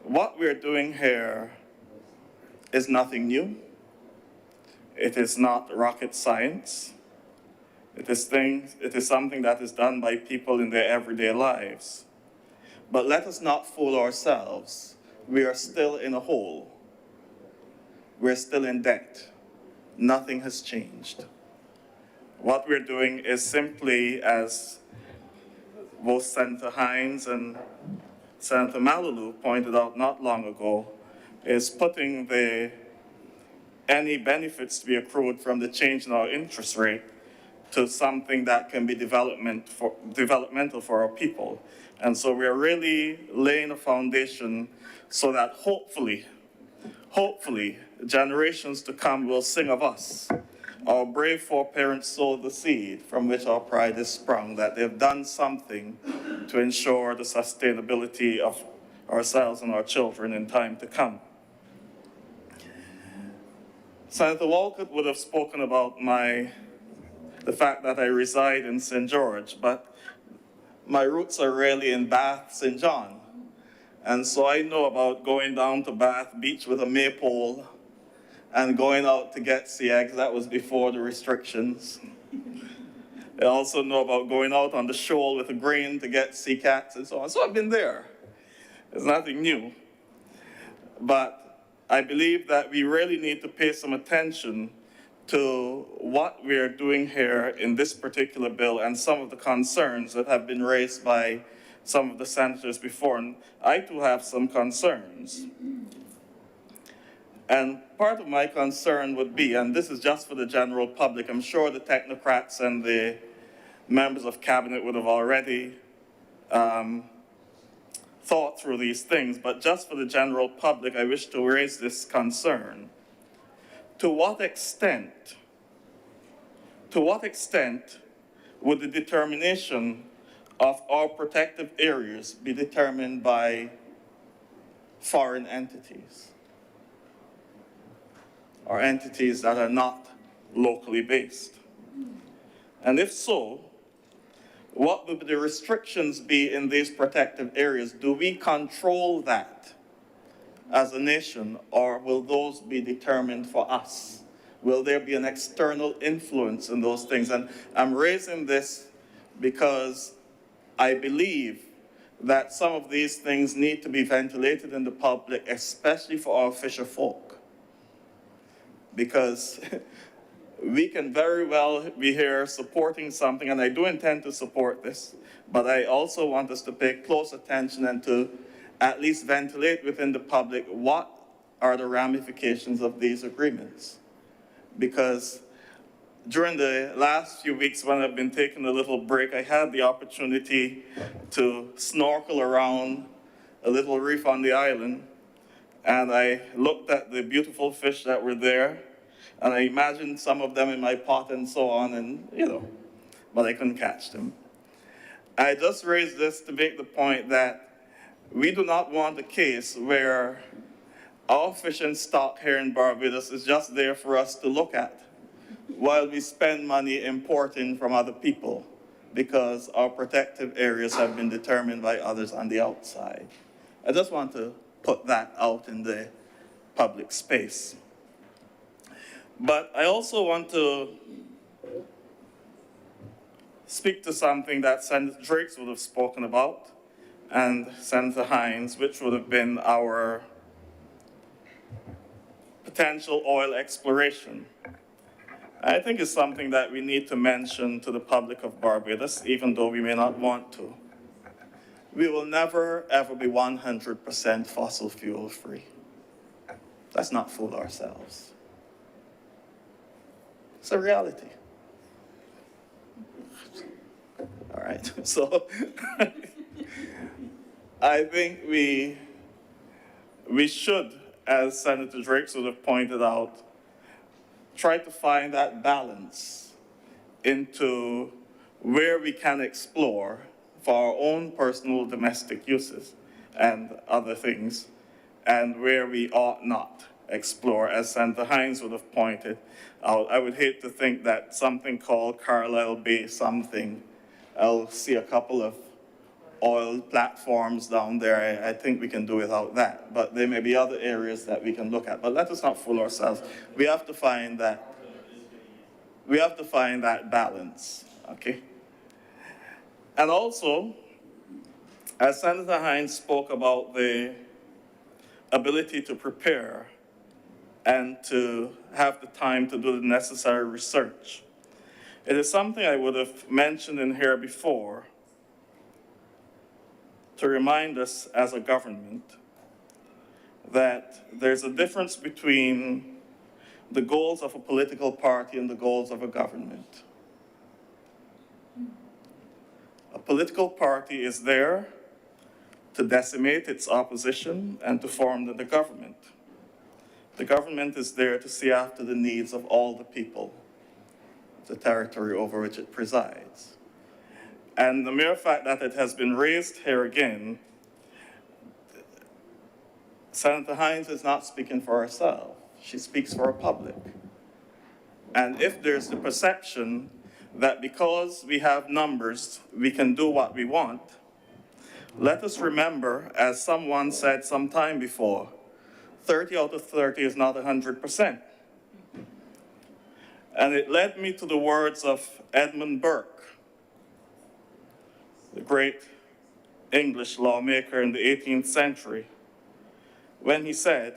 what we're doing here is nothing new. It is not rocket science. It is something that is done by people in their everyday lives. But let us not fool ourselves. We are still in a hole. We're still in debt. Nothing has changed. What we're doing is simply, as both Senator Hines and Senator Malalo pointed out not long ago, is putting any benefits to be accrued from the change in our interest rate to something that can be developmental for our people. And so we're really laying a foundation so that hopefully, generations to come will sing of us. Our brave foreparents sowed the seed from which our pride is sprung, that they've done something to ensure the sustainability of ourselves and our children in time to come. Senator Walcott would have spoken about the fact that I reside in St. George, but my roots are really in Bath, St. John. And so I know about going down to Bath Beach with a maypole and going out to get sea eggs. That was before the restrictions. I also know about going out on the shoal with a grain to get sea cats and so on. So I've been there. It's nothing new. But I believe that we really need to pay some attention to what we are doing here in this particular bill and some of the concerns that have been raised by some of the senators before. And I too have some concerns. And part of my concern would be, and this is just for the general public, I'm sure the technocrats and the members of cabinet would have already thought through these things, but just for the general public, I wish to raise this concern. To what extent would the determination of our protective areas be determined by foreign entities or entities that are not locally based? And if so, what would the restrictions be in these protective areas? Do we control that as a nation, or will those be determined for us? Will there be an external influence in those things? And I'm raising this because I believe that some of these things need to be ventilated in the public, especially for our fisher folk. Because we can very well be here supporting something, and I do intend to support this, but I also want us to pay close attention and to at least ventilate within the public what are the ramifications of these agreements. Because during the last few weeks when I've been taking a little break, I had the opportunity to snorkel around a little reef on the island, and I looked at the beautiful fish that were there, and I imagined some of them in my pot and so on, and but I couldn't catch them. I just raised this to make the point that we do not want a case where our fishing stock here in Barbados is just there for us to look at while we spend money importing from other people because our protective areas have been determined by others on the outside. I just want to put that out in the public space. But I also want to speak to something that Senator Drakes would have spoken about and Senator Hines, which would have been our potential oil exploration. I think it's something that we need to mention to the public of Barbados, even though we may not want to. We will never, ever be 100% fossil fuel free. Let's not fool ourselves. It's a reality. All right, so I think we should, as Senator Drakes would have pointed out, try to find that balance into where we can explore for our own personal domestic uses and other things, and where we ought not explore, as Senator Hines would have pointed out. I would hate to think that something called Carlisle Bay something, I'll see a couple of oil platforms down there. I think we can do without that, but there may be other areas that we can look at. But let us not fool ourselves. We have to find that balance, okay? And also, as Senator Hines spoke about the ability to prepare and to have the time to do the necessary research, it is something I would have mentioned in here before to remind us as a government that there's a difference between the goals of a political party and the goals of a government. A political party is there to decimate its opposition and to form the government. The government is there to see after the needs of all the people, the territory over which it presides. And the mere fact that it has been raised here again, Senator Hines is not speaking for herself. She speaks for a public. And if there's the perception that because we have numbers, we can do what we want, Let us remember, as someone said some time before, 30 out of 30 is not 100%. And it led me to the words of Edmund Burke, the great English lawmaker in the 18th century, when he said,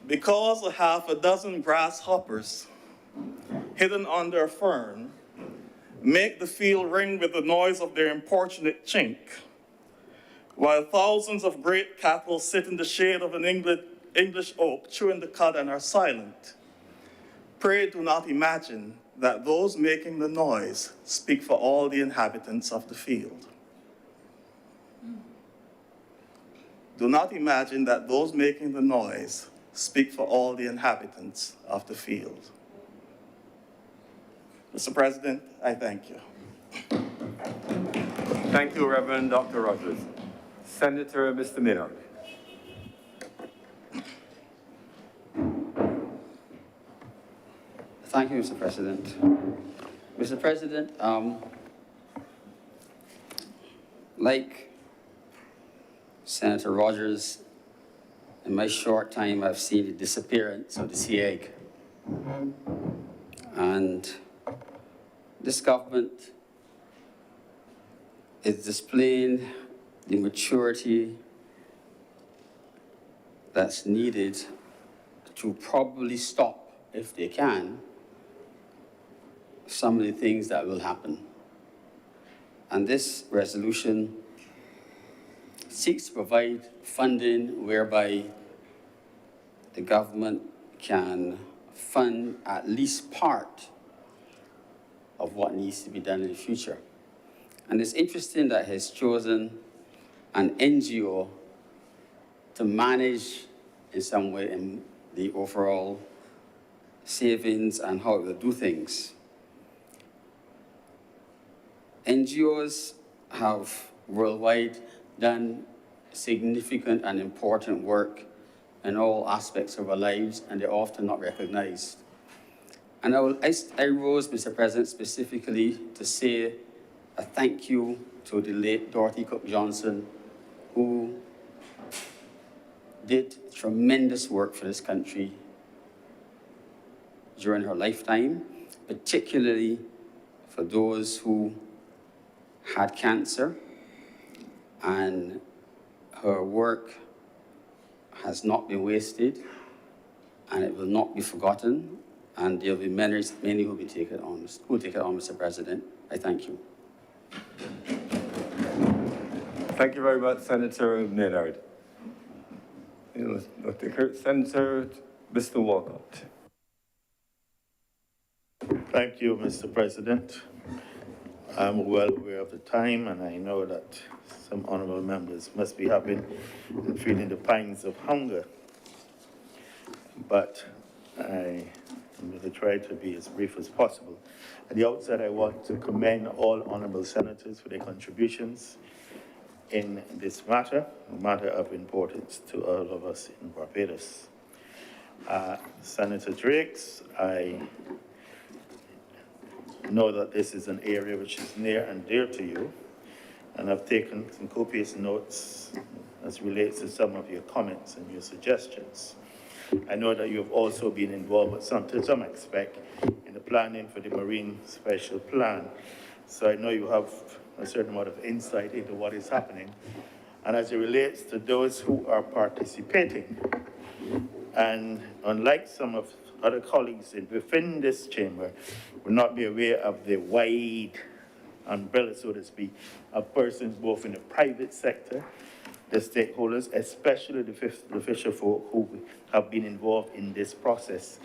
"Because a half a dozen grasshoppers hidden under a fern make the field ring with the noise of their importunate chink, while thousands of great cattle sit in the shade of an English oak chewing the cud and are silent, pray do not imagine that those making the noise speak for all the inhabitants of the field." Do not imagine that those making the noise speak for all the inhabitants of the field. Mr. President, I thank you. Thank you, Reverend Dr. Rogers. Senator, Mr. Maynard. Thank you, Mr. President. Mr. President, like Senator Rogers, in my short time, I've seen the disappearance of the sea egg. And this government is displaying the maturity that's needed to probably stop, if they can, some of the things that will happen. And this resolution seeks to provide funding whereby the government can fund at least part of what needs to be done in the future. And it's interesting that he's chosen an NGO to manage in some way in the overall savings and how it will do things. NGOs have worldwide done significant and important work in all aspects of our lives, and they're often not recognized. And I rose, Mr. President, specifically to say a thank you to the late Dorothy Cook Johnson, who did tremendous work for this country during her lifetime, particularly for those who had cancer, and her work has not been wasted, and it will not be forgotten, and there will be many who will take it on, Mr. President. I thank you. Thank you very much, Senator Maynard. Senator Mr. Walcott. Thank you, Mr. President. I'm well aware of the time, and I know that some honorable members must be having and feeling the pangs of hunger. But I'm going to try to be as brief as possible. At the outset, I want to commend all honorable senators for their contributions in this matter, a matter of importance to all of us in Barbados. Senator Drakes, I know that this is an area which is near and dear to you, and I've taken some copious notes as relates to some of your comments and your suggestions. I know that you have also been involved to some aspect in the planning for the Marine Special Plan, so I know you have a certain amount of insight into what is happening. And as it relates to those who are participating, and unlike some of other colleagues within this chamber, will not be aware of the wide umbrella, so to speak, of persons both in the private sector, the stakeholders, especially the fisher folk who have been involved in this process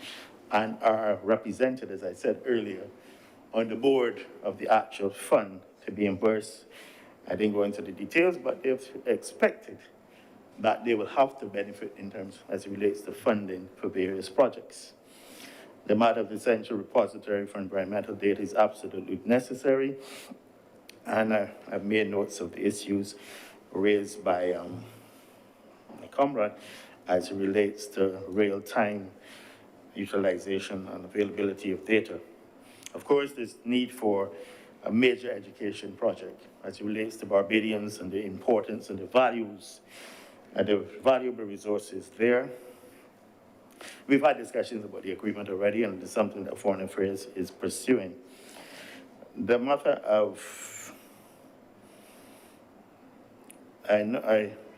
and are represented, as I said earlier, on the board of the actual fund to be reimbursed. I didn't go into the details, but they've expected that they will have to benefit in terms as it relates to funding for various projects. The matter of the central repository for environmental data is absolutely necessary, and I've made notes of the issues raised by my comrade as it relates to real-time utilization and availability of data. Of course, there's need for a major education project as it relates to Barbadians and the importance and the values and the valuable resources there. We've had discussions about the agreement already, and it's something that Foreign Affairs is pursuing. The matter of,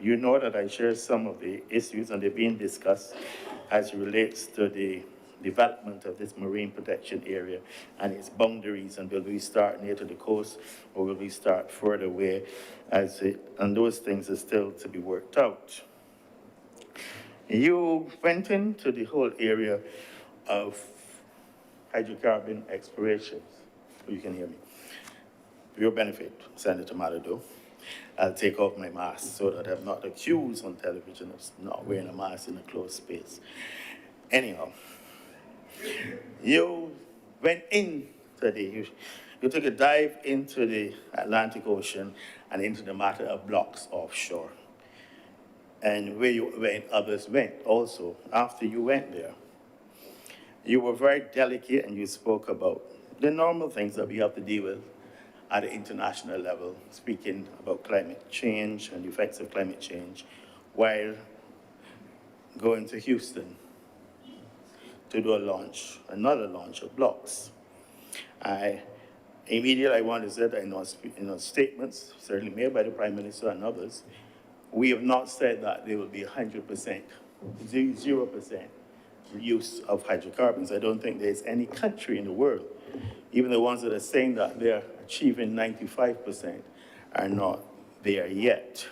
you know that I share some of the issues, and they're being discussed as it relates to the development of this marine protection area and its boundaries, and will we start near to the coast or will we start further away, and those things are still to be worked out. You went into the whole area of hydrocarbon explorations. You can hear me. For your benefit, Senator Malado, I'll take off my mask so that I'm not accused on television of not wearing a mask in a closed space. Anyhow, you went into you took a dive into the Atlantic Ocean and into the matter of blocks offshore. And where you went, others went also after you went there. You were very delicate and you spoke about the normal things that we have to deal with at the international level, speaking about climate change and the effects of climate change, while going to Houston to do another launch of blocks. Immediately I want to say that in statements, certainly made by the Prime Minister and others, we have not said that there will be 100%, 0% use of hydrocarbons. I don't think there's any country in the world, even the ones that are saying that they're achieving 95%, are not there yet.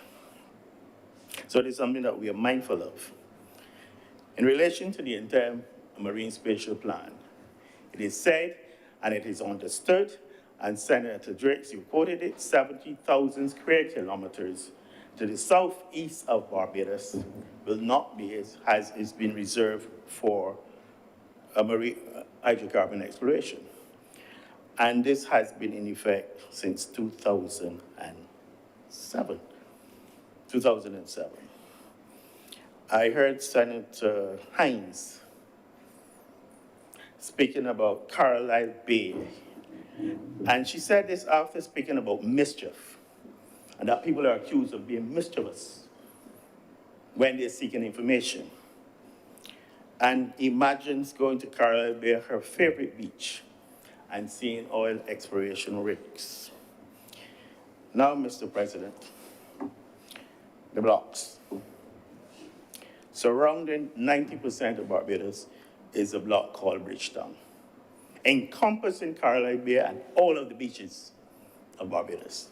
So it is something that we are mindful of. In relation to the entire Marine Spatial Plan, it is said and it is understood, and Senator Drake, you quoted it, 70,000 square kilometers to the southeast of Barbados will not be, has been reserved for a marine hydrocarbon exploration. And this has been in effect since 2007. I heard Senator Hines speaking about Carlisle Bay, and she said this after speaking about mischief, and that people are accused of being mischievous when they're seeking information. And imagines going to Carlisle Bay, her favorite beach, and seeing oil exploration rigs. Now, Mr. President, the blocks. Surrounding 90% of Barbados is a block called Bridgetown, encompassing Carlisle Bay and all of the beaches of Barbados.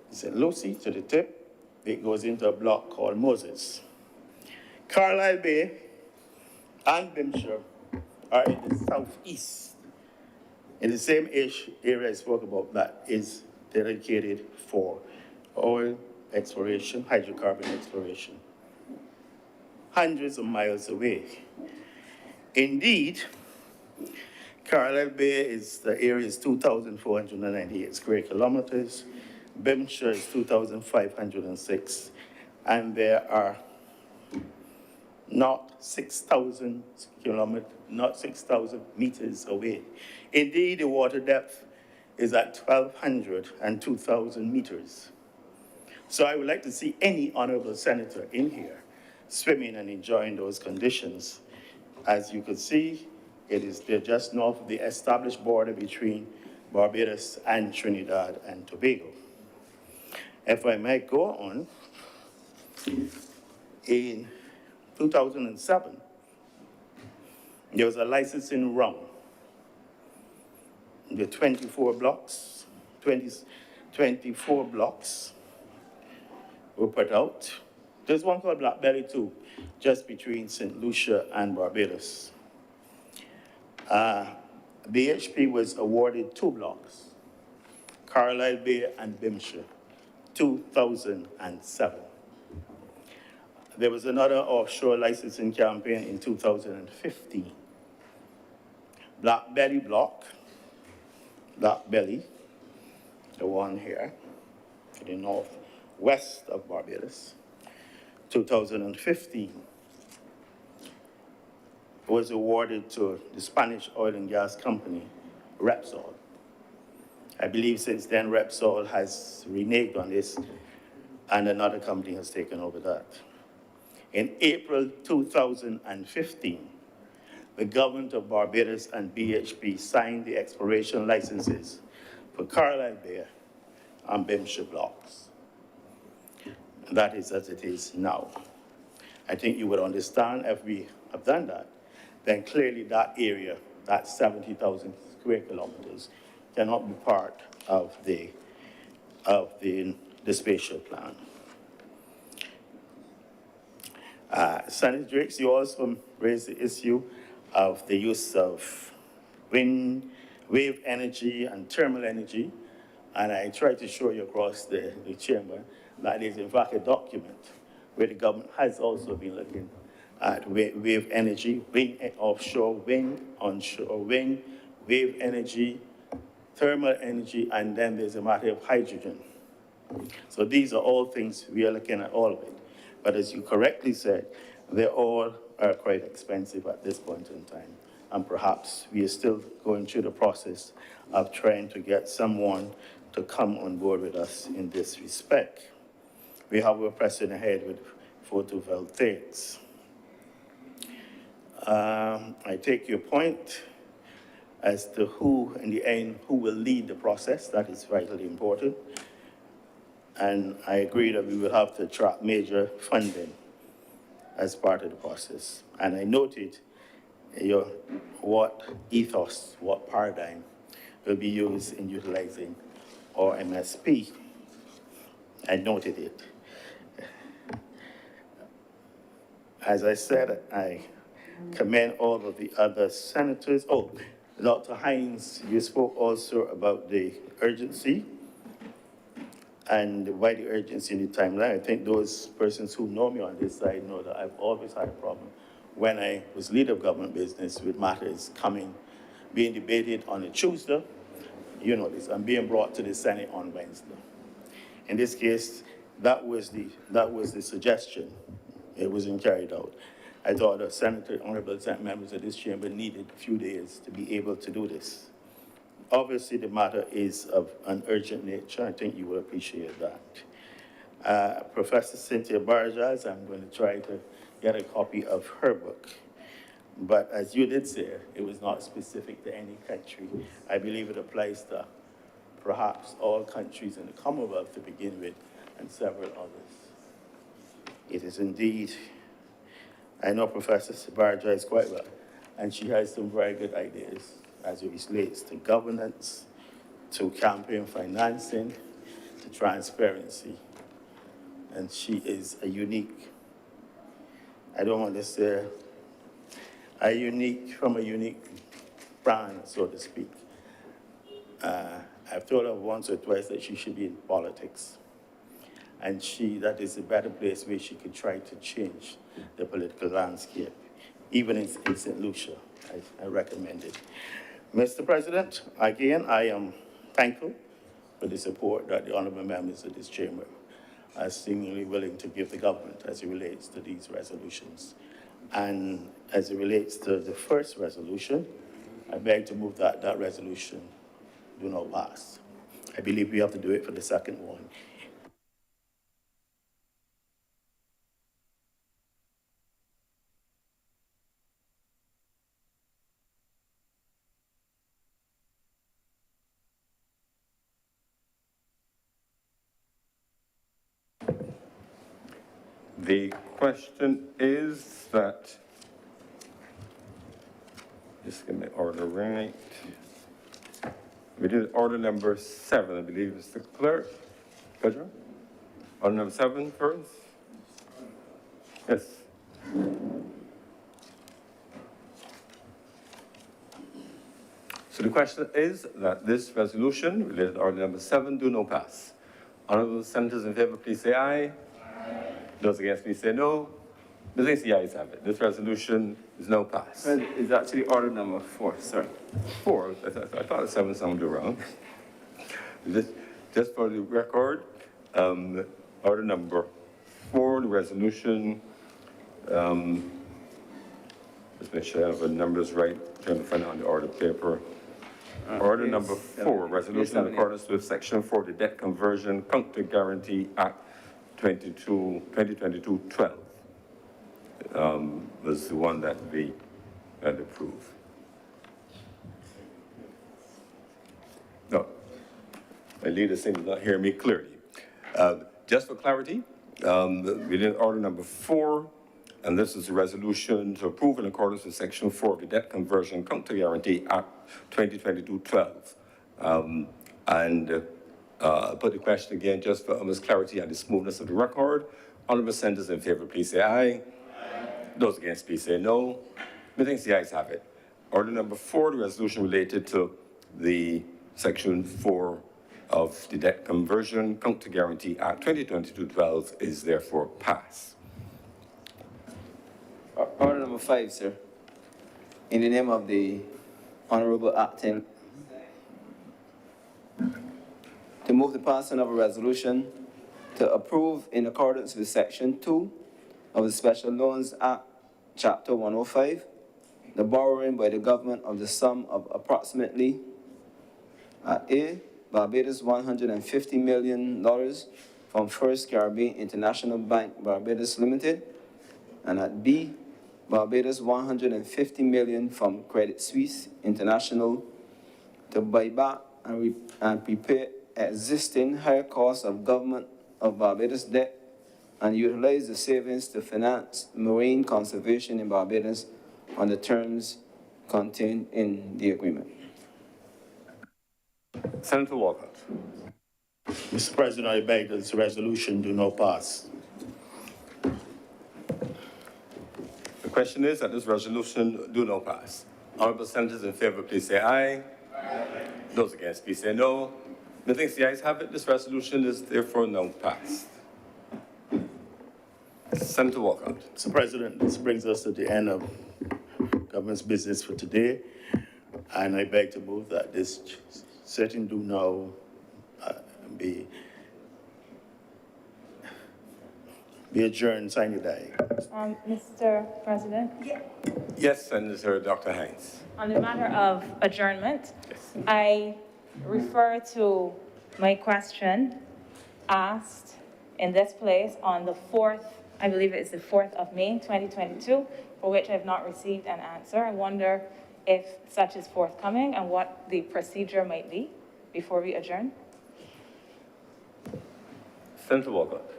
St. Lucie to the tip, it goes into a block called Moses. Carlisle Bay and Bimshire are in the southeast, in the same area I spoke about that is dedicated for oil exploration, hydrocarbon exploration, hundreds of miles away. Indeed, Carlisle Bay the area is 2,498 square kilometers. Bimshire is 2,506, and there are not 6,000 meters away. Indeed, the water depth is at 1,200 and 2,000 meters. So I would like to see any honorable senator in here swimming and enjoying those conditions. As you can see, they're just north of the established border between Barbados and Trinidad and Tobago. If I might go on, in 2007, there was a licensing round. The 24 blocks were put out. There's one called Black Belly too, just between St. Lucia and Barbados. BHP was awarded 2 blocks, Carlisle Bay and Bimshire, 2007. There was another offshore licensing campaign in 2015. Black Belly block, Black Belly, the one here, to the northwest of Barbados, 2015, was awarded to the Spanish oil and gas company, Repsol. I believe since then Repsol has reneged on this and another company has taken over that. In April 2015, the government of Barbados and BHP signed the exploration licenses for Carlisle Bay and Bimshire blocks. And that is as it is now. I think you would understand if we have done that, then clearly that area, that 70,000 square kilometers, cannot be part of the spatial plan. Senator Drakes, you also raised the issue of the use of wind, wave energy, and thermal energy. And I tried to show you across the chamber that is in fact a document where the government has also been looking at wave energy, wind, offshore wind, onshore wind, wave energy, thermal energy, and then there's a matter of hydrogen. So these are all things we are looking at all of it. But as you correctly said, they all are quite expensive at this point in time. And perhaps we are still going through the process of trying to get someone to come on board with us in this respect. We have a pressing ahead with photovoltaics. I take your point as to who, in the end, who will lead the process. That is vitally important. And I agree that we will have to attract major funding as part of the process. And I noted what ethos, what paradigm will be used in utilizing our MSP. I noted it. As I said, I commend all of the other senators. Oh, Dr. Hines, you spoke also about the urgency and why the urgency in the timeline. I think those persons who know me on this side know that I've always had a problem when I was leader of government business with matters being debated on a Tuesday, you know this, and being brought to the Senate on Wednesday. In this case, that was the suggestion. It wasn't carried out. I thought the honorable Senate members of this chamber needed a few days to be able to do this. Obviously, the matter is of an urgent nature. I think you will appreciate that. Professor Cynthia Barjas, I'm going to try to get a copy of her book. But as you did say, it was not specific to any country. I believe it applies to perhaps all countries in the Commonwealth to begin with, and several others. It is indeed, I know Professor Barjas quite well, and she has some very good ideas as it relates to governance, to campaign financing, to transparency. And she is a unique, I don't want to say, from a unique brand, so to speak. I've told her once or twice that she should be in politics. And that is a better place where she could try to change the political landscape. Even in St. Lucia, I recommend it. Mr. President, again, I am thankful for the support that the honorable members of this chamber are seemingly willing to give the government as it relates to these resolutions. And as it relates to the first resolution, I beg to move that that resolution do not pass. I believe we have to do it for the second one. The question is that, just get my order right. We did order number 7, I believe, Mr. Clerk. Pedro? Order number 7 first? Yes. So the question is that this resolution related to order number 7 do not pass. Honorable senators in favor, please say aye. Those against, please say no. The ayes have it. This resolution is no pass. It's actually order number 4, sorry. 4, I thought 7 sounded wrong. Just for the record, order number 4, the resolution, just make sure I have the numbers right, trying to find out on the order paper. Order Yes, number 4, yes, resolution in 78. accordance with Section 4 of the Debt Conversion Counter Guarantee Act 2022-12. Was the one that we had approved. No, my leader seems to not hear me clearly. Just for clarity, we did order number 4, and this is a resolution to approve in accordance with Section 4 of the Debt Conversion Counter Guarantee Act 2022-12. Put the question again just for almost clarity and the smoothness of the record. Honorable senators in favor, please say aye. Those against, please say no. Methinks the ayes have it. Order number 4, the resolution related to the Section 4 of the Debt Conversion Counter Guarantee Act 2022-12 is therefore passed. Order number 5, sir. In the name of the Honorable Acting, to move the passing of a resolution to approve in accordance with Section 2 of the Special Loans Act, Chapter 105, the borrowing by the government of the sum of approximately A, Barbados $150 million from First Caribbean International Bank, Barbados Limited, and at B, Barbados $150 million from Credit Suisse International to buy back and prepay existing higher costs of government of Barbados debt and utilize the savings to finance marine conservation in Barbados on the terms contained in the agreement. Senator Walcott. Mr. President, I beg that this resolution do not pass. The question is that this resolution do not pass. Honorable senators in favor, please say aye. Those against, please say no. Methinks the ayes have it. This resolution is therefore now passed. Senator Walcott. Mr. President, this brings us to the end of government's business for today, and I beg to move that this sitting do now be adjourned, sine die. Mr. President, Yes, Senator Dr. Hines. on the matter of adjournment, Yes. I refer to my question asked in this place on the 4th, I believe it's the 4th of May, 2022, for which I have not received an answer. I wonder if such is forthcoming and what the procedure might be before we adjourn. Senator Walcott.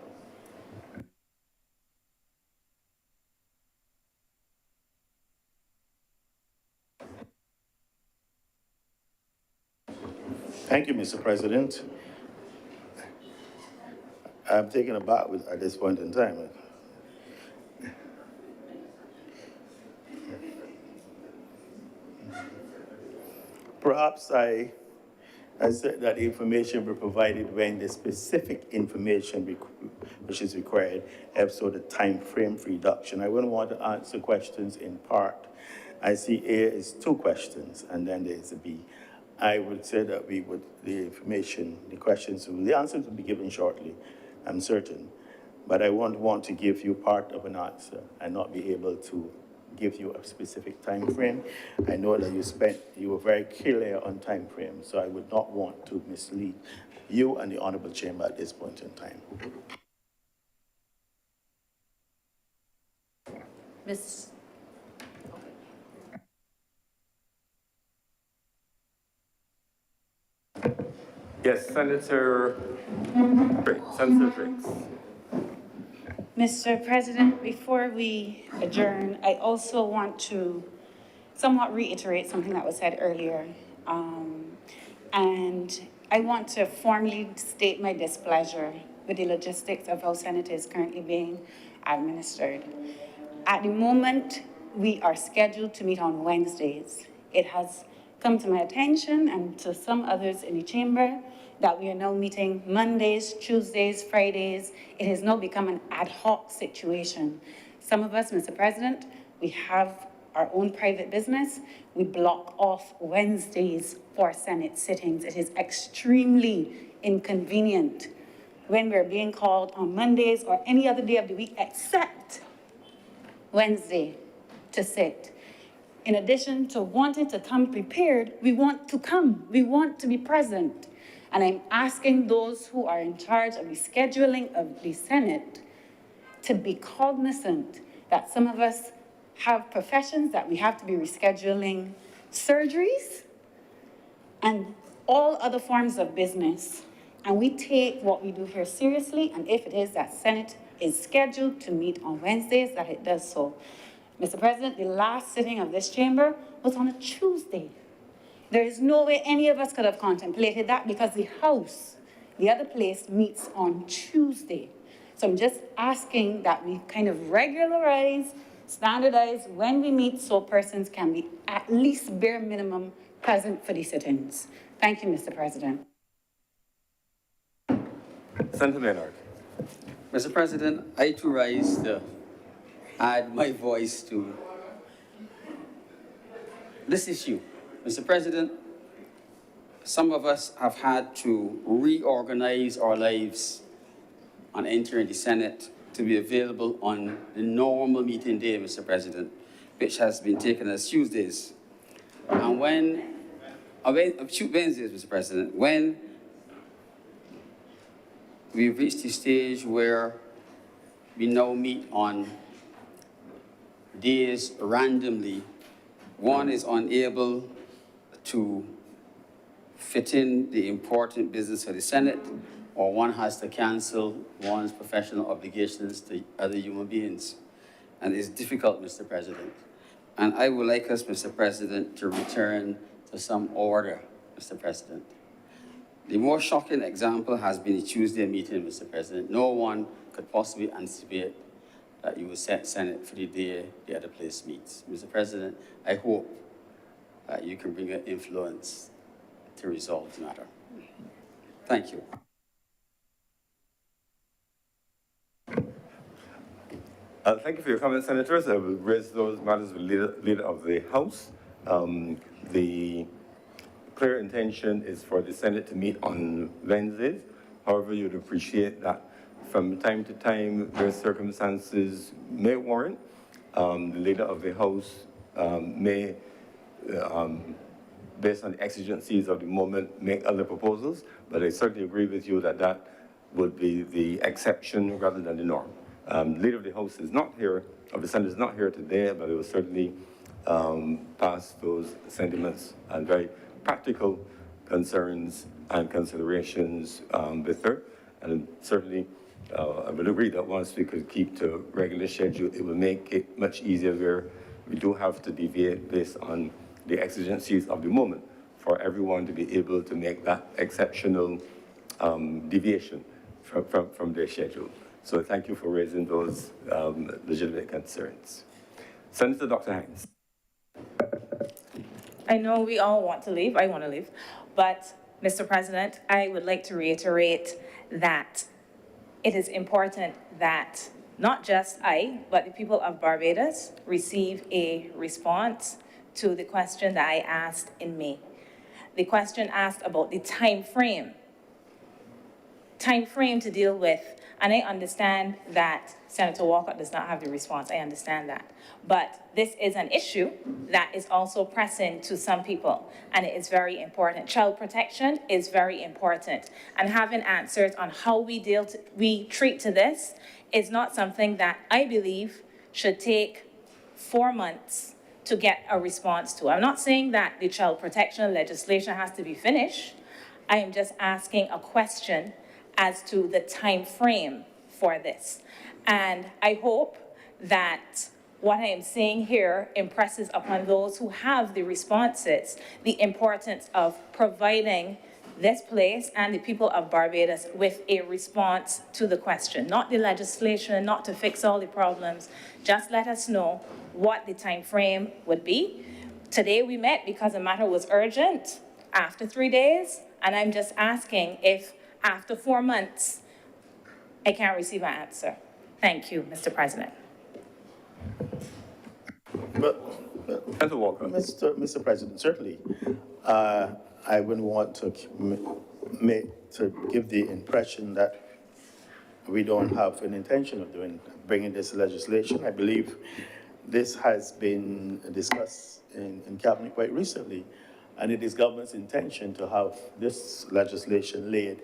Thank you, Mr. President. I'm taken aback at this point in time. Perhaps I said that information be provided when the specific information which is required, also the time frame for reduction. I wouldn't want to answer questions in part. I see A is 2 questions, and then there's a B. I would say that the answers will be given shortly, I'm certain. But I won't want to give you part of an answer and not be able to give you a specific time frame. I know that you were very clear on time frame, so I would not want to mislead you and the Honorable Chamber at this point in time. Ms. Yes, Senator Triggs. Mr. President, before we adjourn, I also want to somewhat reiterate something that was said earlier. And I want to formally state my displeasure with the logistics of how Senate is currently being administered. At the moment, we are scheduled to meet on Wednesdays. It has come to my attention and to some others in the chamber that we are now meeting Mondays, Tuesdays, Fridays. It has now become an ad hoc situation. Some of us, Mr. President, we have our own private business. We block off Wednesdays for Senate sittings. It is extremely inconvenient when we're being called on Mondays or any other day of the week except Wednesday to sit. in addition to wanting to come prepared, we want to come, we want to be present. And I'm asking those who are in charge of the scheduling of the Senate to be cognizant that some of us have professions that we have to be rescheduling surgeries and all other forms of business. And we take what we do here seriously, and if it is that Senate is scheduled to meet on Wednesdays, that it does so. Mr. President, the last sitting of this chamber was on a Tuesday. There is no way any of us could have contemplated that because the House, the other place, meets on Tuesday. So I'm just asking that we kind of regularize, standardize when we meet so persons can be at least bare minimum present for the sit-ins. Thank you, Mr. President. Senator Maynard. Mr. President, I too rise to add my voice to this issue. Mr. President, some of us have had to reorganize our lives on entering the Senate to be available on the normal meeting day, Mr. President, which has been taken as Tuesdays. And Wednesdays, Mr. President, when we've reached the stage where we now meet on days randomly, one is unable to fit in the important business of the Senate, or one has to cancel one's professional obligations to other human beings. And it's difficult, Mr. President. And I would like us, Mr. President, to return to some order, Mr. President. The more shocking example has been the Tuesday meeting, Mr. President. No one could possibly anticipate that you will set Senate for the day the other place meets. Mr. President, I hope that you can bring an influence to resolve the matter. Thank you. Thank you for your comments, Senators. I will raise those matters with the leader of the House. The clear intention is for the Senate to meet on Wednesdays. However, you'd appreciate that from time to time, where circumstances may warrant, the leader of the House may, based on the exigencies of the moment, make other proposals. But I certainly agree with you that that would be the exception rather than the norm. The leader of the House is not here, of the Senate is not here today, but it will certainly pass those sentiments and very practical concerns and considerations with her. And certainly, I would agree that once we could keep to regular schedule, it will make it much easier where we do have to deviate based on the exigencies of the moment for everyone to be able to make that exceptional deviation from their schedule. So thank you for raising those legitimate concerns. Senator Dr. Hines. I know we all want to leave, I want to leave, but Mr. President, I would like to reiterate that it is important that not just I, but the people of Barbados receive a response to the question that I asked in May. The question asked about the time frame to deal with, and I understand that Senator Walcott does not have the response, I understand that. But this is an issue that is also pressing to some people, and it is very important. Child protection is very important, and having answers on how we treat to this is not something that I believe should take 4 months to get a response to. I'm not saying that the child protection legislation has to be finished. I am just asking a question as to the time frame for this. And I hope that what I am saying here impresses upon those who have the responses the importance of providing this place and the people of Barbados with a response to the question, not the legislation, not to fix all the problems. Just let us know what the time frame would be. Today we met because the matter was urgent after 3 days, and I'm just asking if after 4 months, I can't receive an answer. Thank you, Mr. President. Senator Walker. Mr. President, certainly, I wouldn't want to give the impression that we don't have an intention of bringing this legislation. I believe this has been discussed in cabinet quite recently, and it is government's intention to have this legislation laid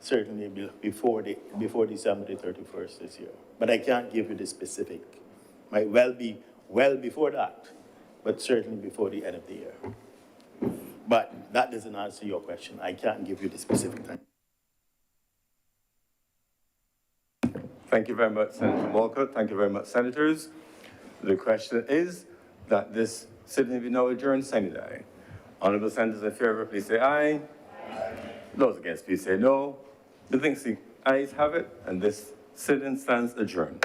certainly before December the 31st this year. But I can't give you the specific. Might well be well before that, but certainly before the end of the year. But that doesn't answer your question. I can't give you the specific time. Thank you very much, Senator Walcott. Thank you very much, Senators. The question is that this sitting be now adjourned sine die. Honorable Senators in favor, please say aye. Those against, please say no. The things the ayes have it, and this sitting stands adjourned.